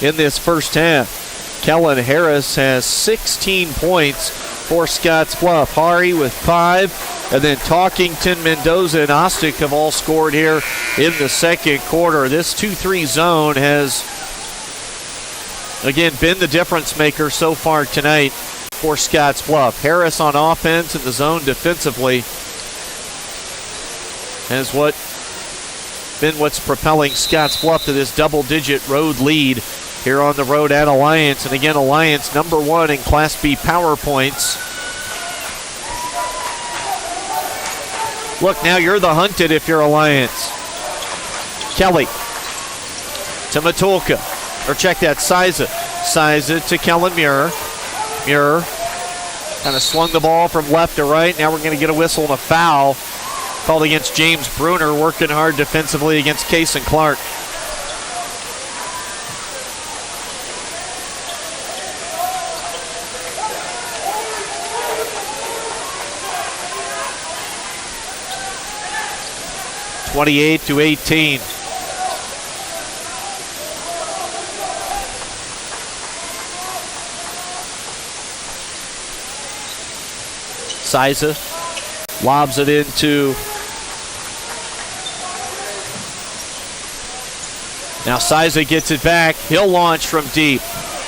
in this first half. Kellen Harris has 16 points for Scottsbluff. Hari with 5, and then Talkington, Mendoza, and Ostick have all scored here in the second quarter. This 2-3 zone has, again, been the difference maker so far tonight for Scottsbluff. Harris on offense and the zone defensively has what's propelling Scottsbluff to this double-digit road lead here on the road at Alliance. And again, Alliance number 1 in Class B power points. Look, now you're the hunted if you're Alliance. Kelly to Matulka. Or check that, Siza. Siza to Kellen Muir. Muir kind of swung the ball from left to right. Now we're going to get a whistle and a foul called against James Bruner, working hard defensively against Case and Clark. (28-18). Siza lobs it into. Now Siza gets it back. He'll launch from deep.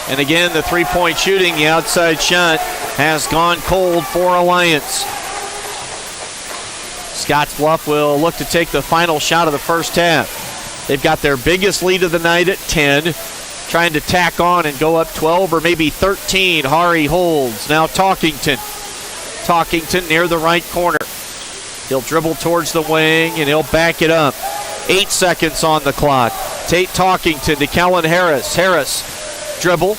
And again, the three-point shooting, the outside shot, has gone cold for Alliance. Scottsbluff will look to take the final shot of the first half. They've got their biggest lead of the night at 10, trying to tack on and go up 12 or maybe 13. Hari holds. Now Talkington. Talkington near the right corner. He'll dribble towards the wing and he'll back it up. 8 seconds on the clock. Tate Talkington to Kellen Harris. Harris dribble.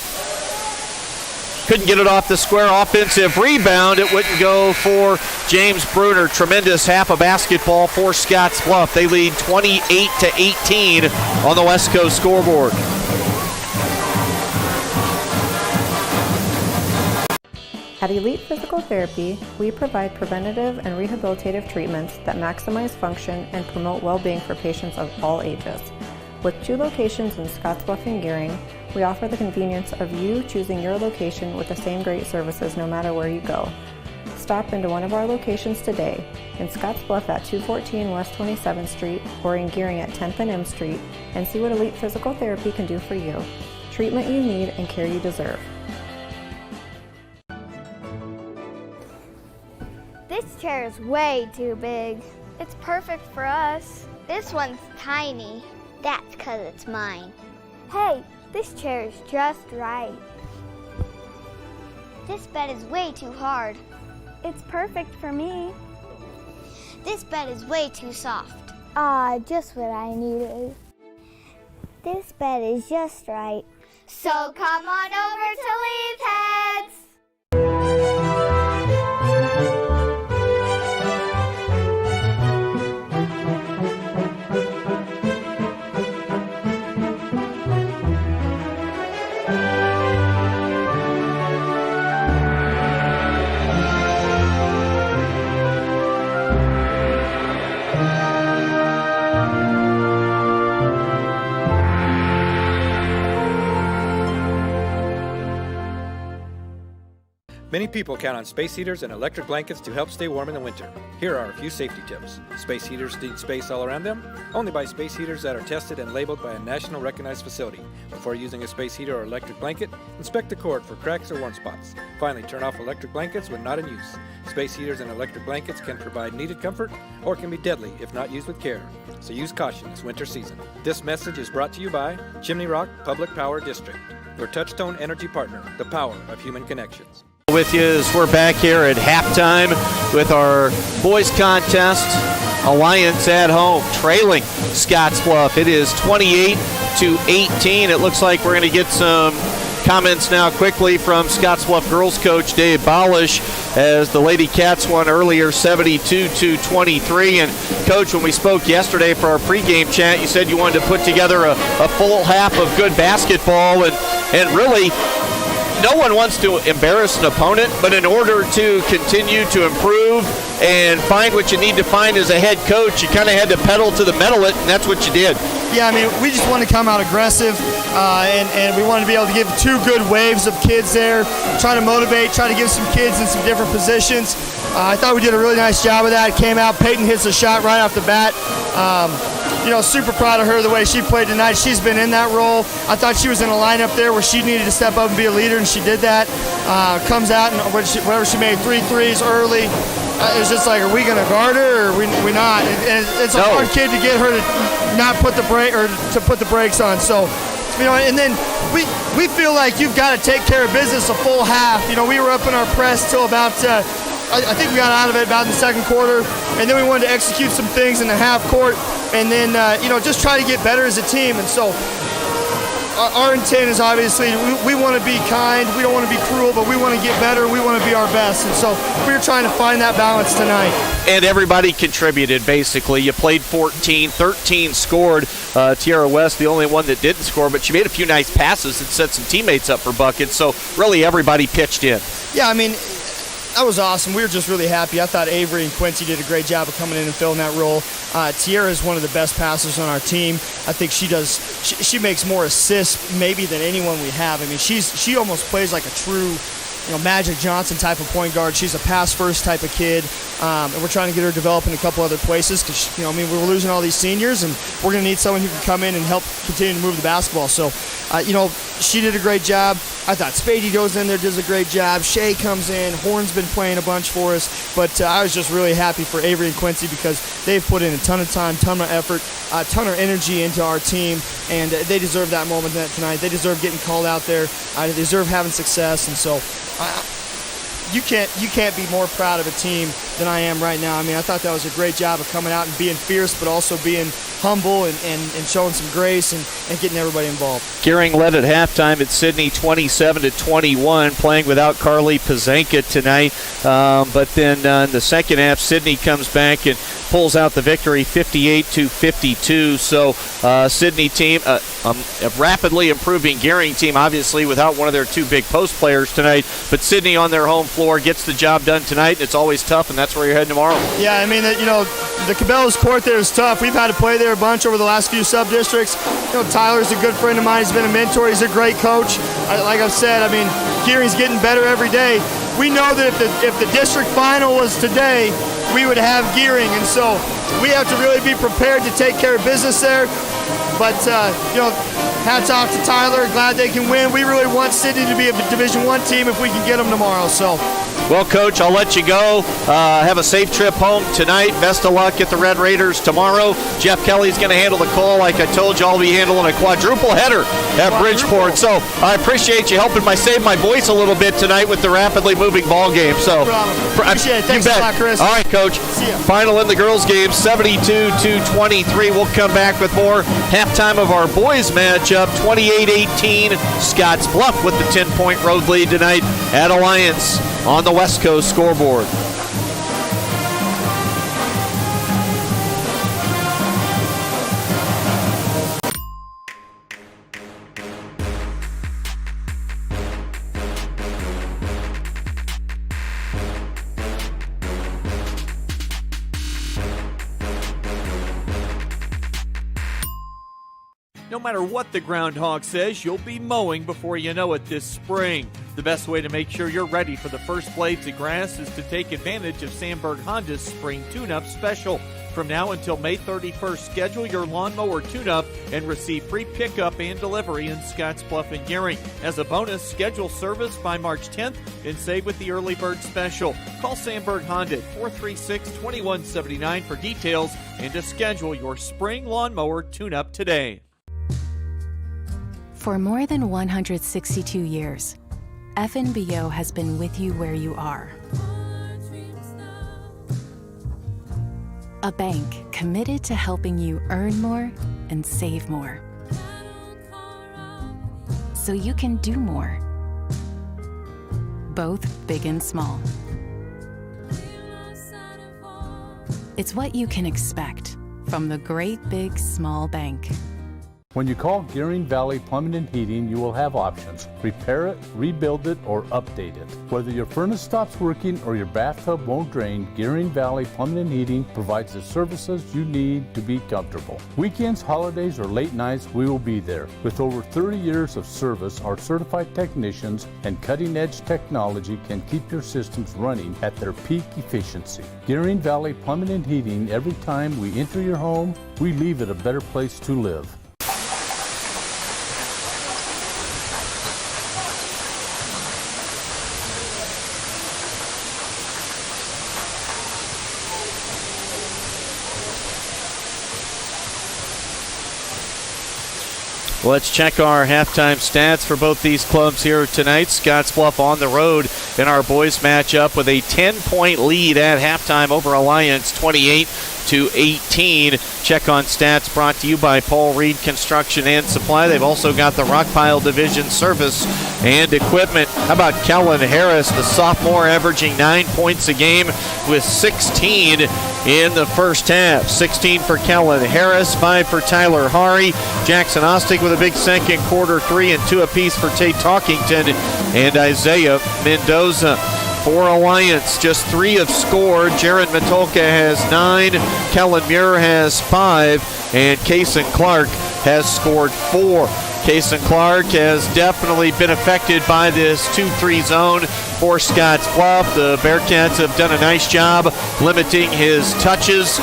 Couldn't get it off the square. Offensive rebound. It wouldn't go for James Bruner. Tremendous half of basketball for Scottsbluff. They lead 28-18 on the West Coast scoreboard. At Elite Physical Therapy, we provide preventative and rehabilitative treatments that maximize function and promote well-being for patients of all ages. With 2 locations in Scottsbluff and Gearing, we offer the convenience of you choosing your location with the same great services no matter where you go. Stop into one of our locations today, in Scottsbluff at 214 West 27th Street or in Gearing at 10th and M Street, and see what Elite Physical Therapy can do for you. Treatment you need and care you deserve. This chair is way too big. It's perfect for us. This one's tiny. That's because it's mine. Hey, this chair is just right. This bed is way too hard. It's perfect for me. This bed is way too soft. Just what I needed. This bed is just right. So come on over to Leaf Heads. Many people count on space heaters and electric blankets to help stay warm in the winter. Here are a few safety tips. Space heaters need space all around them. Only buy space heaters that are tested and labeled by a national recognized facility. Before using a space heater or electric blanket, inspect the cord for cracks or warm spots. Finally, turn off electric blankets when not in use. Space heaters and electric blankets can provide needed comfort or can be deadly if not used with care. So use caution this winter season. This message is brought to you by Chimney Rock Public Power District, your touchstone energy partner, the power of human connections. With you as we're back here at halftime with our boys contest. Alliance at home trailing Scottsbluff. It is 28-18. It looks like we're going to get some comments now quickly from Scottsbluff girls coach Dave Balish as the Lady Cats won earlier 72-23. And coach, when we spoke yesterday for our pregame chat, you said you wanted to put together a full half of good basketball and really no one wants to embarrass an opponent, but in order to continue to improve and find what you need to find as a head coach, you kind of had to pedal to the metal, and that's what you did. Yeah, I mean, we just want to come out aggressive, and we want to be able to give two good waves of kids there, try to motivate, try to give some kids in some different positions. I thought we did a really nice job of that. It came out. Peyton hits a shot right off the bat. Super proud of her the way she played tonight. She's been in that role. I thought she was in a lineup there where she needed to step up and be a leader, and she did that. Comes out, and whenever she made 3 threes early, it was just like, are we going to guard her or are we not? And it's a hard kid to get her to not put the brake or to put the brakes on. So, and then we feel like you've got to take care of business a full half. We were up in our press till about I think we got out of it about in the second quarter, and then we wanted to execute some things in the half court, and then just try to get better as a team. And so our intent is obviously we want to be kind, we don't want to be cruel, but we want to get better, we want to be our best. And so we're trying to find that balance tonight. And everybody contributed, basically. You played 14, 13 scored. Tierra West, the only one that didn't score, but she made a few nice passes and set some teammates up for buckets. So really everybody pitched in. Yeah, I mean, that was awesome. We were just really happy. I thought Avery and Quincy did a great job of coming in and filling that role. Tierra is one of the best passers on our team. I think she makes more assists maybe than anyone we have. I mean, she almost plays like a true Magic Johnson type of point guard. She's a pass-first type of kid, and we're trying to get her developed in a couple other places because, we're losing all these seniors, and we're going to need someone who can come in and help continue to move the basketball. So, she did a great job. I thought Spady goes in there, does a great job. Shay comes in. Horn's been playing a bunch for us. But I was just really happy for Avery and Quincy because they've put in a ton of time, ton of effort, a ton of energy into our team, and they deserve that moment tonight. They deserve getting called out there. They deserve having success, and so you can't be more proud of a team than I am right now. I mean, I thought that was a great job of coming out and being fierce, but also being humble and showing some grace and getting everybody involved. Gearing led at halftime at Sydney 27-21, playing without Carly Pazanka tonight. But then in the second half, Sydney comes back and pulls out the victory 58-52. So Sydney team, a rapidly improving Gearing team, obviously without one of their two big post players tonight. But Sydney on their home floor gets the job done tonight, and it's always tough, and that's where you're heading tomorrow. Yeah, I mean, the Cabela's court there is tough. We've had to play there a bunch over the last few sub-districts. Tyler's a good friend of mine. He's been a mentor. He's a great coach. Like I've said, I mean, Gearing's getting better every day. We know that if the district final was today, we would have Gearing, and so we have to really be prepared to take care of business there. But, hats off to Tyler. Glad they can win. We really want Sydney to be a Division I team if we can get them tomorrow. So Well, Coach, I'll let you go. Have a safe trip home tonight. Best of luck at the Red Raiders tomorrow. Jeff Kelly's going to handle the call. Like I told you, I'll be handling a quadruple header at Bridgeport. So I appreciate you helping save my voice a little bit tonight with the rapidly moving ball game. So Appreciate it. Thanks a lot, Chris. All right, Coach. See ya. Final in the girls' game, 72-23. We'll come back with more. Halftime of our boys' matchup, 28-18. Scottsbluff with the 10-point road lead tonight at Alliance on the West Coast scoreboard. No matter what the groundhog says, you'll be mowing before you know it this spring. The best way to make sure you're ready for the first blades of grass is to take advantage of Sandberg Honda's Spring Tune-Up Special. From now until May 31st, schedule your lawnmower tune-up and receive free pickup and delivery in Scottsbluff and Gearing. As a bonus, schedule service by March 10th and save with the Early Bird Special. Call Sandberg Honda at 436-2179 for details and to schedule your spring lawnmower tune-up today. For more than 162 years, FNBO has been with you where you are. A bank committed to helping you earn more and save more, so you can do more, both big and small. It's what you can expect from the great big small bank. When you call Gearing Valley Plumbing and Heating, you will have options. Repair it, rebuild it, or update it. Whether your furnace stops working or your bathtub won't drain, Gearing Valley Plumbing and Heating provides the services you need to be comfortable. Weekends, holidays, or late nights, we will be there. With over 30 years of service, our certified technicians and cutting-edge technology can keep your systems running at their peak efficiency. Gearing Valley Plumbing and Heating, every time we enter your home, we leave it a better place to live. Let's check our halftime stats for both these clubs here tonight. Scottsbluff on the road in our boys matchup with a 10-point lead at halftime over Alliance, 28-18. Check on stats brought to you by Paul Reed Construction and Supply. They've also got the Rockpile Division service and equipment. How about Kellen Harris, the sophomore, averaging 9 points a game with 16 in the first half. 16 for Kellen Harris, 5 for Tyler Hari. Jackson Ostick with a big second quarter, 3 and 2 apiece for Tate Talkington and Isaiah Mendoza. For Alliance, just 3 have scored. Jaron Matulka has 9, Kellen Muir has 5, and Kason Clark has scored 4. Kason Clark has definitely been affected by this 2-3 zone for Scottsbluff. The Bearcats have done a nice job limiting his touches,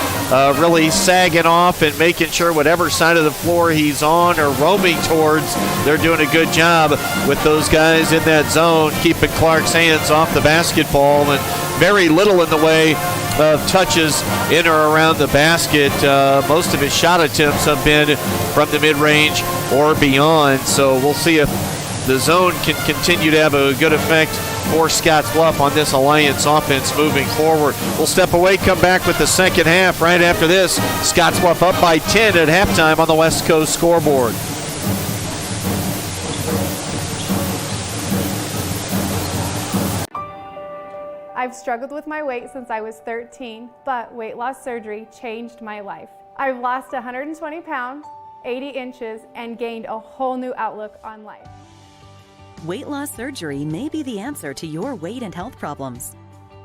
really sagging off and making sure whatever side of the floor he's on or roaming towards, they're doing a good job with those guys in that zone, keeping Clark's hands off the basketball, and very little in the way of touches in or around the basket. Most of his shot attempts have been from the mid-range or beyond, so we'll see if the zone can continue to have a good effect for Scottsbluff on this Alliance offense moving forward. We'll step away, come back with the second half right after this. Scottsbluff up by 10 at halftime on the West Coast scoreboard. I've struggled with my weight since I was 13, but weight loss surgery changed my life. I've lost 120 pounds, 80 inches, and gained a whole new outlook on life. Weight loss surgery may be the answer to your weight and health problems.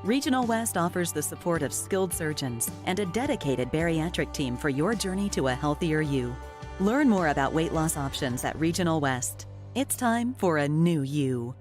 Regional West offers the support of skilled surgeons and a dedicated bariatric team for your journey to a healthier you. Learn more about weight loss options at Regional West. It's time for a new you.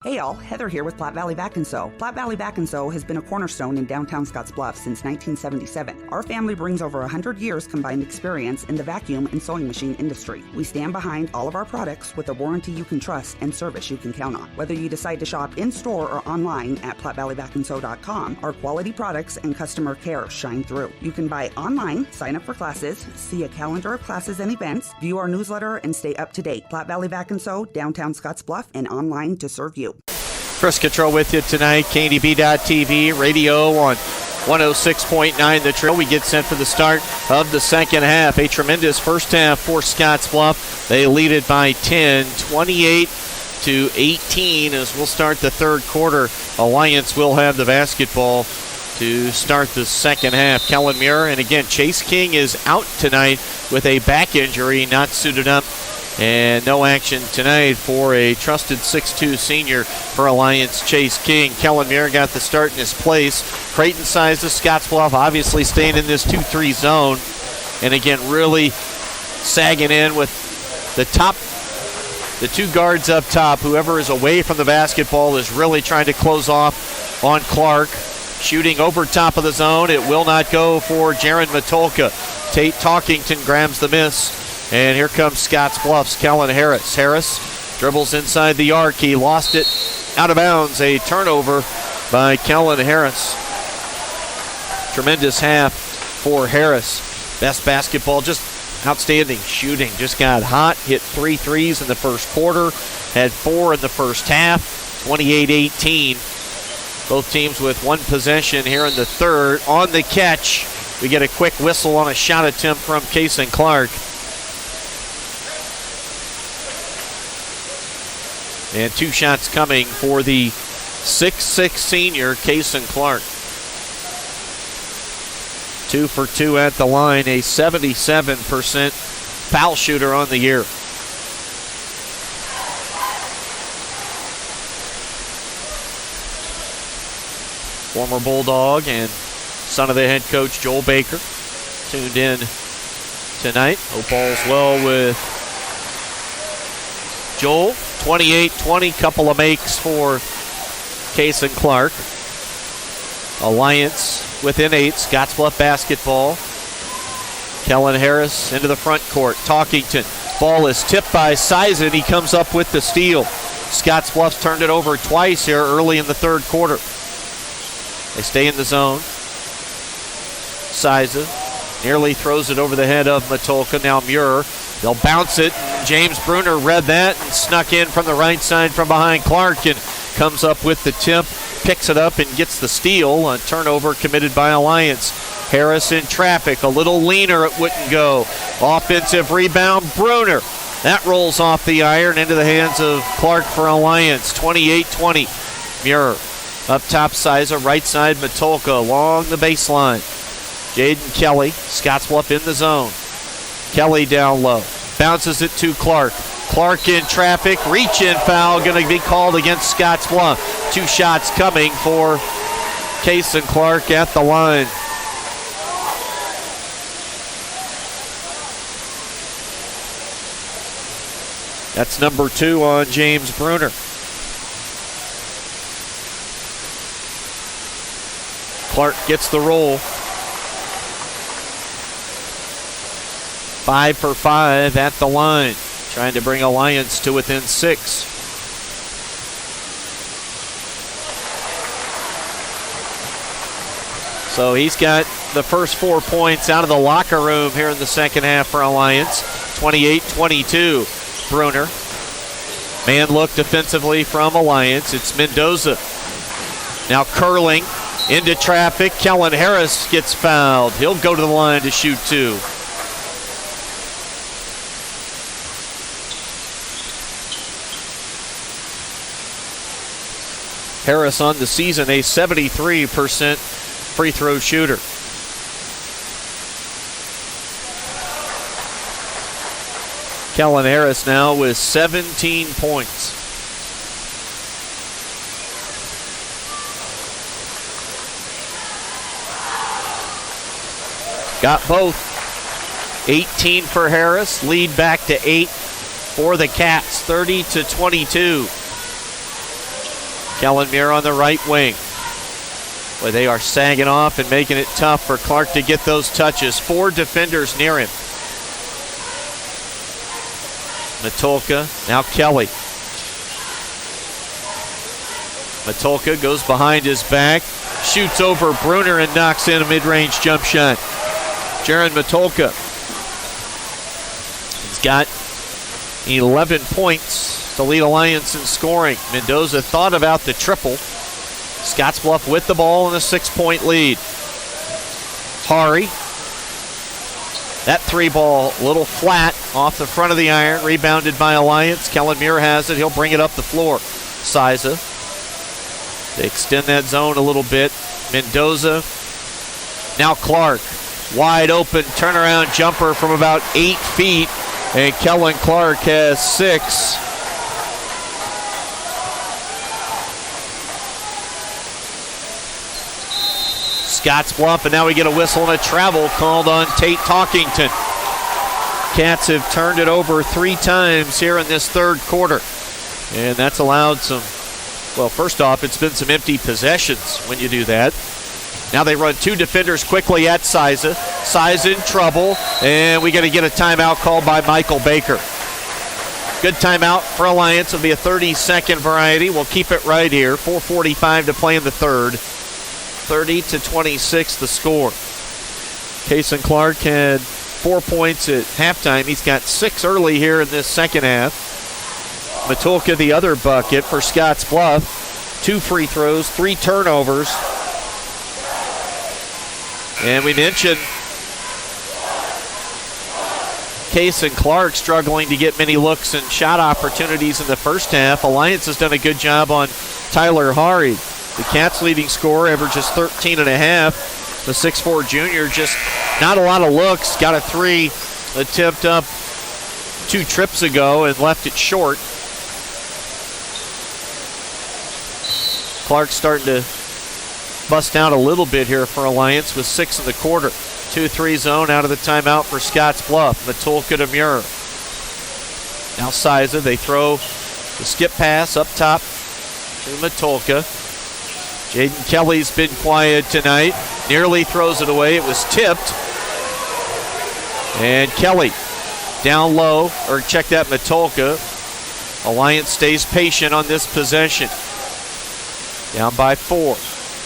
Hey y'all, Heather here with Platte Valley Vac & Sew. Platte Valley Vac & Sew has been a cornerstone in downtown Scottsbluff since 1977. Our family brings over 100 years combined experience in the vacuum and sewing machine industry. We stand behind all of our products with a warranty you can trust and service you can count on. Whether you decide to shop in-store or online at PlatteValleyVacandSew.com, our quality products and customer care shine through. You can buy online, sign up for classes, see a calendar of classes and events, view our newsletter, and stay up to date. Platte Valley Vac & Sew, downtown Scottsbluff, and online to serve you. Chris Cottrell with you tonight, KDB.TV, radio on 106.9 The Trail. We get set for the start of the second half. A tremendous first half for Scottsbluff. They lead it by 10, 28-18 as we'll start the third quarter. Alliance will have the basketball to start the second half. Kellen Muir, and again, Chase King is out tonight with a back injury, not suited up. And no action tonight for a trusted 6'2 senior for Alliance, Chase King. Kellen Muir got the start in his place. Creighton sizes, Scottsbluff obviously staying in this 2-3 zone. And again, really sagging in with the two guards up top. Whoever is away from the basketball is really trying to close off on Clark. Shooting over top of the zone. It will not go for Jaron Matulka. Tate Talkington grabs the miss. And here comes Scottsbluff's Kellen Harris. Harris dribbles inside the arc. He lost it out of bounds. A turnover by Kellen Harris. Tremendous half for Harris. Best basketball, just outstanding shooting. Just got hot. Hit 3 threes in the first quarter. Had 4 in the first half. 28-18. Both teams with one possession here in the third. On the catch, we get a quick whistle on a shot attempt from Kason Clark. And 2 shots coming for the 6'6 senior, Kason Clark. 2 for 2 at the line, a 77% foul shooter on the year. Former Bulldog and son of the head coach, Joel Baker, tuned in tonight. Hope all's well with Joel. 28-20, couple of makes for Kason Clark. Alliance within 8, Scottsbluff basketball. Kellen Harris into the front court. Talkington, ball is tipped by Sizen. He comes up with the steal. Scottsbluff's turned it over twice here early in the third quarter. They stay in the zone. Sizen nearly throws it over the head of Matulka. Now Muir. They'll bounce it. James Bruner read that and snuck in from the right side from behind Clark and comes up with the tip, picks it up and gets the steal. A turnover committed by Alliance. Harris in traffic, a little leaner, it wouldn't go. Offensive rebound, Bruner. That rolls off the iron into the hands of Clark for Alliance. 28-20. Muir up top, Sizer, right side, Matulka along the baseline. Jaden Kelly, Scottsbluff in the zone. Kelly down low. Bounces it to Clark. Clark in traffic. Reach-in foul going to be called against Scottsbluff. 2 shots coming for Kason Clark at the line. That's number 2 on James Bruner. Clark gets the roll. 5 for 5 at the line. Trying to bring Alliance to within 6. So he's got the first 4 points out of the locker room here in the second half for Alliance. 28-22. Bruner. Man look defensively from Alliance. It's Mendoza. Now curling into traffic. Kellen Harris gets fouled. He'll go to the line to shoot 2. Harris on the season, a 73% free throw shooter. Kellen Harris now with 17 points. Got both. 18 for Harris, lead back to 8 for the Cats, 30-22. Kellen Muir on the right wing. Boy, they are sagging off and making it tough for Clark to get those touches. 4 defenders near him. Matulka, now Kelly. Matulka goes behind his back, shoots over Bruner and knocks in a mid-range jump shot. Jaron Matulka. He's got 11 points to lead Alliance in scoring. Mendoza thought about the triple. Scottsbluff with the ball in a 6-point lead. Hari. That 3-ball a little flat off the front of the iron. Rebounded by Alliance. Kellen Muir has it. He'll bring it up the floor. Siza. They extend that zone a little bit. Mendoza. Now Clark. Wide open turnaround jumper from about 8 feet. And Kellen Clark has 6. Scottsbluff, and now we get a whistle and a travel called on Tate Talkington. Cats have turned it over 3 times here in this third quarter. And that's allowed some, well, first off, it's been some empty possessions when you do that. Now they run 2 defenders quickly at Siza. Siza in trouble, and we got to get a timeout called by Michael Baker. Good timeout for Alliance. It'll be a 30-second variety. We'll keep it right here. 4:45 to play in the third. 30-26 the score. Kason Clark had 4 points at halftime. He's got 6 early here in this second half. Matulka the other bucket for Scottsbluff. 2 free throws, 3 turnovers. And we mentioned Kason Clark struggling to get many looks and shot opportunities in the first half. Alliance has done a good job on Tyler Hari. The Cats' leading scorer averages 13 and a half. The 6'4 junior, just not a lot of looks. Got a 3 attempt up 2 trips ago and left it short. Clark starting to bust out a little bit here for Alliance with 6 in the quarter. 2-3 zone out of the timeout for Scottsbluff. Matulka to Muir. Now Siza, they throw the skip pass up top to Matulka. Jaden Kelly's been quiet tonight. Nearly throws it away. It was tipped. And Kelly down low, or check that, Matulka. Alliance stays patient on this possession. Down by 4.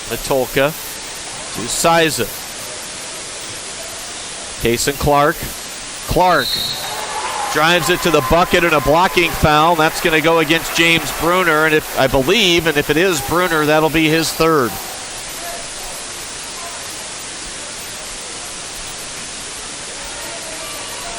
Matulka to Siza. Kason Clark. Clark drives it to the bucket and a blocking foul. That's going to go against James Bruner, and if it is Bruner, that'll be his 3rd.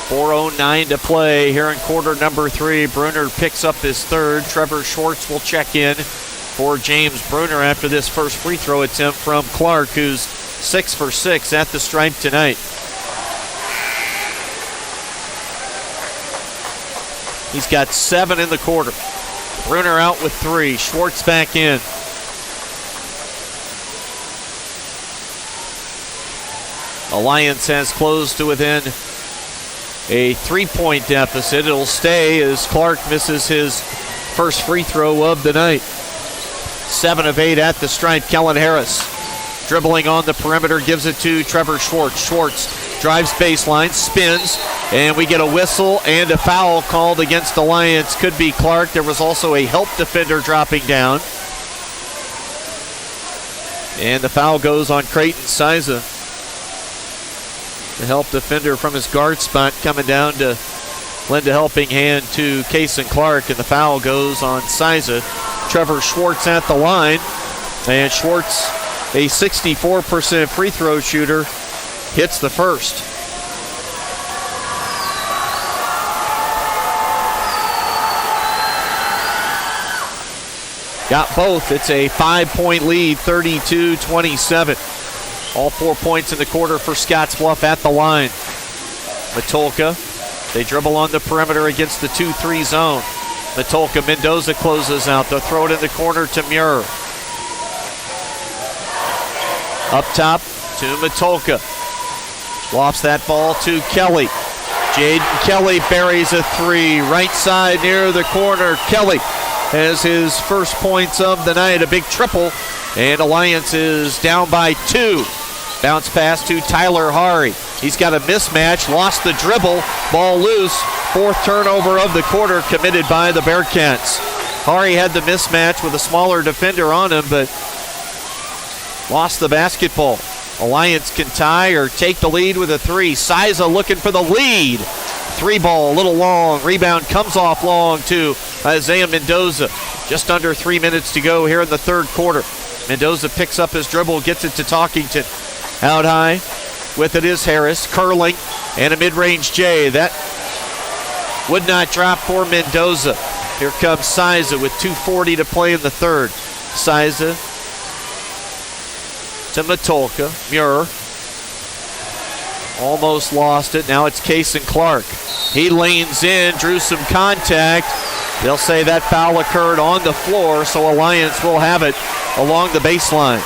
.409 to play here in quarter number 3. Bruner picks up his 3rd. Trevor Schwartz will check in for James Bruner after this first free throw attempt from Clark, who's 6 for 6 at the stripe tonight. He's got 7 in the quarter. Bruner out with 3. Schwartz back in. Alliance has closed to within a 3-point deficit. It'll stay as Clark misses his first free throw of the night. 7 of 8 at the stripe. Kellen Harris dribbling on the perimeter, gives it to Trevor Schwartz. Schwartz drives baseline, spins, and we get a whistle and a foul called against Alliance. Could be Clark. There was also a help defender dropping down. And the foul goes on Creighton Siza. The help defender from his guard spot coming down to lend a helping hand to Kason Clark, and the foul goes on Siza. Trevor Schwartz at the line, and Schwartz, a 64% free throw shooter, hits the first. Got both. It's a 5-point lead, 32-27. All 4 points in the quarter for Scottsbluff at the line. Matulka, they dribble on the perimeter against the 2-3 zone. Matulka, Mendoza closes out. They'll throw it in the corner to Muir. Up top to Matulka. Lofts that ball to Kelly. Jaden Kelly buries a 3. Right side near the corner. Kelly has his first points of the night, a big triple, and Alliance is down by 2. Bounce pass to Tyler Hari. He's got a mismatch, lost the dribble, ball loose. 4th turnover of the quarter committed by the Bearcats. Hari had the mismatch with a smaller defender on him, but lost the basketball. Alliance can tie or take the lead with a 3. Siza looking for the lead. 3 ball, a little long. Rebound comes off long to Isaiah Mendoza. Just under 3 minutes to go here in the 3rd quarter. Mendoza picks up his dribble, gets it to Talkington. Out high with it is Harris, curling, and a mid-range J. That would not drop for Mendoza. Here comes Siza with 2:40 to play in the 3rd. Siza to Matulka. Muir almost lost it. Now it's Kason Clark. He leans in, drew some contact. They'll say that foul occurred on the floor, so Alliance will have it along the baseline.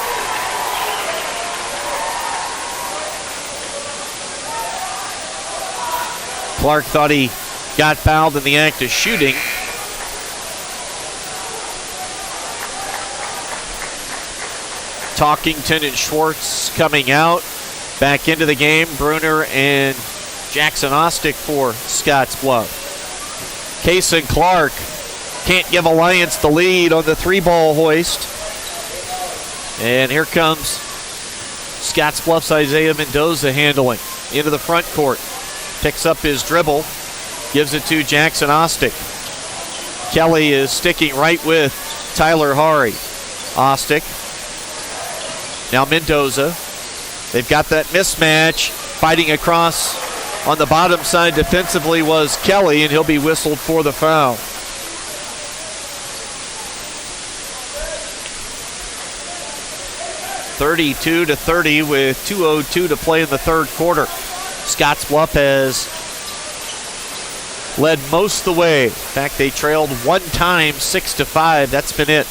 Clark thought he got fouled in the act of shooting. Talkington and Schwartz coming out. Back into the game, Bruner and Jackson Ostick for Scottsbluff. Kason Clark can't give Alliance the lead on the 3-ball hoist. And here comes Scottsbluff's Isaiah Mendoza handling into the front court. Picks up his dribble, gives it to Jackson Ostick. Kelly is sticking right with Tyler Hari. Ostick. Now Mendoza. They've got that mismatch. Fighting across on the bottom side defensively was Kelly, and he'll be whistled for the foul. (32-30) with 2:02 to play in the 3rd quarter. Scottsbluff has led most of the way. In fact, they trailed one time, 6-5. That's been it.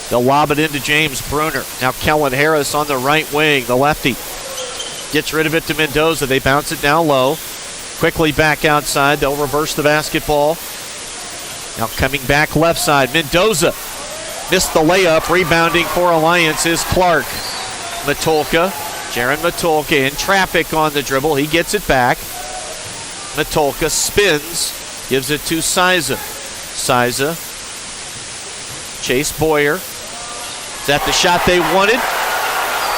They'll lob it into James Bruner. Now Kellen Harris on the right wing, the lefty. Gets rid of it to Mendoza. They bounce it down low. Quickly back outside. They'll reverse the basketball. Now coming back left side. Mendoza missed the layup. Rebounding for Alliance is Clark. Matulka. Jaron Matulka in traffic on the dribble. He gets it back. Matulka spins. Gives it to Siza. Siza. Chase Boyer. Is that the shot they wanted?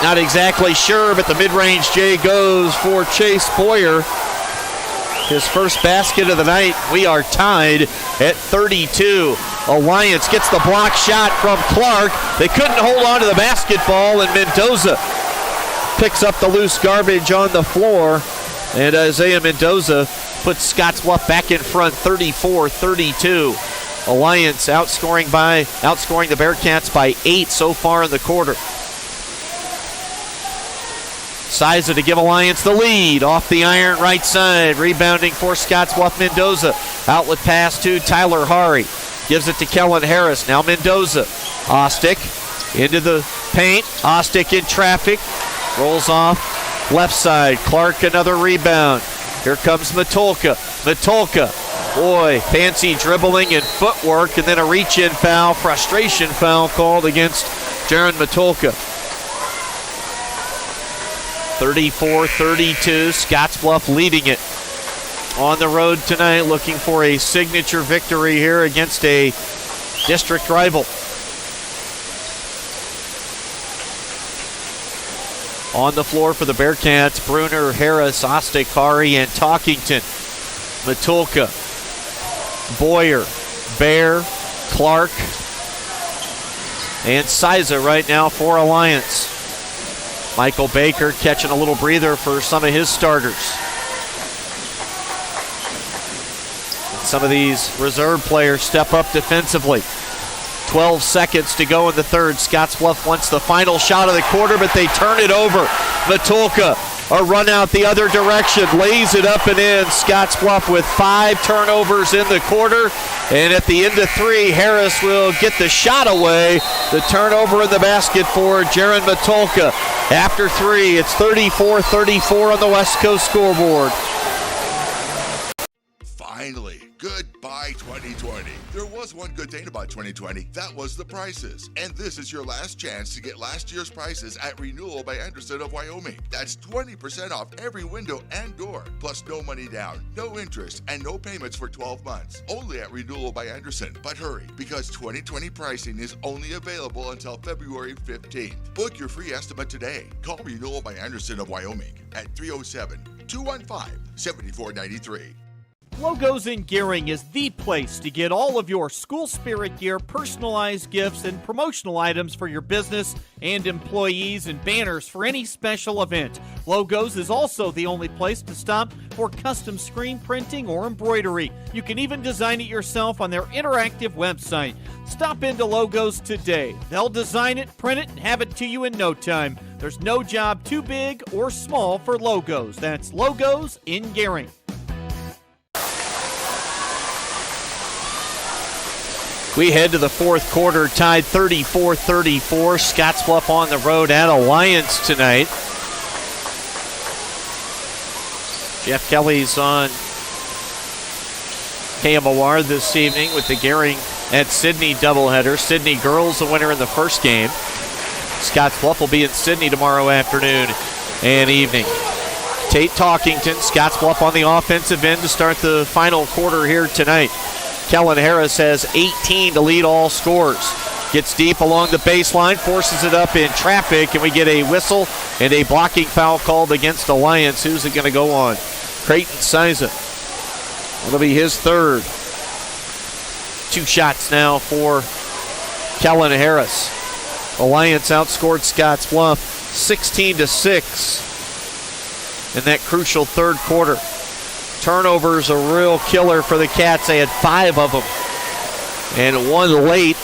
Not exactly sure, but the mid-range J goes for Chase Boyer. His first basket of the night. We are tied at 32. Alliance gets the block shot from Clark. They couldn't hold on to the basketball, and Mendoza picks up the loose garbage on the floor. And Isaiah Mendoza puts Scottsbluff back in front, 34-32. Alliance outscoring the Bearcats by 8 so far in the quarter. Siza to give Alliance the lead. Off the iron right side. Rebounding for Scottsbluff. Mendoza. Outlet pass to Tyler Hari. Gives it to Kellen Harris. Now Mendoza. Ostick into the paint. Ostick in traffic. Rolls off left side. Clark another rebound. Here comes Matulka. Matulka. Boy, fancy dribbling and footwork, and then a reach-in foul, frustration foul called against Jaron Matulka. 34-32, Scottsbluff leading it on the road tonight, looking for a signature victory here against a district rival. On the floor for the Bearcats, Bruner, Harris, Ostick, Hari, and Talkington. Matulka, Boyer, Bear, Clark, and Siza right now for Alliance. Michael Baker catching a little breather for some of his starters. Some of these reserve players step up defensively. 12 seconds to go in the 3rd. Scottsbluff wants the final shot of the quarter, but they turn it over. Matulka, a run out the other direction, lays it up and in. Scottsbluff with 5 turnovers in the quarter. And at the end of 3, Harris will get the shot away. The turnover in the basket for Jaron Matulka. After 3, it's 34-34 on the West Coast scoreboard. Finally, Goodbye 2020. There was one good thing about 2020. That was the prices. And this is your last chance to get last year's prices at Renewal by Anderson of Wyoming. That's 20% off every window and door. Plus no money down, no interest, and no payments for 12 months. Only at Renewal by Anderson. But hurry, because 2020 pricing is only available until February 15th. Book your free estimate today. Call Renewal by Anderson of Wyoming at 307-215-7493. Logos in Gearing is the place to get all of your school spirit gear, personalized gifts, and promotional items for your business and employees and banners for any special event. Logos is also the only place to stop for custom screen printing or embroidery. You can even design it yourself on their interactive website. Stop into Logos today. They'll design it, print it, and have it to you in no time. There's no job too big or small for Logos. That's Logos in Gearing. We head to the fourth quarter, tied 34-34. Scottsbluff on the road at Alliance tonight. Jeff Kelly's on KMOR this evening with the Gearing at Sydney doubleheader. Sydney girls the winner in the first game. Scottsbluff will be in Sydney tomorrow afternoon and evening. Tate Talkington, Scottsbluff on the offensive end to start the final quarter here tonight. Kellen Harris has 18 to lead all scorers. Gets deep along the baseline, forces it up in traffic, and we get a whistle and a blocking foul called against Alliance. Who's it going to go on? Creighton Siza. That'll be his third. 2 shots now for Kellen Harris. Alliance outscored Scottsbluff 16-6 in that crucial third quarter. Turnovers a real killer for the Cats. They had 5 of them and 1 late.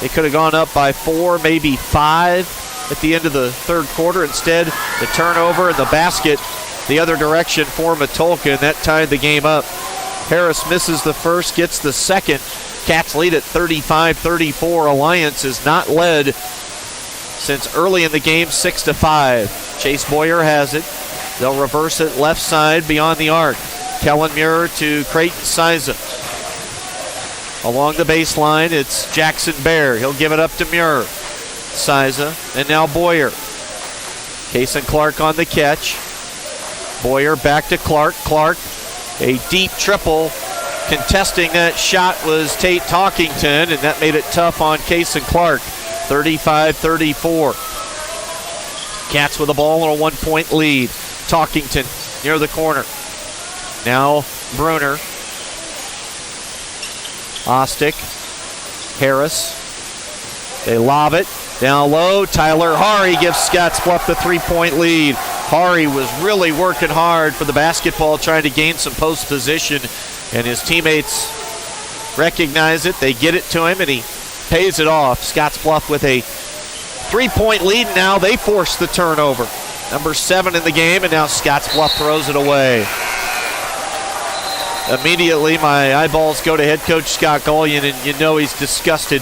They could have gone up by 4, maybe 5 at the end of the third quarter. Instead, the turnover and the basket the other direction for Matulka, and that tied the game up. Harris misses the first, gets the second. Cats lead at 35-34. Alliance has not led since early in the game, 6-5. Chase Boyer has it. They'll reverse it left side beyond the arc. Kellen Muir to Creighton Siza. Along the baseline, it's Jackson Bear. He'll give it up to Muir. Siza, and now Boyer. Kason Clark on the catch. Boyer back to Clark. Clark, a deep triple. Contesting that shot was Tate Talkington, and that made it tough on Kason Clark. 35-34. Cats with the ball and a 1-point lead. Talkington near the corner. Now Bruner. Ostick. Harris. They lob it. Down low. Tyler Hari gives Scottsbluff the 3-point lead. Hari was really working hard for the basketball, trying to gain some post position, and his teammates recognize it. They get it to him, and he pays it off. Scottsbluff with a 3-point lead. Now they force the turnover. Number 7 in the game, and now Scottsbluff throws it away. Immediately, my eyeballs go to head coach Scott Golian, and you know he's disgusted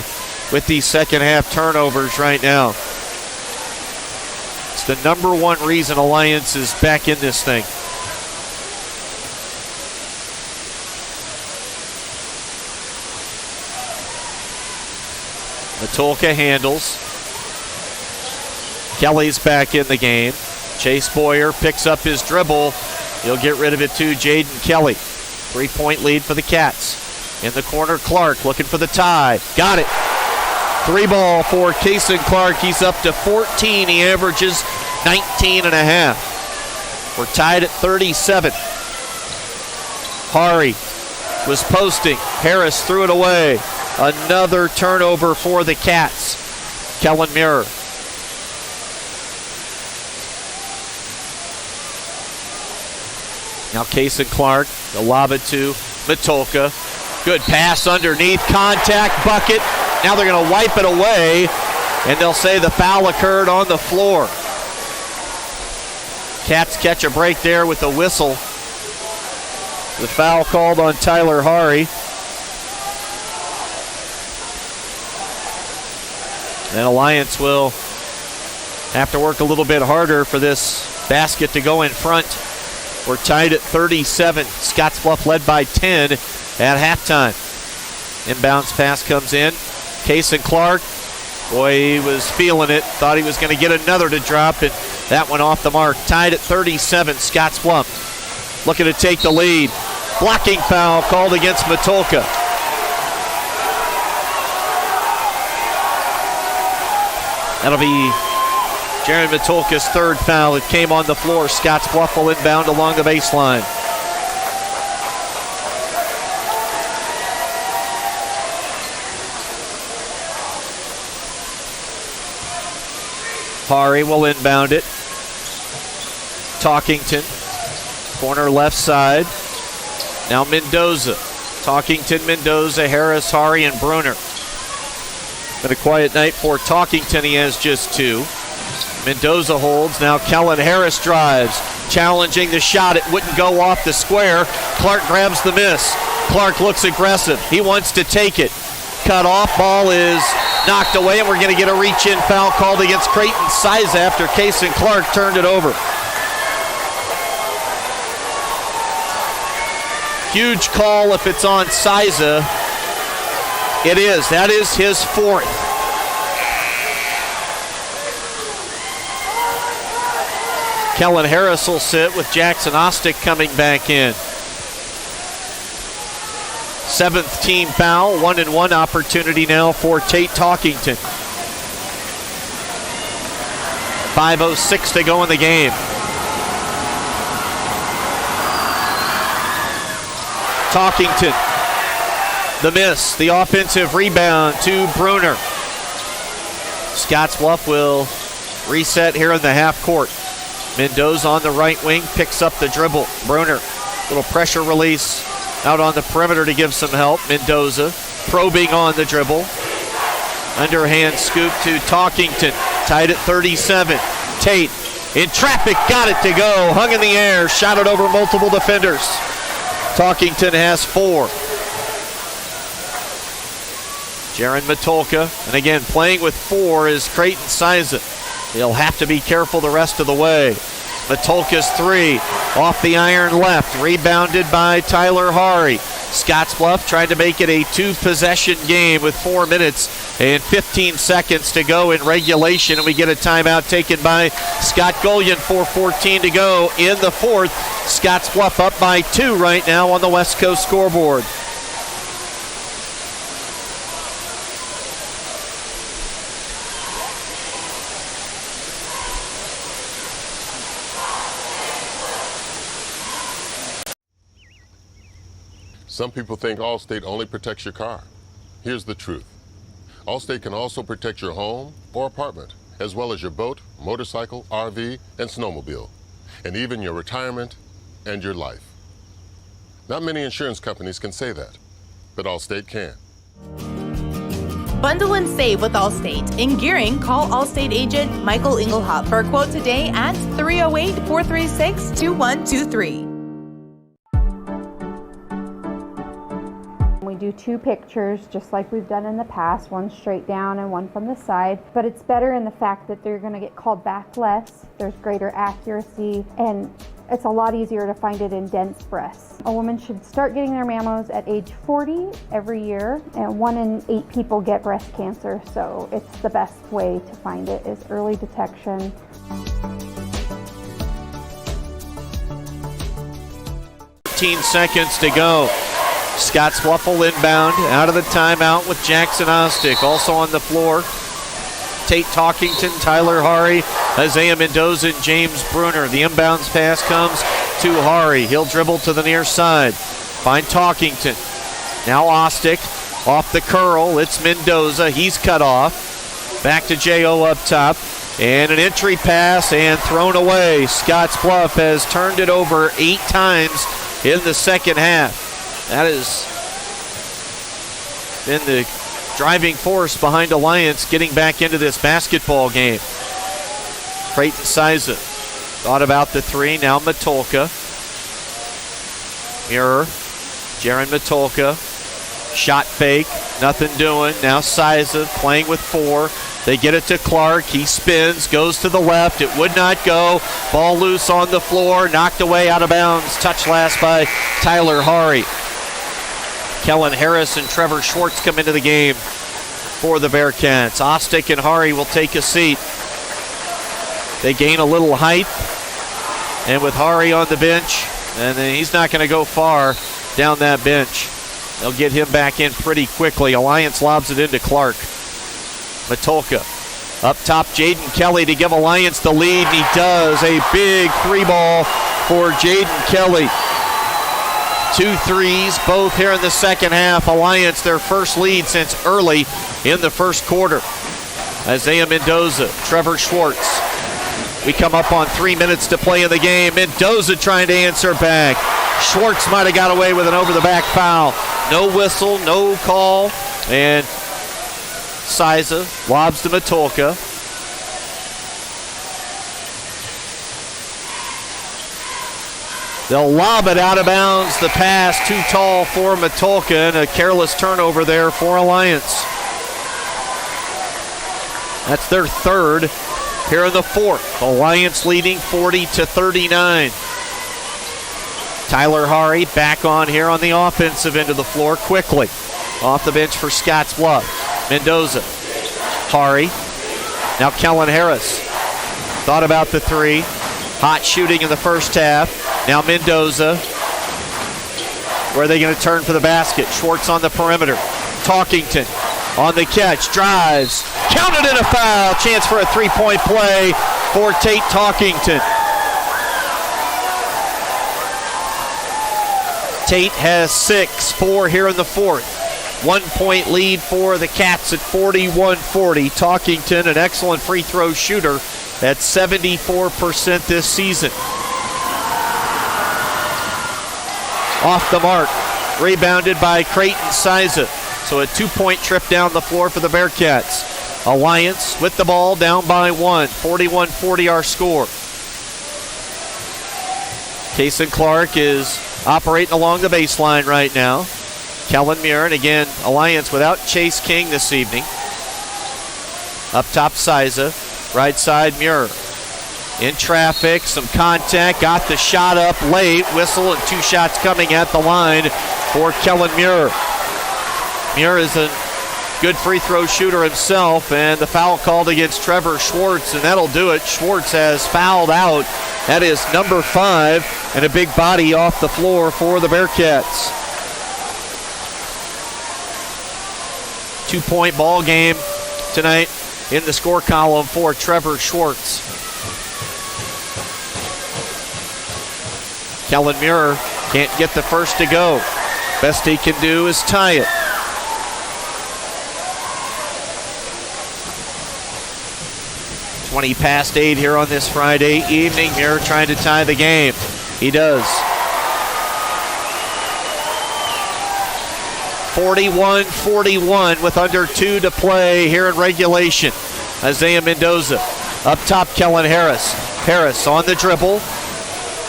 with these second half turnovers right now. It's the number 1 reason Alliance is back in this thing. Matulka handles. Kelly's back in the game. Chase Boyer picks up his dribble. He'll get rid of it to Jaden Kelly. 3-point lead for the Cats. In the corner, Clark looking for the tie. Got it. 3 ball for Kason Clark. He's up to 14. He averages 19.5. We're tied at 37. Hari was posting. Harris threw it away. Another turnover for the Cats. Kellen Muir. Now Kason Clark, they'll lob it to Matulka. Good pass underneath, contact, bucket. Now they're going to wipe it away, and they'll say the foul occurred on the floor. Cats catch a break there with the whistle. The foul called on Tyler Hari. And Alliance will have to work a little bit harder for this basket to go in front We're tied at 37. Scottsbluff led by 10 at halftime. Inbounds pass comes in. Cason Clark, boy, he was feeling it. Thought he was going to get another to drop, and that went off the mark. Tied at 37. Scottsbluff looking to take the lead. Blocking foul called against Matulka. That'll be Jaron Matulka's third foul. It came on the floor. Scottsbluff will inbound along the baseline. Hari will inbound it. Talkington, corner left side. Now Mendoza. Talkington, Mendoza, Harris, Hari, and Bruner. Been a quiet night for Talkington. He has just 2. Mendoza holds. Now Kellen Harris drives. Challenging the shot. It wouldn't go off the square. Clark grabs the miss. Clark looks aggressive. He wants to take it. Cut off. Ball is knocked away, and we're going to get a reach-in foul called against Creighton Siza after Cason Clark turned it over. Huge call if it's on Siza. It is. That is his 4th. Kellen Harris will sit with Jackson Ostick coming back in. 7th team foul, 1-and-1 opportunity now for Tate Talkington. 5:06 to go in the game. Talkington, the miss, the offensive rebound to Bruner. Scottsbluff will reset here in the half court. Mendoza on the right wing picks up the dribble. Bruner, little pressure release out on the perimeter to give some help. Mendoza probing on the dribble. Underhand scoop to Talkington. Tied at 37. Tate in traffic, got it to go. Hung in the air, shot it over multiple defenders. Talkington has 4. Jaron Matulka, and again playing with 4 is Creighton Siza. He'll have to be careful the rest of the way. Matulka's 3 off the iron left, rebounded by Tyler Hari. Scottsbluff tried to make it a 2-possession game with 4 minutes and 15 seconds to go in regulation, and we get a timeout taken by Scott Golian. 4:14 to go in the 4th. Scottsbluff up by 2 right now on the West Coast scoreboard. Some people think Allstate only protects your car. Here's the truth. Allstate can also protect your home or apartment, as well as your boat, motorcycle, RV, and snowmobile, and even your retirement and your life. Not many insurance companies can say that, but Allstate can. Bundle and save with Allstate. In Gearing, call Allstate agent Michael Engelhop for a quote today at 308-436-2123. We do 2 pictures just like we've done in the past, one straight down and one from the side, but it's better in the fact that they're going to get called back less, there's greater accuracy, and it's a lot easier to find it in dense breasts. A woman should start getting their mammos at age 40 every year, and 1 in 8 people get breast cancer, so it's the best way to find it is early detection. 15 seconds to go. Scottsbluff will inbound out of the timeout with Jackson Ostick. Also on the floor, Tate Talkington, Tyler Hari, Isaiah Mendoza, and James Bruner. The inbounds pass comes to Hari. He'll dribble to the near side. Find Talkington. Now Ostick off the curl. It's Mendoza. He's cut off. Back to J.O. up top. And an entry pass and thrown away. Scottsbluff has turned it over 8 times in the second half. That has been the driving force behind Alliance getting back into this basketball game. Creighton Siza thought about the 3. Now Matulka. Mirror. Jaron Matulka. Shot fake. Nothing doing. Now Siza playing with 4. They get it to Clark. He spins, goes to the left. It would not go. Ball loose on the floor, knocked away out of bounds. Touch last by Tyler Hari. Kellen Harris and Trevor Schwartz come into the game for the Bearcats. Ostick and Hari will take a seat. They gain a little height. And with Hari on the bench, and he's not going to go far down that bench. They'll get him back in pretty quickly. Alliance lobs it into Clark. Matulka up top, Jaden Kelly to give Alliance the lead, and he does. A big three ball for Jaden Kelly. 2 threes, both here in the second half. Alliance their first lead since early in the first quarter. Isaiah Mendoza, Trevor Schwartz. We come up on 3 minutes to play in the game. Mendoza trying to answer back. Schwartz might have got away with an over-the-back foul. No whistle, no call, and Siza lobs to Matulka. They'll lob it out of bounds. The pass too tall for Matulka, and a careless turnover there for Alliance. That's their third here in the fourth. Alliance leading 40-39. Tyler Hari back on here on the offensive end of the floor quickly. Off the bench for Scottsbluff. Mendoza. Hari. Now Kellen Harris. Thought about the three. Hot shooting in the first half. Now Mendoza. Where are they going to turn for the basket? Schwartz on the perimeter. Talkington on the catch. Drives. Counted in a foul. Chance for a three-point play for Tate Talkington. Tate has 6, 4 here in the fourth. 1 point lead for the Cats at 41-40. Talkington, an excellent free throw shooter at 74% this season. Off the mark. Rebounded by Creighton Siza. So a 2-point trip down the floor for the Bearcats. Alliance with the ball down by 1. 41-40 our score. Kason Clark is operating along the baseline right now. Kellen Muir, and again, Alliance without Chase King this evening. Up top, Siza. Right side, Muir. In traffic, some contact, got the shot up late. Whistle and 2 shots coming at the line for Kellen Muir. Muir is a good free throw shooter himself, and the foul called against Trevor Schwartz, and that'll do it. Schwartz has fouled out. That is number 5, and a big body off the floor for the Bearcats. 2-point ball game tonight in the score column for Trevor Schwartz. Kellen Muir can't get the first to go. Best he can do is tie it. (20 past 8) here on this Friday evening. Muir trying to tie the game. He does. 41-41 with under 2 to play here in regulation. Isaiah Mendoza up top, Kellen Harris. Harris on the dribble.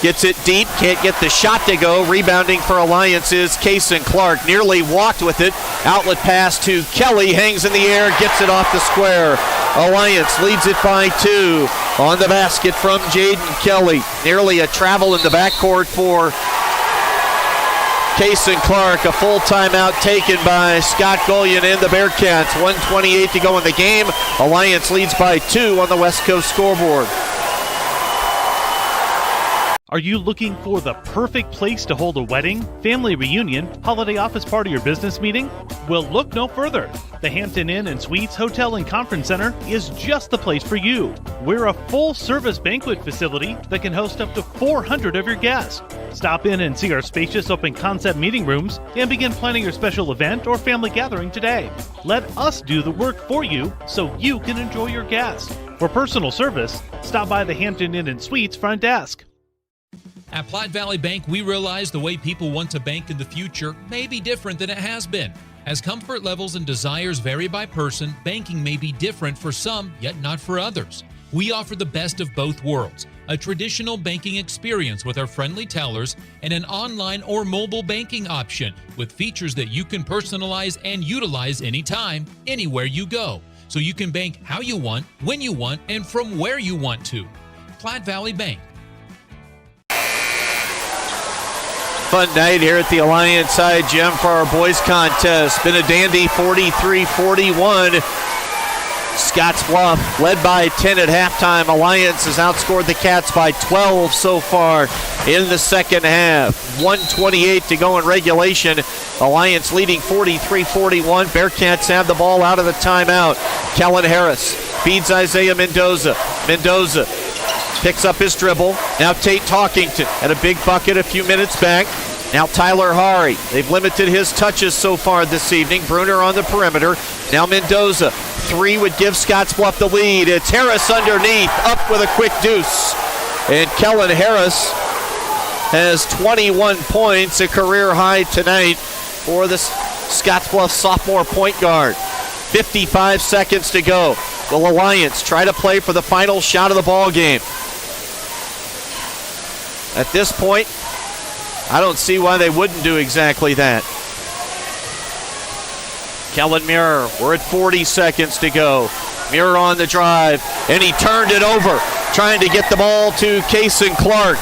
Gets it deep, can't get the shot to go. Rebounding for Alliance is Kason Clark. Nearly walked with it. Outlet pass to Kelly, hangs in the air, gets it off the square. Alliance leads it by 2. On the basket from Jaden Kelly. Nearly a travel in the backcourt for Kason Clark. A full timeout taken by Scott Golian and the Bearcats. 1:28 to go in the game. Alliance leads by 2 on the West Coast scoreboard. Are you looking for the perfect place to hold a wedding, family reunion, holiday office party, or business meeting? Well, look no further. The Hampton Inn and Suites Hotel and Conference Center is just the place for you. We're a full-service banquet facility that can host up to 400 of your guests. Stop in and see our spacious open-concept meeting rooms and begin planning your special event or family gathering today. Let us do the work for you so you can enjoy your guests. For personal service, stop by the Hampton Inn and Suites front desk. At Platte Valley Bank, we realize the way people want to bank in the future may be different than it has been. As comfort levels and desires vary by person, banking may be different for some, yet not for others. We offer the best of both worlds, a traditional banking experience with our friendly tellers and an online or mobile banking option with features that you can personalize and utilize anytime, anywhere you go. so you can bank how you want, when you want, and from where you want to. Platte Valley Bank. Fun night here at the Alliance Side Gym for our boys contest. Been a dandy 43-41. Scottsbluff led by 10 at halftime. Alliance has outscored the Cats by 12 so far in the second half. 1:28 to go in regulation. Alliance leading 43-41. Bearcats have the ball out of the timeout. Kellen Harris feeds Isaiah Mendoza. Mendoza picks up his dribble. Now Tate Talkington at a big bucket a few minutes back. Now Tyler Hari. They've limited his touches so far this evening. Bruner on the perimeter. Now Mendoza. Three would give Scottsbluff the lead. It's Harris underneath, up with a quick deuce. And Kellen Harris has 21 points, a career high tonight for the Scottsbluff sophomore point guard. 55 seconds to go. Will Alliance try to play for the final shot of the ball game? At this point, I don't see why they wouldn't do exactly that. Kellen Muir, we're at 40 seconds to go. Muir on the drive, and he turned it over, trying to get the ball to Kason Clark.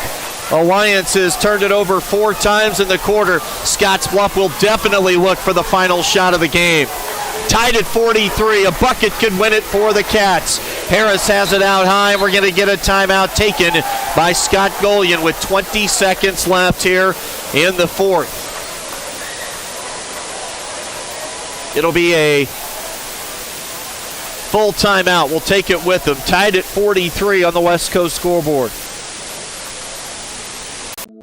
Alliance has turned it over 4 times in the quarter. Scottsbluff will definitely look for the final shot of the game. Tied at 43, a bucket could win it for the Cats. Harris has it out high. We're going to get a timeout taken by Scott Golian with 20 seconds left here in the fourth. It'll be a full timeout. We'll take it with them. Tied at 43 on the West Coast scoreboard.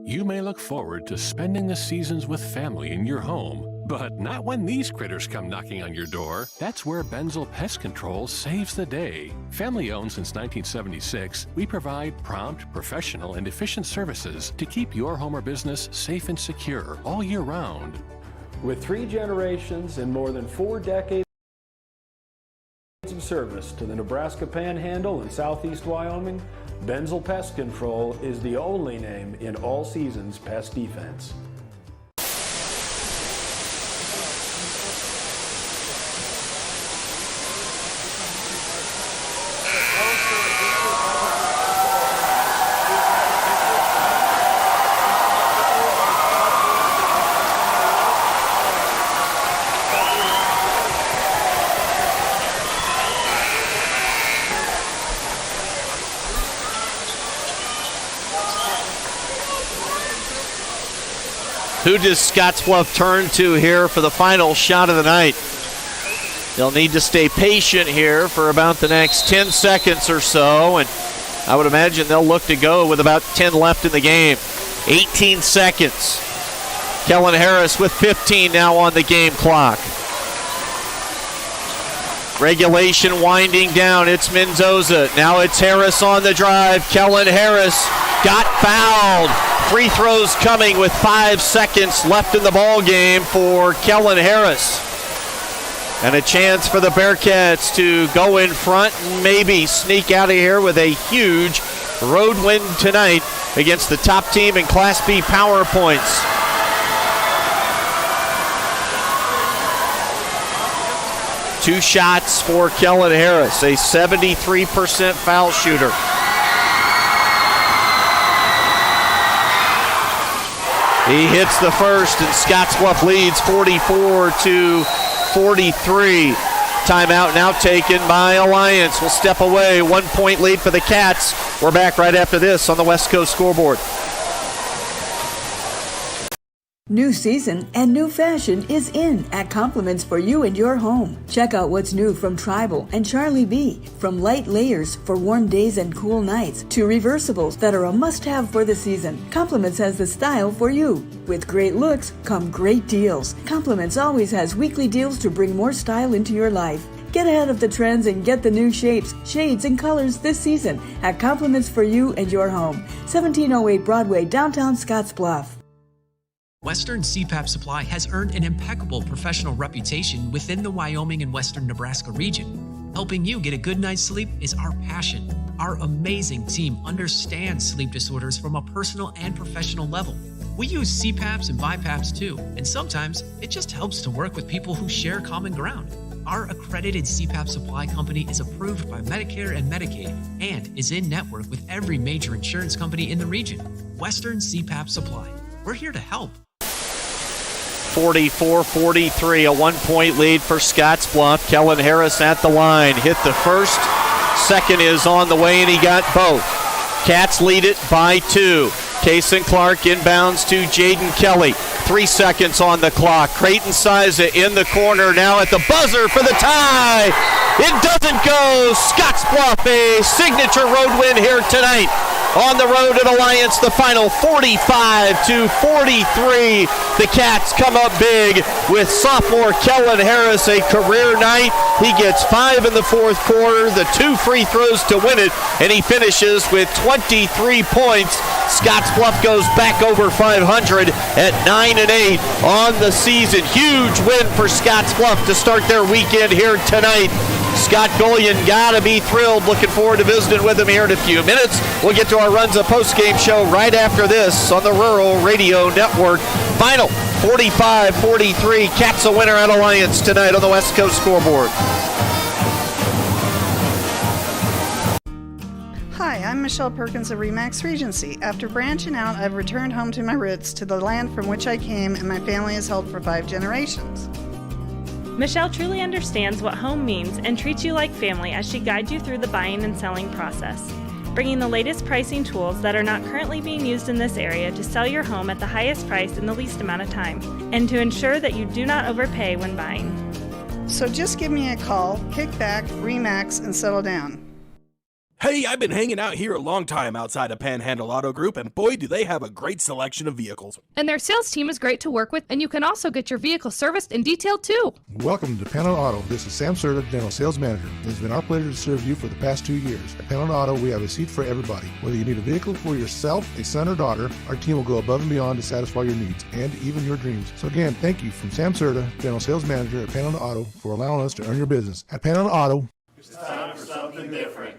You may look forward to spending the seasons with family in your home, but not when these critters come knocking on your door. That's where Benzel Pest Control saves the day. Family owned since 1976, we provide prompt, professional, and efficient services to keep your home or business safe and secure all year round. With 3 generations and more than 4 decades of service to the Nebraska Panhandle and Southeast Wyoming, Benzel Pest Control is the only name in all seasons pest defense. Who does Scottsbluff turn to here for the final shot of the night? They'll need to stay patient here for about the next 10 seconds or so, and I would imagine they'll look to go with about 10 left in the game. 18 seconds. Kellen Harris with 15 now on the game clock. Regulation winding down. It's Mendoza. Now it's Harris on the drive. Kellen Harris got fouled. Free throws coming with 5 seconds left in the ball game for Kellen Harris. And a chance for the Bearcats to go in front and maybe sneak out of here with a huge road win tonight against the top team in Class B power points. Two shots for Kellen Harris, a 73% foul shooter. He hits the first, and Scottsbluff leads 44-43. Timeout now taken by Alliance. Will step away. 1 point lead for the Cats. We're back right after this on the West Coast scoreboard. New season and new fashion is in at Compliments for you and your home. Check out what's new from Tribal and Charlie B. From light layers for warm days and cool nights to reversibles that are a must-have for the season. Compliments has the style for you. With great looks come great deals. Compliments always has weekly deals to bring more style into your life. Get ahead of the trends and get the new shapes, shades, and colors this season at Compliments for you and your home. 1708 Broadway, downtown Scottsbluff. Western CPAP Supply has earned an impeccable professional reputation within the Wyoming and Western Nebraska region. Helping you get a good night's sleep is our passion. Our amazing team understands sleep disorders from a personal and professional level. We use CPAPs and BiPAPs too, and sometimes it just helps to work with people who share common ground. Our accredited CPAP supply company is approved by Medicare and Medicaid and is in network with every major insurance company in the region. Western CPAP Supply. We're here to help. 44-43, a 1-point lead for Scottsbluff. Kellen Harris at the line. Hit the first. Second is on the way, and he got both. Cats lead it by 2. Kaysen Clark inbounds to Jaden Kelly. 3 seconds on the clock. Creighton Siza in the corner now at the buzzer for the tie. It doesn't go. Scottsbluff, a signature road win here tonight. On the road at Alliance, the final 45-43. The Cats come up big with sophomore Kellen Harris, a career night. He gets 5 in the fourth quarter, the 2 free throws to win it, and he finishes with 23 points. Scottsbluff goes back over 500 at 9-8 on the season. Huge win for Scottsbluff to start their weekend here tonight. Scott Golian got to be thrilled. Looking forward to visiting with him here in a few minutes. We'll get to our Runza postgame show right after this on the Rural Radio Network. Final 45-43. Cats a winner at Alliance tonight on the West Coast scoreboard. Hi, I'm Michelle Perkins of Remax Regency. After branching out, I've returned home to my roots, to the land from which I came and my family has held for 5 generations. Michelle truly understands what home means and treats you like family as she guides you through the buying and selling process, bringing the latest pricing tools that are not currently being used in this area to sell your home at the highest price in the least amount of time, and to ensure that you do not overpay when buying. So just give me a call, kick back, Remax, and settle down. Hey, I've been hanging out here a long time outside of Panhandle Auto Group, and boy, do they have a great selection of vehicles. And their sales team is great to work with, and you can also get your vehicle serviced and detailed too. Welcome to Panhandle Auto. This is Sam Serta, General Sales Manager. It's been our pleasure to serve you for the past 2 years. At Panhandle Auto, we have a seat for everybody. Whether you need a vehicle for yourself, a son or daughter, our team will go above and beyond to satisfy your needs and even your dreams. So again, thank you from Sam Serta, General Sales Manager at Panhandle Auto, for allowing us to earn your business. At Panhandle Auto, it's time for something different.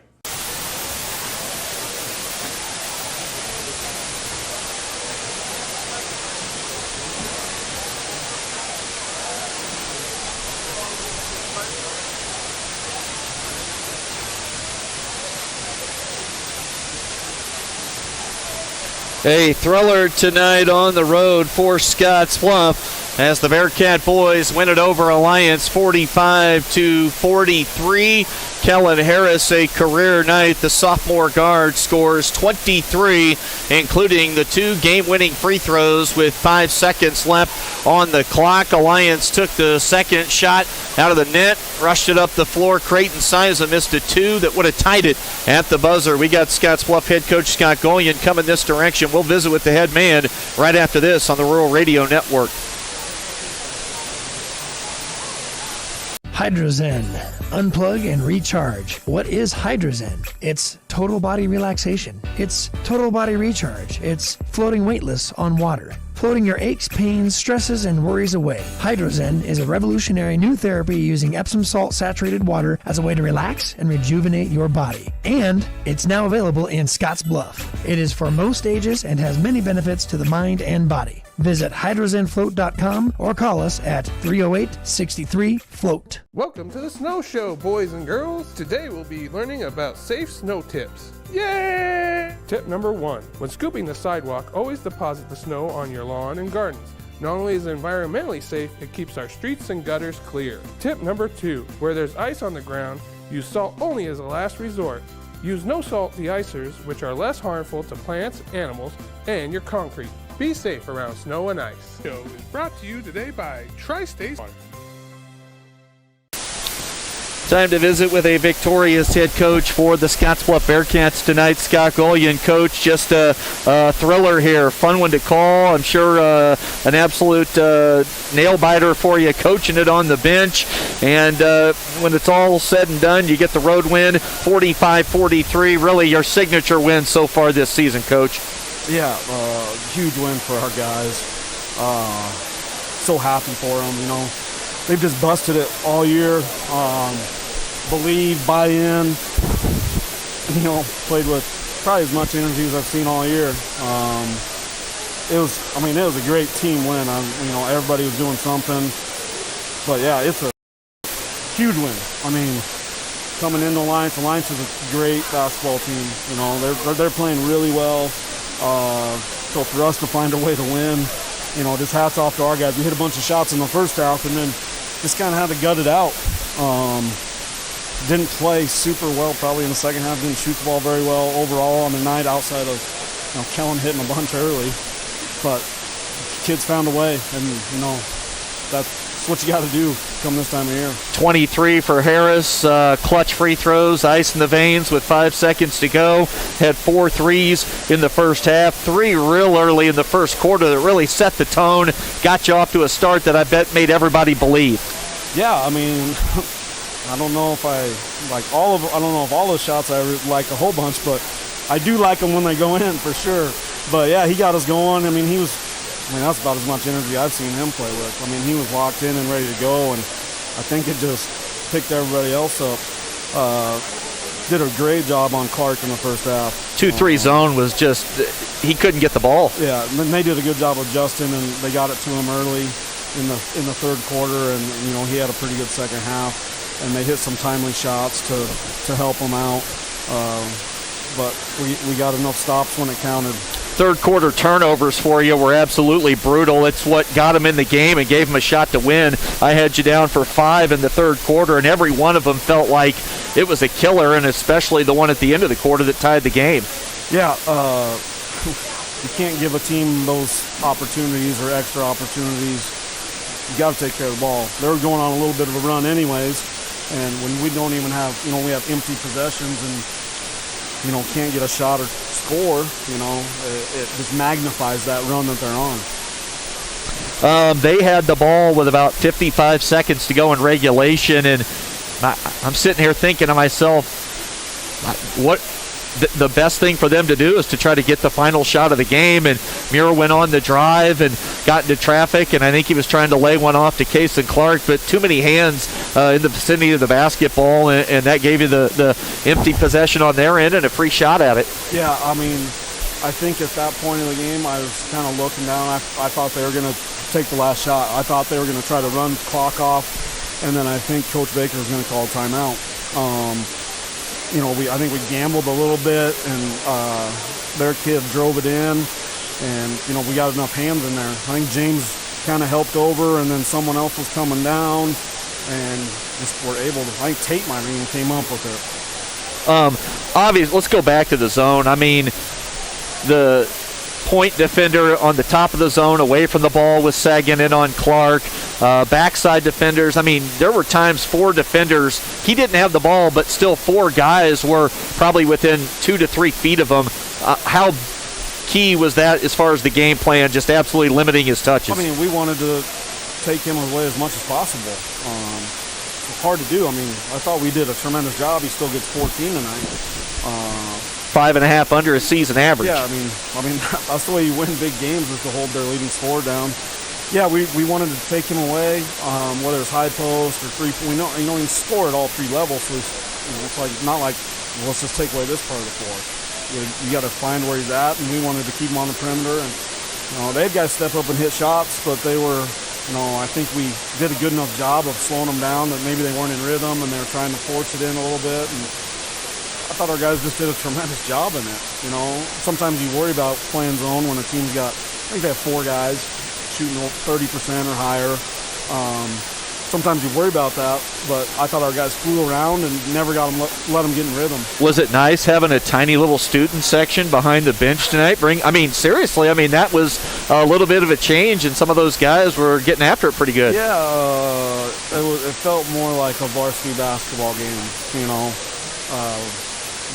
A thriller tonight on the road for Scottsbluff as the Bearcat boys win it over Alliance 45-43. Kellen Harris, a career night. The sophomore guard scores 23, including the 2 game-winning free throws with 5 seconds left on the clock. Alliance took the second shot out of the net, rushed it up the floor. Creighton Siza missed a 2 that would have tied it at the buzzer. We got Scottsbluff head coach Scott Golian coming this direction. We'll visit with the head man right after this on the Rural Radio Network. Hydrozen. Unplug and recharge. What is Hydrozen? It's total body relaxation. It's total body recharge. It's floating weightless on water, floating your aches, pains, stresses, and worries away. Hydrozen is a revolutionary new therapy using Epsom salt saturated water as a way to relax and rejuvenate your body. And it's now available in Scottsbluff. It is for most ages and has many benefits to the mind and body. Visit hydrozenfloat.com or call us at 308-63-FLOAT. Welcome to the Snow Show, boys and girls. Today we'll be learning about safe snow tips. Yay! Tip number 1. When scooping the sidewalk, always deposit the snow on your lawn and gardens. Not only is it environmentally safe, it keeps our streets and gutters clear. Tip number 2. Where there's ice on the ground, use salt only as a last resort. Use no-salt de-icers, which are less harmful to plants, animals, and your concrete. Be safe around snow and ice. The show is brought to you today by Tri-State. Time to visit with a victorious head coach for the Scottsbluff Bearcats tonight, Scott Golian. Coach, just a thriller here. Fun one to call. I'm sure an absolute nail-biter for you, coaching it on the bench. And when it's all said and done, you get the road win, 45-43. Really your signature win so far this season, Coach. Yeah, huge win for our guys. So happy for them, you know. They've just busted it all year. Believe, buy in, you know, played with probably as much energy as I've seen all year. It was a great team win. Everybody was doing something. But yeah, it's a huge win. I mean, coming into Alliance is a great basketball team. You know, they're playing really well. So for us to find a way to win, you know, just hats off to our guys. We hit a bunch of shots in the first half and then just kind of had to gut it out. Didn't play super well probably in the second half. Didn't shoot the ball very well overall on the night outside of, you know, Kellen hitting a bunch early. But kids found a way, and, you know, that's what you got to do come this time of year. 23 for Harris, clutch free throws, ice in the veins with 5 seconds to go. Had 4 threes in the first half, 3 real early in the first quarter that really set the tone, got you off to a start that I bet made everybody believe. Yeah, I mean, I don't know if I like all the shots I like a whole bunch, but I do like them when they go in for sure. But yeah, he got us going. I mean, that's about as much energy I've seen him play with. I mean, he was locked in and ready to go, and I think it just picked everybody else up. Did a great job on Clark in the first half. 2-3 zone was just, he couldn't get the ball. Yeah, they did a good job with Justin, and they got it to him early in the third quarter, and, you know, he had a pretty good second half, and they hit some timely shots to help him out. But we got enough stops when it counted. Third quarter turnovers for you were absolutely brutal. It's what got him in the game and gave him a shot to win. I had you down for 5 in the third quarter, and every one of them felt like it was a killer, and especially the one at the end of the quarter that tied the game. Yeah, you can't give a team those opportunities or extra opportunities. You got to take care of the ball. They were going on a little bit of a run anyways, and when we don't even have, you know, we have empty possessions and, you know, can't get a shot or score, you know, it just magnifies that run that they're on. They had the ball with about 55 seconds to go in regulation, and I'm sitting here thinking to myself, what the best thing for them to do is to try to get the final shot of the game, and Muir went on the drive and got into traffic, and I think he was trying to lay one off to Kason Clark, but too many hands in the vicinity of the basketball, and that gave you the empty possession on their end and a free shot at it. Yeah, I mean, I think at that point in the game, I was kind of looking down. I thought they were going to take the last shot. I thought they were going to try to run the clock off, and then I think Coach Baker was going to call a timeout. You know, I think we gambled a little bit, and their kid drove it in, and, you know, we got enough hands in there. I think James kind of helped over, and then someone else was coming down, and just were able to. I think Tate might have even came up with it. Obviously, let's go back to the zone. I mean, the point defender on the top of the zone away from the ball was sagging in on Clark. Backside defenders, I mean, there were times 4 defenders. He didn't have the ball, but still 4 guys were probably within 2 to 3 feet of him. How key was that as far as the game plan, just absolutely limiting his touches? I mean, we wanted to take him away as much as possible. It's hard to do. I mean, I thought we did a tremendous job. He still gets 14 tonight. 5.5 under his season average. Yeah, I mean that's the way you win big games, is to hold their leading scorer down. Yeah, we wanted to take him away, whether it's high post or 3. We know, you know, he can score at all 3 levels, so it's like not like, well, let's just take away this part of the floor. You got to find where he's at, and we wanted to keep him on the perimeter. And, you know, they had guys step up and hit shots, but they were, you know, I think we did a good enough job of slowing them down that maybe they weren't in rhythm and they were trying to force it in a little bit. And I thought our guys just did a tremendous job in it. You know, sometimes you worry about playing zone when a team's got, I think they have 4 guys shooting 30% or higher. Sometimes you worry about that, but I thought our guys flew around and never got them let them get in rhythm. Was it nice having a tiny little student section behind the bench tonight? Seriously, that was a little bit of a change, and some of those guys were getting after it pretty good. Yeah, it felt more like a varsity basketball game, you know.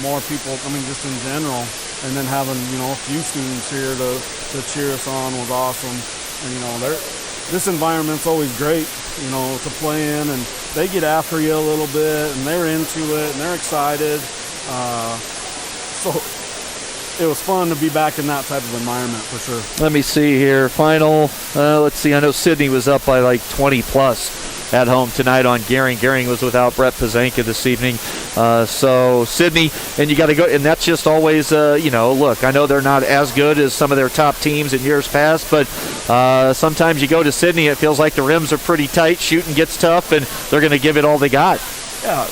More people, just in general, and then having, you know, a few students here to cheer us on was awesome. And, you know, this environment's always great, you know, to play in, and they get after you a little bit, and they're into it, and they're excited. So it was fun to be back in that type of environment, for sure. Let me see here. Final, let's see, I know Sydney was up by like 20 plus at home tonight on Gehring. Gehring was without Brett Pazanka this evening. So Sidney, and you got to go, and that's just always, look, I know they're not as good as some of their top teams in years past, but sometimes you go to Sidney, it feels like the rims are pretty tight, shooting gets tough, and they're going to give it all they got. Yeah,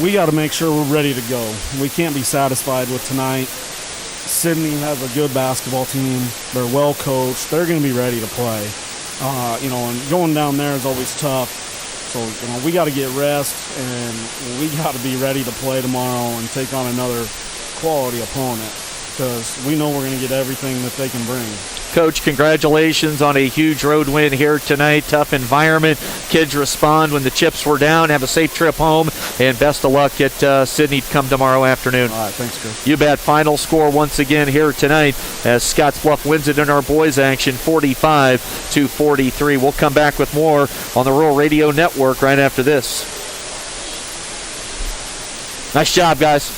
we got to make sure we're ready to go. We can't be satisfied with tonight. Sidney has a good basketball team. They're well coached. They're going to be ready to play. And going down there is always tough. So, we got to get rest, and we got to be ready to play tomorrow and take on another quality opponent, because we know we're going to get everything that they can bring. Coach, congratulations on a huge road win here tonight. Tough environment. Kids respond when the chips were down. Have a safe trip home, and best of luck at Sidney come tomorrow afternoon. All right, thanks, Chris. You bet. Final score once again here tonight as Scottsbluff wins it in our boys action 45-43. We'll come back with more on the Rural Radio Network right after this. Nice job, guys.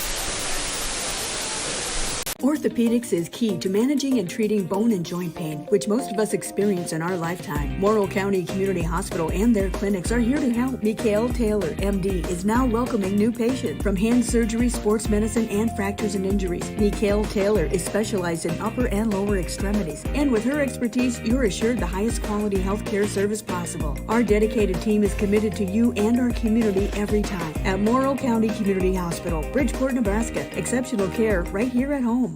Orthopedics is key to managing and treating bone and joint pain, which most of us experience in our lifetime. Morrill County Community Hospital and their clinics are here to help. Mikhail Taylor, MD, is now welcoming new patients from hand surgery, sports medicine, and fractures and injuries. Mikhail Taylor is specialized in upper and lower extremities, and with her expertise, you're assured the highest quality health care service possible. Our dedicated team is committed to you and our community every time. At Morrill County Community Hospital, Bridgeport, Nebraska, exceptional care right here at home.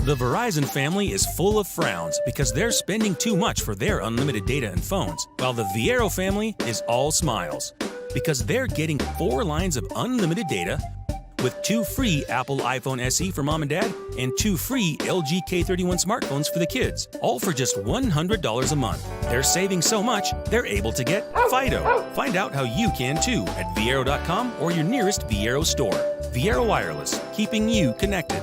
The Verizon family is full of frowns because they're spending too much for their unlimited data and phones, while the Viero family is all smiles because they're getting 4 lines of unlimited data with 2 free Apple iPhone SE for mom and dad and 2 free LG K31 smartphones for the kids, all for just $100 a month. They're saving so much, they're able to get Fido. Find out how you can too at Viero.com or your nearest Viero store. Viero Wireless, keeping you connected.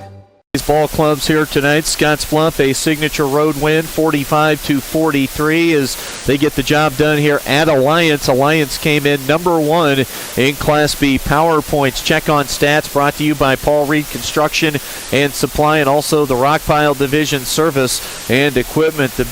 Ball clubs here tonight. Scottsbluff, a signature road win, 45-43, as they get the job done here at Alliance. Alliance came in number 1 in Class B power points. Check on stats brought to you by Paul Reed Construction and Supply, and also the Rockpile Division Service and Equipment. The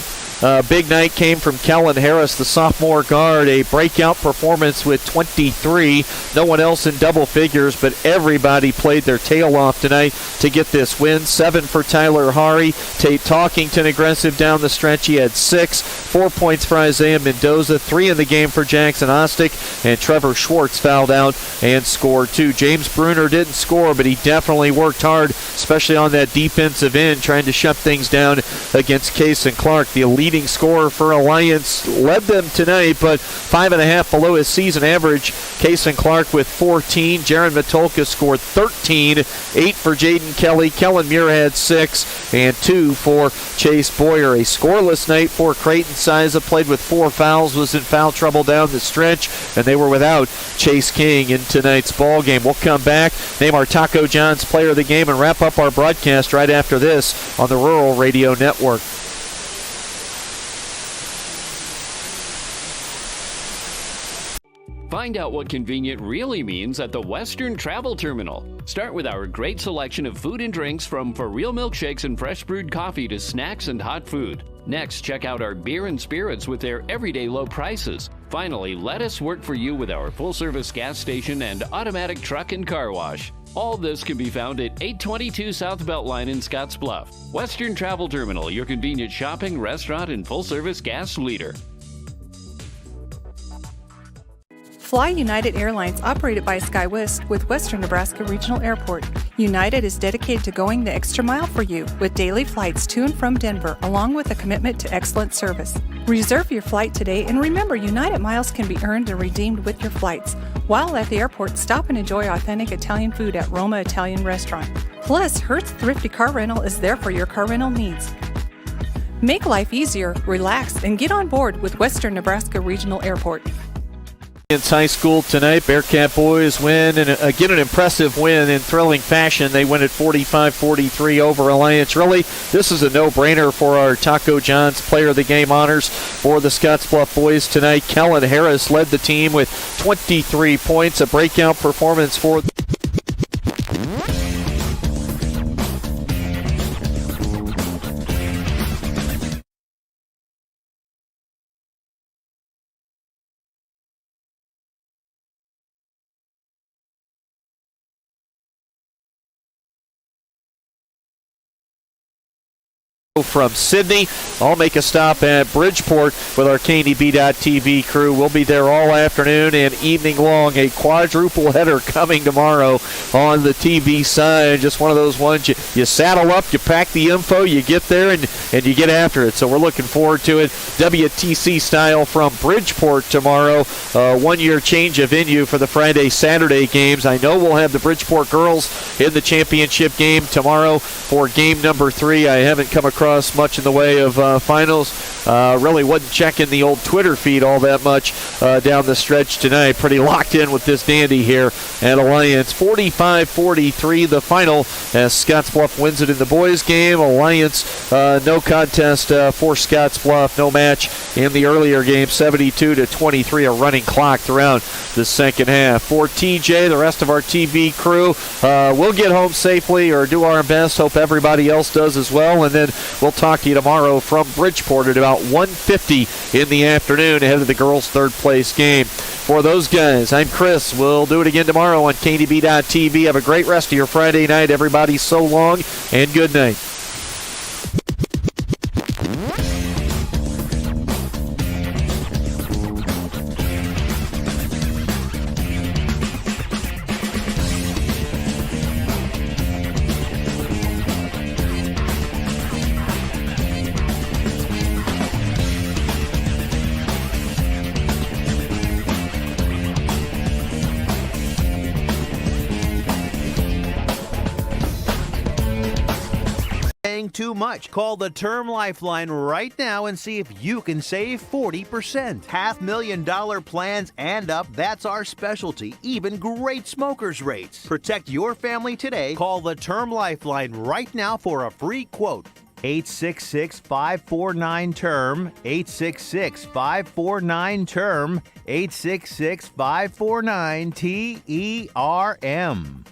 big night came from Kellen Harris, the sophomore guard, a breakout performance with 23. No one else in double figures, but everybody played their tail off tonight to get this win. 7 for Tyler Hari. Tate Talkington aggressive down the stretch. He had 6. 4 points for Isaiah Mendoza. 3 in the game for Jackson Ostick, and Trevor Schwartz fouled out and scored 2. James Bruner didn't score, but he definitely worked hard, especially on that defensive end, trying to shut things down against Case and Clark. The leading scorer for Alliance led them tonight, but 5.5 below his season average. Case and Clark with 14. Jaron Matulka scored 13. 8 for Jaden Kelly. Kellen Muir had 6, and 2 for Chase Boyer. A scoreless night for Creighton. Siza played with 4 fouls, was in foul trouble down the stretch, and they were without Chase King in tonight's ball game. We'll come back, name our Taco John's player of the game, and wrap up our broadcast right after this on the Rural Radio Network. Find out what convenient really means at the Western Travel Terminal. Start with our great selection of food and drinks, from for real milkshakes and fresh brewed coffee to snacks and hot food. Next, check out our beer and spirits with their everyday low prices. Finally, let us work for you with our full-service gas station and automatic truck and car wash. All this can be found at 822 South Beltline in Scottsbluff. Western Travel Terminal, your convenient shopping, restaurant, and full-service gas leader. Fly United Airlines, operated by SkyWest with Western Nebraska Regional Airport. United is dedicated to going the extra mile for you with daily flights to and from Denver, along with a commitment to excellent service. Reserve your flight today, and remember, United miles can be earned and redeemed with your flights. While at the airport, stop and enjoy authentic Italian food at Roma Italian Restaurant. Plus, Hertz Thrifty Car Rental is there for your car rental needs. Make life easier, relax, and get on board with Western Nebraska Regional Airport. High School tonight. Bearcat boys win, and again an impressive win in thrilling fashion. They win at 45-43 over Alliance. Really, this is a no-brainer for our Taco John's Player of the Game honors for the Scottsbluff boys tonight. Kellen Harris led the team with 23 points, a breakout performance for from Sydney. I'll make a stop at Bridgeport with our KDB.TV crew. We'll be there all afternoon and evening long. A quadruple header coming tomorrow on the TV side. Just one of those ones you saddle up, you pack the info, you get there, and you get after it. So we're looking forward to it. WTC style from Bridgeport tomorrow. 1 year change of venue for the Friday, Saturday games. I know we'll have the Bridgeport girls in the championship game tomorrow for game number 3. I haven't come across much in the way of finals. Really wasn't checking the old Twitter feed all that much down the stretch tonight. Pretty locked in with this dandy here at Alliance. 45-43 the final as Scottsbluff wins it in the boys game. Alliance no contest for Scottsbluff. No match in the earlier game. 72-23, a running clock throughout the second half. For TJ, the rest of our TV crew, we'll get home safely or do our best. Hope everybody else does as well. And then we'll talk to you tomorrow from Bridgeport at about 1:50 in the afternoon ahead of the girls' third place game. For those guys, I'm Chris. We'll do it again tomorrow on KDB.TV. Have a great rest of your Friday night, everybody. So long and good night. Too much. Call the Term Lifeline right now and see if you can save 40%. $500,000 plans and up, that's our specialty. Even great smokers rates. Protect your family today. Call the Term Lifeline right now for a free quote. 866-549-TERM, 866-549-TERM, 866-549-TERM.